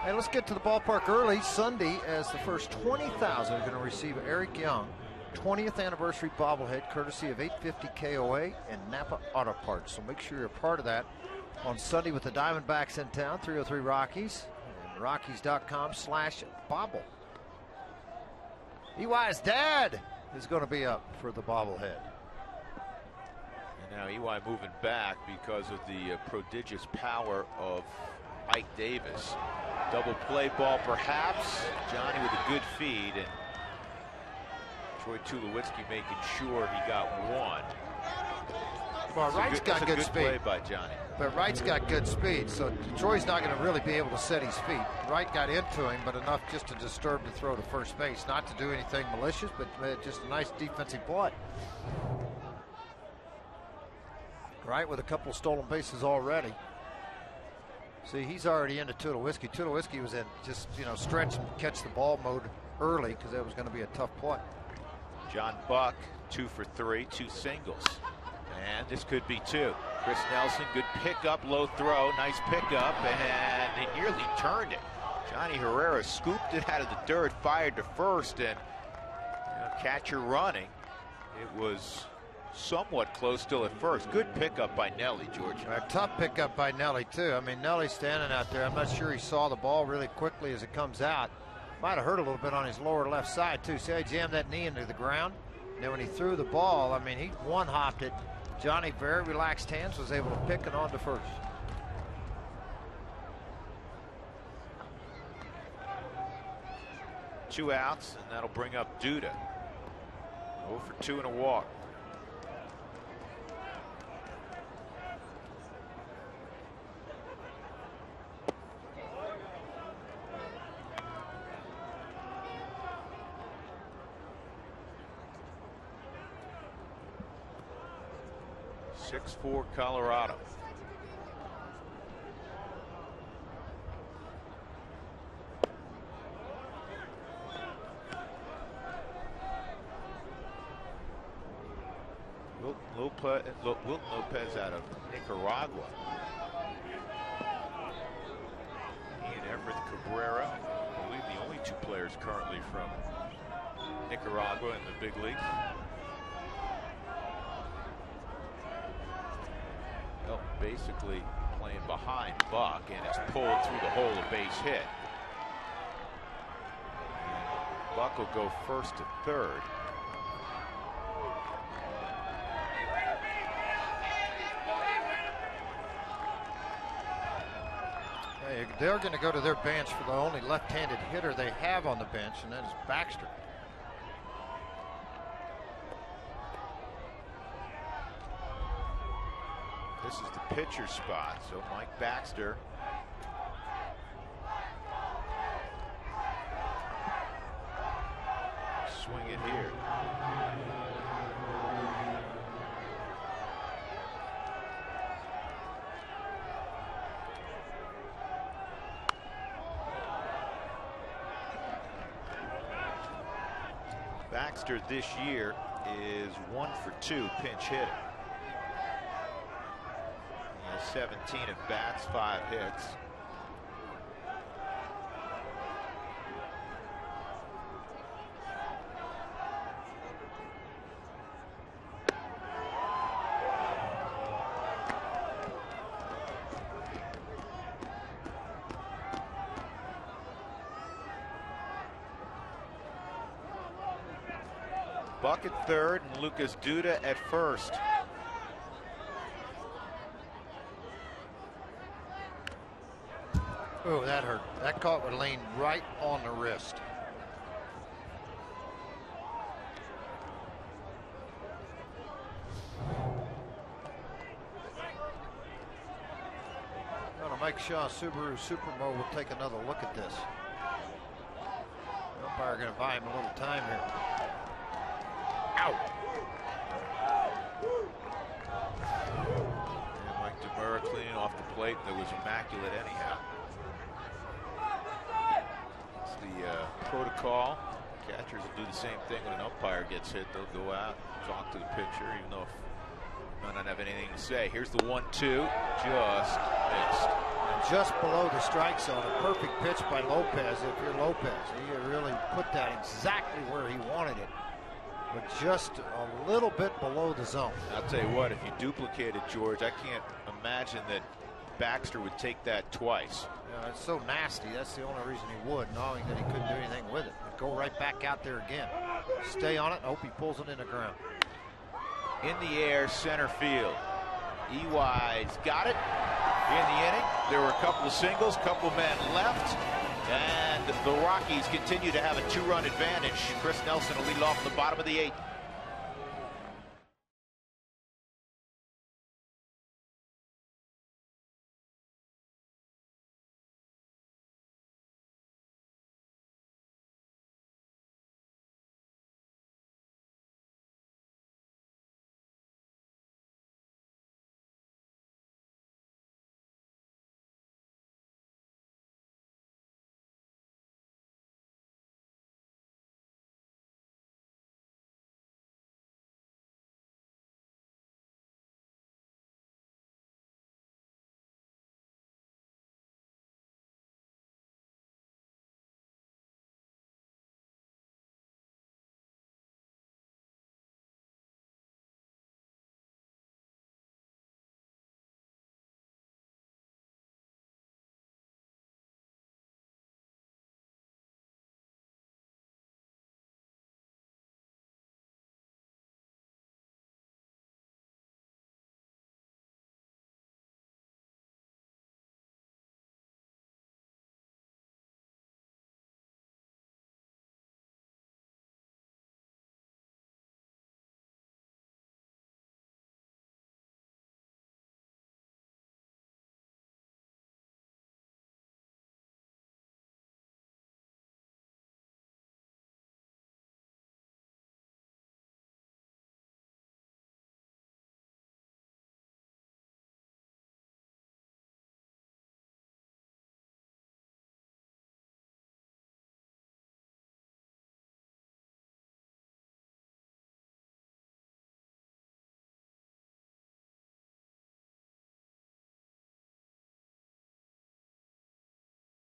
Hey, let's get to the ballpark early Sunday as the first 20,000 are going to receive Eric Young 20th anniversary bobblehead, courtesy of 850 KOA and Napa Auto Parts. So make sure you're a part of that. on Sunday with the Diamondbacks in town, 303 Rockies, and Rockies.com/bobble. EY's dad is going to be up for the bobblehead. And now EY moving back because of the prodigious power of Ike Davis. Double play ball perhaps. Johnny with a good feed, and Troy Tulowitzki making sure he got one. Well, Wright's got good speed. Play by Johnny. But Wright's got good speed, so Troy's not going to really be able to set his feet. Wright got into him, but enough just to disturb the throw to first base. Not to do anything malicious, but just a nice defensive play. Wright with a couple of stolen bases already. See, he's already into Tulowitzki. Tulowitzki was in just, stretch and catch the ball mode early because that was going to be a tough play. John Buck, 2 for 3, 2 singles. And this could be 2. Chris Nelson, good pickup, low throw, nice pickup, and he nearly turned it. Johnny Herrera scooped it out of the dirt, fired to first, and catcher running. It was somewhat close still at first. Good pickup by Nelly, George. A tough pickup by Nelly, too. I mean, Nelly's standing out there. I'm not sure he saw the ball really quickly as it comes out. Might have hurt a little bit on his lower left side, too. See how he jammed that knee into the ground? And then when he threw the ball, I mean, he one-hopped it. Johnny, very relaxed hands, was able to pick it on to first. Two outs, and that'll bring up Duda. 0 for 2 and a walk. For Colorado. Wilton Lopez out of Nicaragua. Ian Everett Cabrera, I believe the only 2 players currently from Nicaragua in the big leagues. Well, basically playing behind Buck, and it's pulled through the hole, a base hit. Buck will go first to third. Hey, they're going to go to their bench for the only left-handed hitter they have on the bench, and that is Baxter. This is the pitcher spot, so Mike Baxter swing it here. Baxter this year is 1 for 2 pinch hitting. 17 at bats, 5 hits. Buck at third and Lucas Duda at first. Oh, that hurt. That caught with Lane right on the wrist. Mike Shaw, Subaru Supermo will take another look at this. The umpire going to buy him a little time here. Out. And Mike DeMura cleaning off the plate. That was immaculate anyhow. It's the protocol. Catchers will do the same thing when an umpire gets hit. They'll go out, talk to the pitcher, even though might not have anything to say. Here's the 1-2, just missed. And just below the strike zone, a perfect pitch by Lopez. If you're Lopez, he really put that exactly where he wanted it, but just a little bit below the zone. I'll tell you what, if you duplicate it, George, I can't imagine that Baxter would take that twice. Yeah, it's so nasty. That's the only reason he would, knowing that he couldn't do anything with it. But go right back out there again. Stay on it. Hope he pulls it in the ground. In the air, center field. Ewy's got it in the inning. There were a couple of singles, couple men left, and the Rockies continue to have a 2-run advantage. Chris Nelson will lead off in the bottom of the 8th.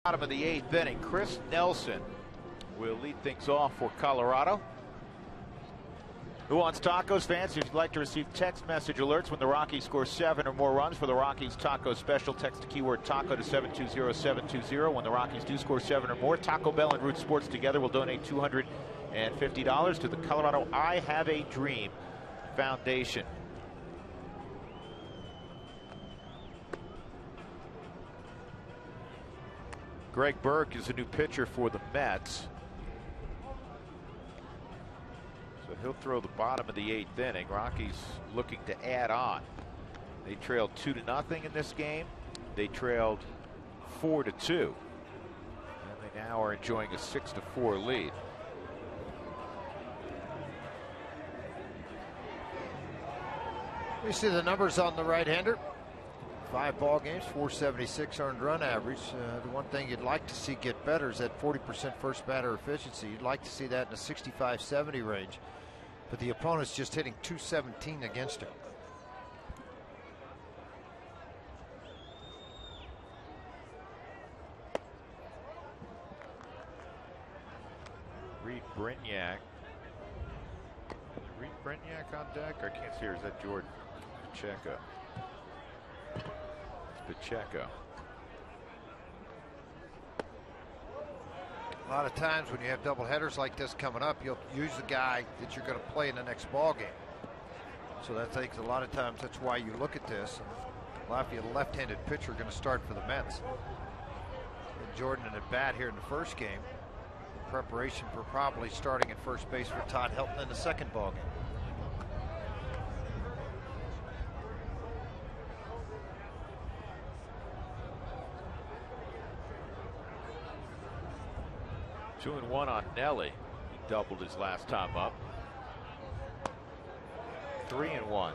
Bottom of the 8th inning, Chris Nelson will lead things off for Colorado. Who Wants Tacos fans, if you'd like to receive text message alerts when the Rockies score 7 or more runs for the Rockies Taco Special, text the keyword taco to 720-720. When the Rockies do score 7 or more, Taco Bell and Root Sports together will donate $250 to the Colorado I Have a Dream Foundation. Greg Burke is a new pitcher for the Mets. So he'll throw the bottom of the 8th inning. Rockies looking to add on. They trailed 2-0 in this game. They trailed 4-2. And they now are enjoying a 6-4 lead. You see the numbers on the right-hander. 5 ball games, 476 earned run average. The one thing you'd like to see get better is that 40% first batter efficiency. You'd like to see that in the 65-70 range. But the opponent's just hitting .217 against him. Reed Brignac. Reed Brignac on deck? I can't see her. Is that Jordan Pacheco? Pacheco. A lot of times when you have double headers like this coming up, you'll use the guy that you're going to play in the next ball game. So that takes a lot of times. That's why you look at this. Lafayette, a left-handed pitcher, going to start for the Mets. And Jordan at bat here in the first game. Preparation for probably starting at first base for Todd Helton in the second ball game. Two and one on Nelly. He doubled his last time up. 3-1.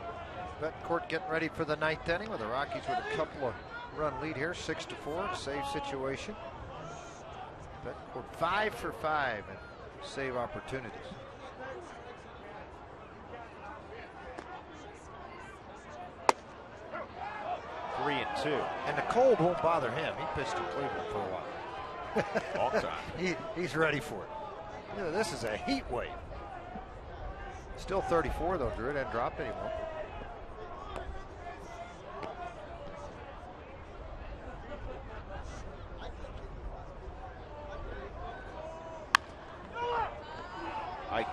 Bettencourt getting ready for the 9th inning with the Rockies with a couple of run lead here, 6-4, save situation. Bettencourt 5 for 5 in save opportunities. Three and two. And the cold won't bother him. He pitched in Cleveland for a while. All time. He's ready for it. You know, this is a heat wave. Still 34 though, Drew. It hasn't dropped anymore.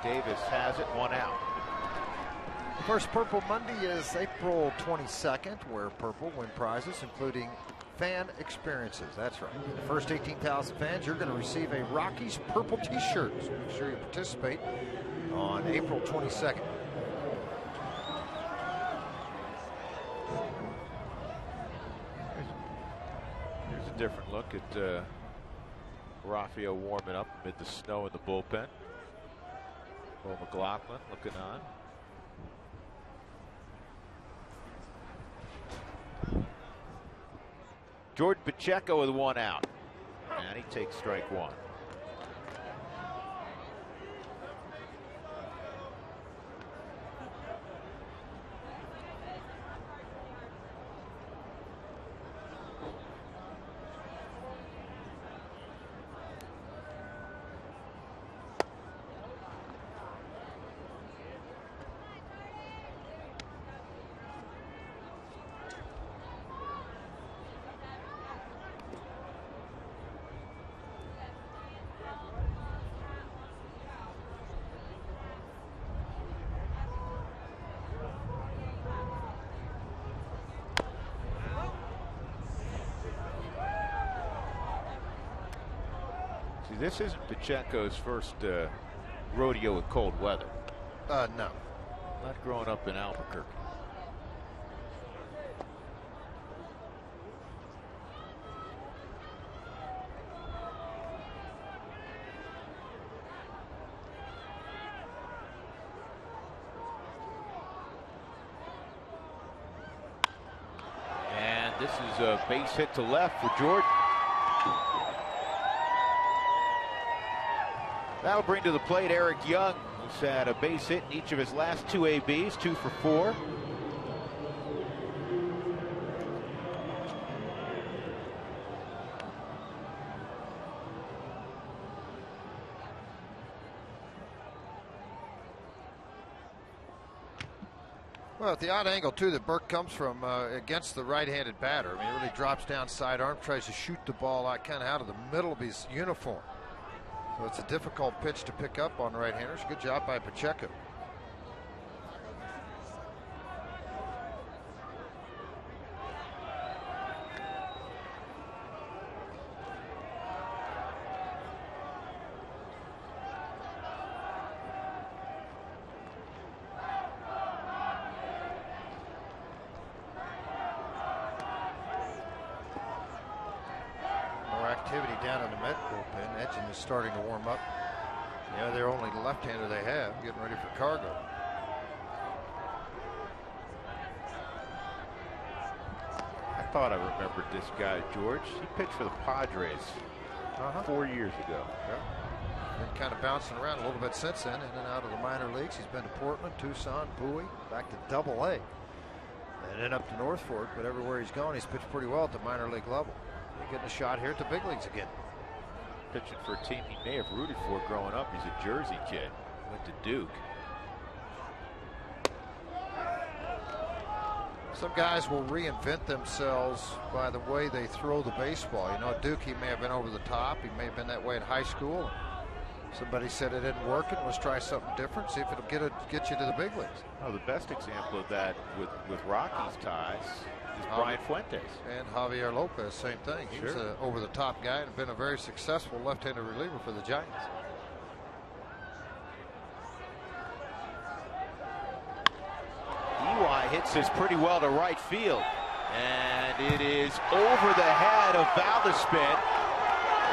Davis has it, 1 out. First Purple Monday is April 22nd, where Purple win prizes, including fan experiences. That's right. The first 18,000 fans, you're going to receive a Rockies Purple t-shirt. So make sure you participate on April 22nd. Here's a different look at Rafael warming up amid the snow in the bullpen. Bo McLaughlin looking on. Jordan Pacheco with 1 out. And he takes strike 1. This isn't Pacheco's first rodeo with cold weather. No. Not growing up in Albuquerque. And this is a base hit to left for Jordan. That'll bring to the plate Eric Young, who's had a base hit in each of his last 2 ABs, 2 for 4. Well, at the odd angle, too, that Burke comes from against the right-handed batter. I mean, he really drops down sidearm, tries to shoot the ball out kind of out of the middle of his uniform. So it's a difficult pitch to pick up on right-handers. Good job by Pacheco. Activity down in the Met bullpen. Edgin is starting to warm up. Yeah, they're only the left-hander they have, getting ready for cargo. I thought I remembered this guy, George. He pitched for the Padres 4 years ago. Yeah. Been kind of bouncing around a little bit since then, in and out of the minor leagues. He's been to Portland, Tucson, Bowie, back to Double-A, and then up to North Fork. But everywhere he's gone, he's pitched pretty well at the minor league level. Getting a shot here at the big leagues again. Pitching for a team he may have rooted for growing up. He's a Jersey kid. Went to Duke. Some guys will reinvent themselves by the way they throw the baseball. You know, at Duke, he may have been over the top. He may have been that way in high school. Somebody said it didn't work, and let's try something different, see if it'll get you to the big leagues. Oh, the best example of that with Rockies ties is Brian Fuentes. And Javier Lopez, same thing. He was an over-the-top guy and been a very successful left-handed reliever for the Giants. Ely hits this pretty well to right field. And it is over the head of Valdespin.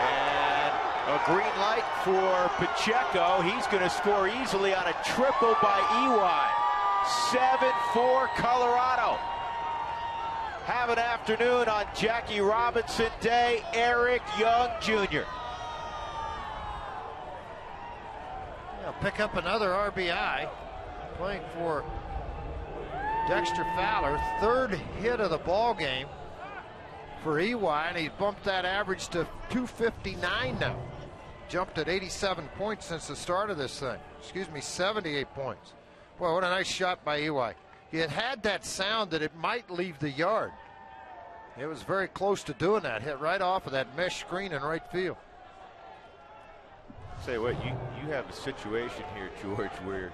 And a green light for Pacheco. He's going to score easily on a triple by Ely. 7-4 Colorado. Have an afternoon on Jackie Robinson Day. Eric Young Jr. Yeah, pick up another RBI. Playing for Dexter Fowler. 3rd hit of the ball game for EY, and he's bumped that average to 259 now. Jumped at 87 points since the start of this thing. 78 points. Boy, what a nice shot by EY. It had that sound that it might leave the yard. It was very close to doing that. Hit right off of that mesh screen in right field. Say what, you have a situation here, George, where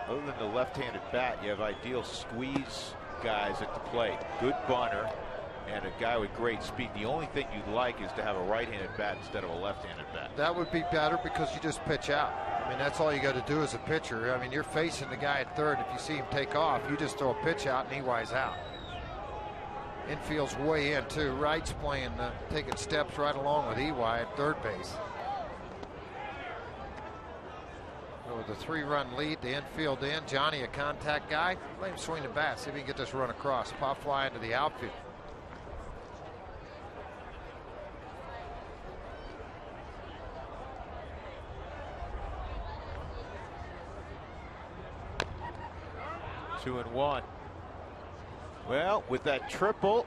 other than the left-handed bat, you have ideal squeeze guys at the plate. Good bunter and a guy with great speed. The only thing you'd like is to have a right-handed bat instead of a left-handed bat. That would be better because you just pitch out. I mean, that's all you got to do as a pitcher. I mean, you're facing the guy at third. If you see him take off, you just throw a pitch out and EY's out. Infield's way in too. Wright's playing, taking steps right along with EY at third base. So with a 3-run lead, the infield in. Johnny, a contact guy. Let him swing the bat. See if he can get this run across. Pop fly into the outfield. Two and one. Well, with that triple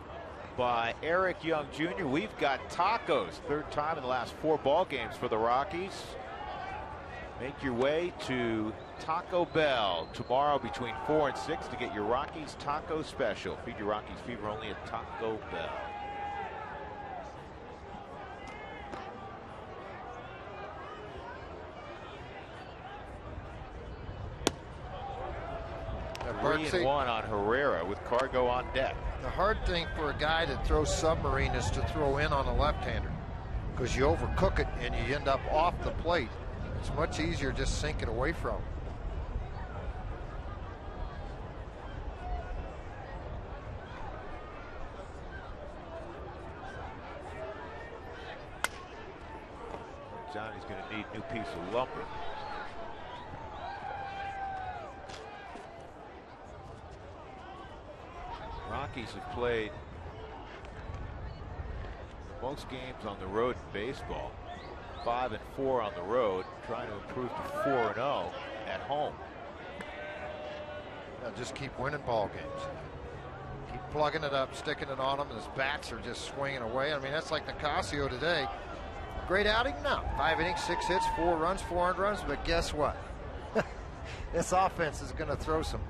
by Eric Young Jr., we've got tacos. Third time in the last 4 ball games for the Rockies. Make your way to Taco Bell tomorrow between 4 and 6 to get your Rockies taco special. Feed your Rockies fever only at Taco Bell. Three and one on Herrera with Cargo on deck. The hard thing for a guy that throws submarine is to throw in on a left-hander because you overcook it and you end up off the plate. It's much easier just sink it away from him. Johnny's going to need a new piece of lumber. Rockies have played most games on the road in baseball. 5 and 4 on the road, trying to improve to 4 and 0 at home. Yeah, just keep winning ball games. Keep plugging it up, sticking it on him, and his bats are just swinging away. I mean, that's like Nicasio today. Great outing? No. 5 innings, 6 hits, 4 runs, 4 earned runs. But guess what? This offense is going to throw some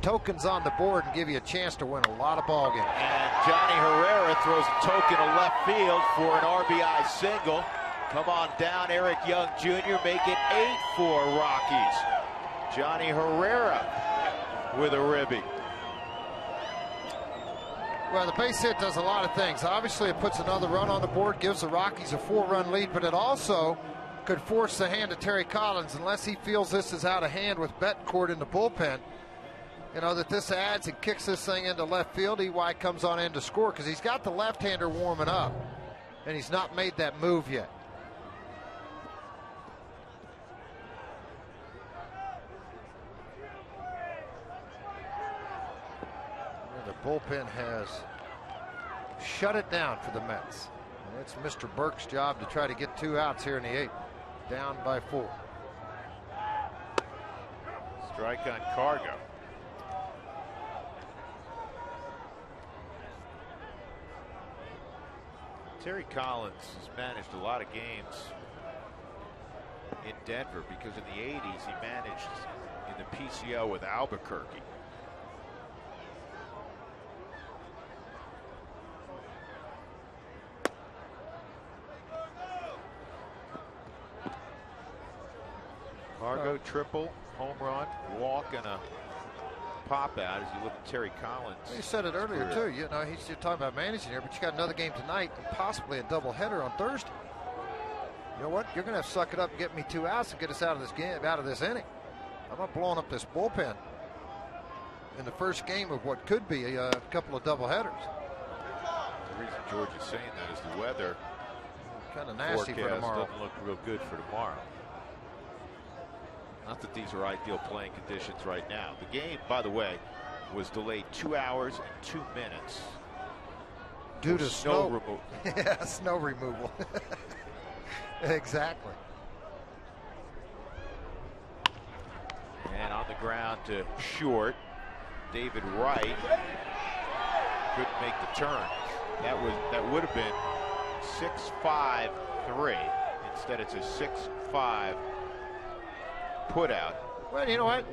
tokens on the board and give you a chance to win a lot of ball games. And Johnny Herrera throws a token to left field for an RBI single. Come on down, Eric Young Jr. Make it 8 for Rockies. Johnny Herrera with a ribby. Well, the base hit does a lot of things. Obviously, it puts another run on the board, gives the Rockies a 4-run lead, but it also could force the hand of Terry Collins, unless he feels this is out of hand with Betancourt in the bullpen. You know, that this adds and kicks this thing into left field. EY comes on in to score because he's got the left-hander warming up, and he's not made that move yet. The bullpen has shut it down for the Mets. And it's Mr. Burke's job to try to get 2 outs here in the 8th. Down by 4. Strike on Cargo. Terry Collins has managed a lot of games in Denver because in the 80s he managed in the PCL with Albuquerque. Cargo triple, home run, walk, and a pop out as you look at Terry Collins. You said it earlier too. You know, you're talking about managing here, but you got another game tonight and possibly a doubleheader on Thursday. You know what? You're going to have to suck it up and get me 2 outs and get us out of this game, out of this inning. I'm not blowing up this bullpen in the first game of what could be a couple of doubleheaders. The reason George is saying that is the weather kind of nasty for tomorrow. Doesn't look real good for tomorrow. Not that these are ideal playing conditions right now. The game, by the way, was delayed 2 hours and 2 minutes. Due to snow removal. Yeah, snow removal. Exactly. And on the ground to short. David Wright couldn't make the turn. That would have been 6-5-3. Instead, it's a 6-5 put out. Well, you know what?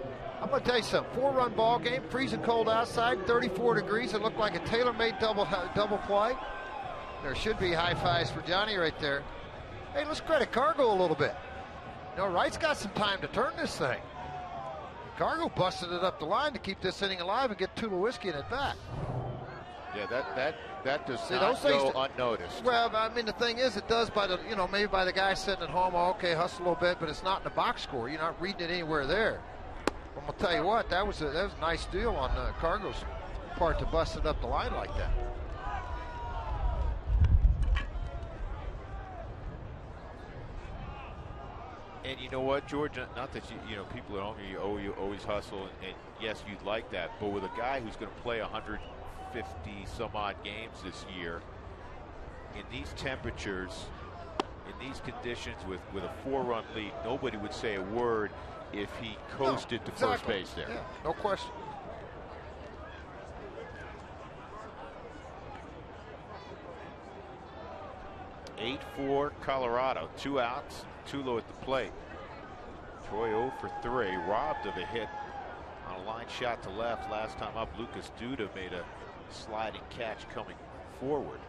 I'm going to tell you something. 4-run ball game, freezing cold outside, 34 degrees. It looked like a tailor-made double play. There should be high fives for Johnny right there. Hey, let's credit Cargo a little bit. You know, Wright's got some time to turn this thing. Cargo busted it up the line to keep this inning alive and get Tulowitzki in at bat. Yeah, that does not go unnoticed. Well, I mean, the thing is, it does by the, you know, maybe by the guy sitting at home. Oh, okay, hustle a little bit, but it's not in the box score. You're not reading it anywhere there. I'm gonna tell you what, that was a nice deal on Cargo's part to bust it up the line like that. And you know what, George? Not that you know, people at home, you always hustle, and yes, you'd like that. But with a guy who's going to play 150 some odd games this year, in these temperatures, in these conditions, with a 4-run lead, nobody would say a word if he coasted to first base there. Yeah, no question. Eight 4 Colorado, 2 outs, Tulo at the plate. Troy 0 for 3, robbed of a hit on a line shot to left. Last time up, Lucas Duda made a sliding catch coming forward.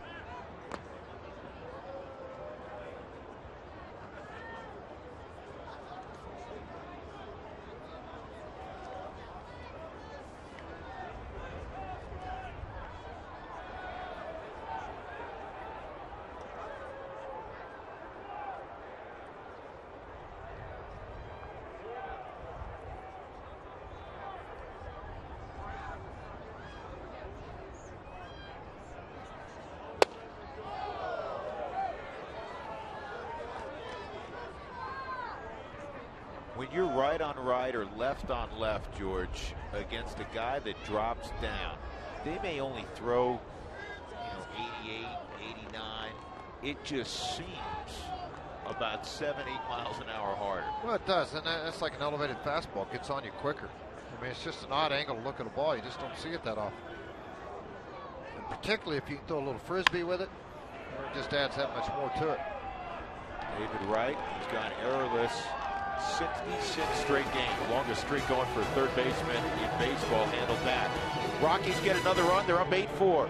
When you're right on right or left on left, George, against a guy that drops down, they may only throw, 88, 89. It just seems about 7-8 miles an hour harder. Well, it does, and that's like an elevated fastball. It gets on you quicker. I mean, it's just an odd angle to look at a ball. You just don't see it that often. And particularly if you can throw a little frisbee with it, it just adds that much more to it. David Wright, he's gone errorless 66 straight games. The longest streak going for a third baseman in baseball. Handled that. Rockies get another run. They're up 8-4.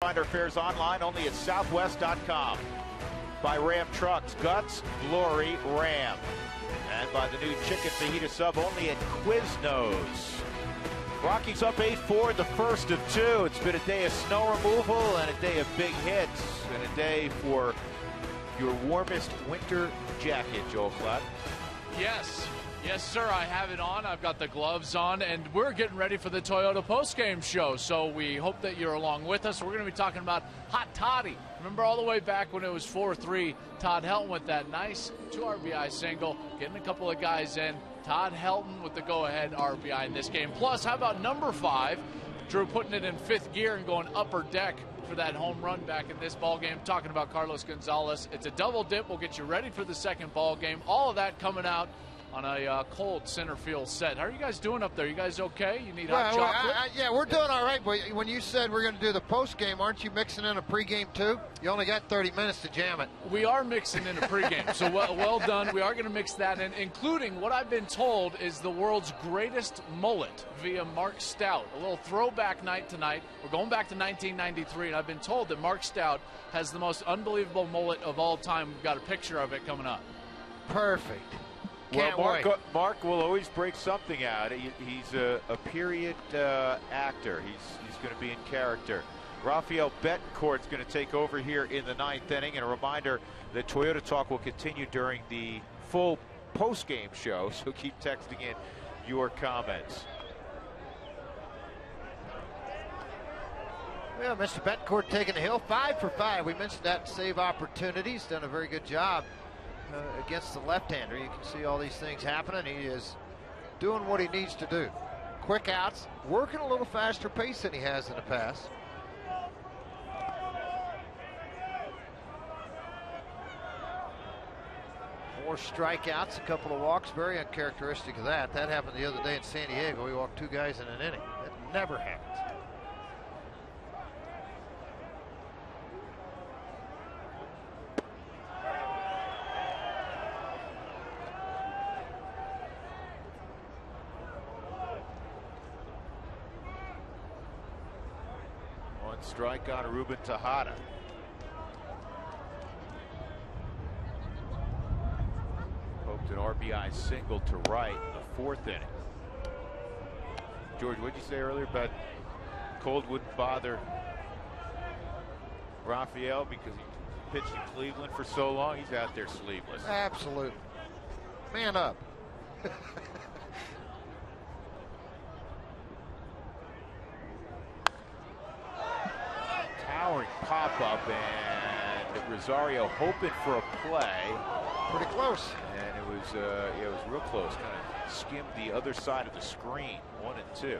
Find our fares online only at southwest.com. By Ram Trucks, Guts, Glory, Ram. And by the new Chicken Fajita Sub only at Quiznos. Rockies up 8-4, the first of 2. It's been a day of snow removal and a day of big hits and a day for your warmest winter jacket, Joel Klatt. Yes, sir, I have it on. I've got the gloves on, and we're getting ready for the Toyota postgame show, so we hope that you're along with us. We're going to be talking about Hot Toddy. Remember all the way back when it was 4-3, Todd Helton with that nice 2 RBI single, getting a couple of guys in. Todd Helton with the go-ahead RBI in this game. Plus, how about number 5, Drew putting it in 5th gear and going upper deck for that home run back in this ball game. Talking about Carlos Gonzalez. It's a double dip. We'll get you ready for the second ball game. All of that coming out on a cold center field set. How are you guys doing up there? You guys okay? You need hot chocolate? Yeah, we're doing all right. But when you said we're going to do the post game, aren't you mixing in a pregame too? You only got 30 minutes to jam it. We are mixing in a pregame, so well done. We are going to mix that in, including what I've been told is the world's greatest mullet via Mark Stout. A little throwback night tonight. We're going back to 1993, and I've been told that Mark Stout has the most unbelievable mullet of all time. We've got a picture of it coming up. Perfect. Can't well, wait. Mark will always break something out. He's a period actor. He's going to be in character. Rafael Betancourt's going to take over here in the 9th inning. And a reminder that Toyota Talk will continue during the full post-game show, so keep texting in your comments. Well, Mr. Betancourt taking the hill, 5 for 5. We mentioned that save opportunity. He's done a very good job against the left-hander. You can see all these things happening. He is doing what he needs to do. Quick outs, working a little faster pace than he has in the past. More strikeouts, a couple of walks, very uncharacteristic of that. That happened the other day in San Diego. We walked 2 guys in an inning. That never happens. One strike on Ruben Tejada. Hoped an RBI single to right in the 4th inning. George, what did you say earlier about cold wouldn't bother Rafael because he pitched in Cleveland for so long? He's out there sleeveless. Absolutely. Man up. Towering pop-up, and Rosario hoping for a play. Pretty close. And it was real close. Kind of skimmed the other side of the screen. 1 and 2.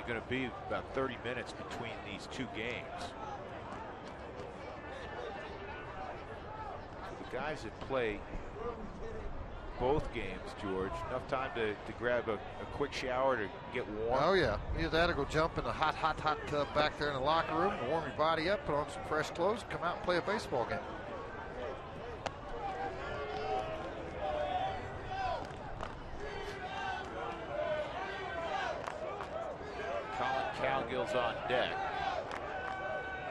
Going to be about 30 minutes between these 2 games. So the guys that play both games, George, enough time to grab a quick shower to get warm. Oh yeah, either that or go jump in the hot tub back there in the locker room, warm your body up, put on some fresh clothes, come out and play a baseball game. Cowgill's on deck.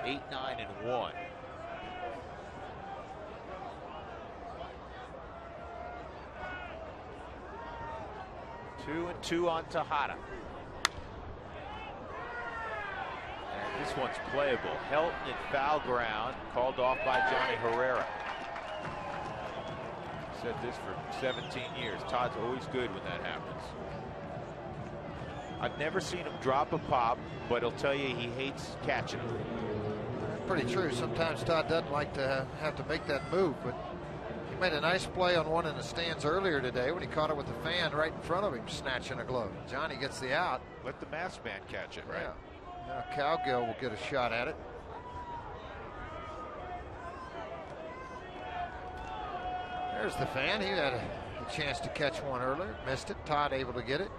8, 9, and 1. Two and 2 on Tejada. And this one's playable. Helton at foul ground, called off by Johnny Herrera. Said this for 17 years. Todd's always good when that happens. I've never seen him drop a pop, but he'll tell you he hates catching them. Pretty true. Sometimes Todd doesn't like to have to make that move, but he made a nice play on one in the stands earlier today when he caught it with the fan right in front of him, snatching a glove. Johnny gets the out. Let the masked man catch it, right? Yeah. Now Cowgill will get a shot at it. There's the fan. He had a chance to catch one earlier, missed it. Todd able to get it.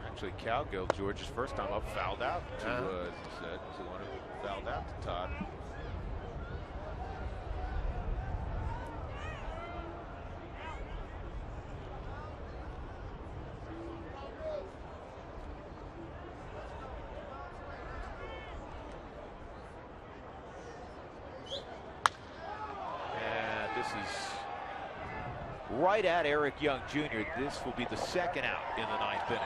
Actually, Cowgill, George's first time up, fouled out to one who fouled out to Todd. And this is right at Eric Young Jr. This will be the 2nd out in the 9th inning.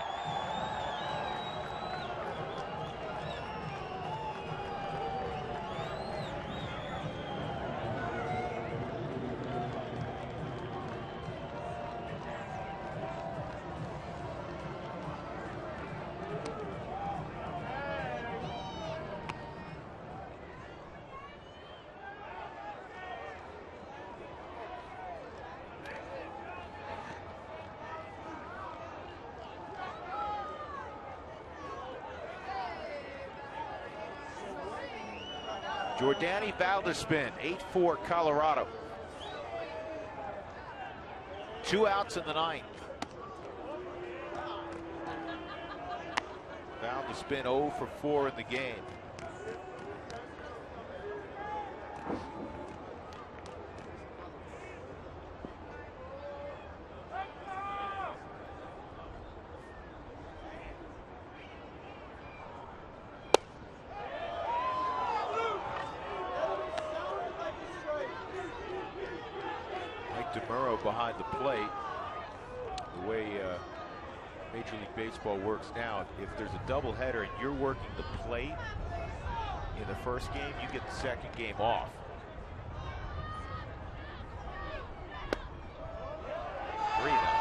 Jordani Valdespin, 8-4 Colorado. 2 outs in the ninth. Valdespin 0 for 4 in the game. Behind the plate. The way Major League Baseball works now, if there's a doubleheader and you're working the plate in the first game, you get the second game off. Three now.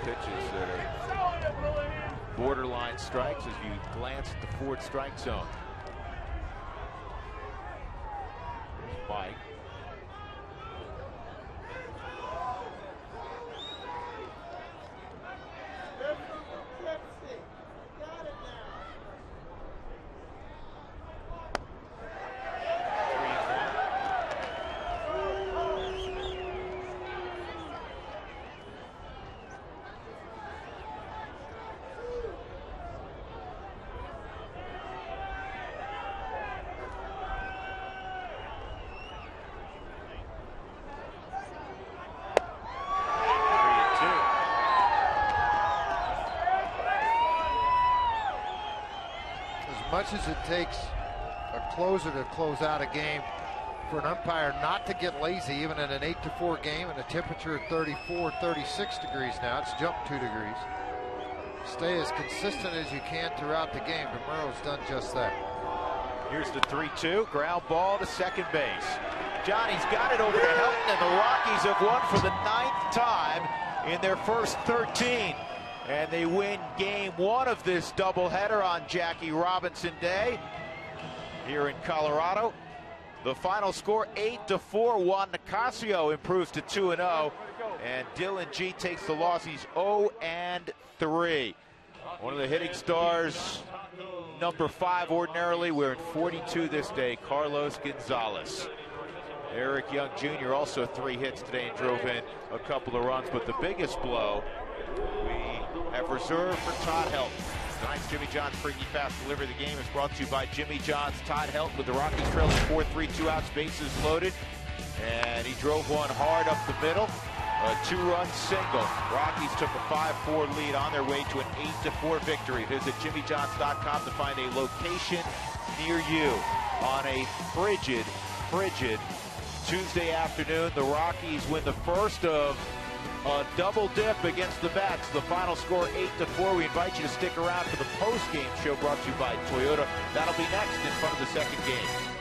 2 pitches that are borderline strikes as you glance at the forward strike zone. There's Mike. Much as it takes a closer to close out a game, for an umpire not to get lazy even in an 8-4 game and a temperature of 34, 36 degrees now, it's jumped 2 degrees. Stay as consistent as you can throughout the game. DeMuro's done just that. Here's the 3-2, ground ball to second base. Johnny's got it over to Helton, and the Rockies have won for the 9th time in their first 13. And they win game 1 of this doubleheader on Jackie Robinson Day here in Colorado. The final score 8-4. Juan Nicasio improves to 2-0, and Dylan G takes the loss. He's 0-3. One of the hitting stars, number 5 ordinarily, wearing 42 this day, Carlos Gonzalez. Eric Young Jr. also 3 hits today and drove in a couple of runs, but the biggest blow we have reserved for Todd Helton. Tonight's Jimmy John's Freaky Fast Delivery of the game is brought to you by Jimmy John's. Todd Helton with the Rockies trailing 4-3, 2 outs, bases loaded. And he drove one hard up the middle. A 2-run single. Rockies took a 5-4 lead on their way to an 8-4 victory. Visit jimmyjohns.com to find a location near you. On a frigid Tuesday afternoon, the Rockies win the first of a double dip against the Mets. The final score 8-4. We invite you to stick around for the post-game show brought to you by Toyota. That'll be next in front of the second game.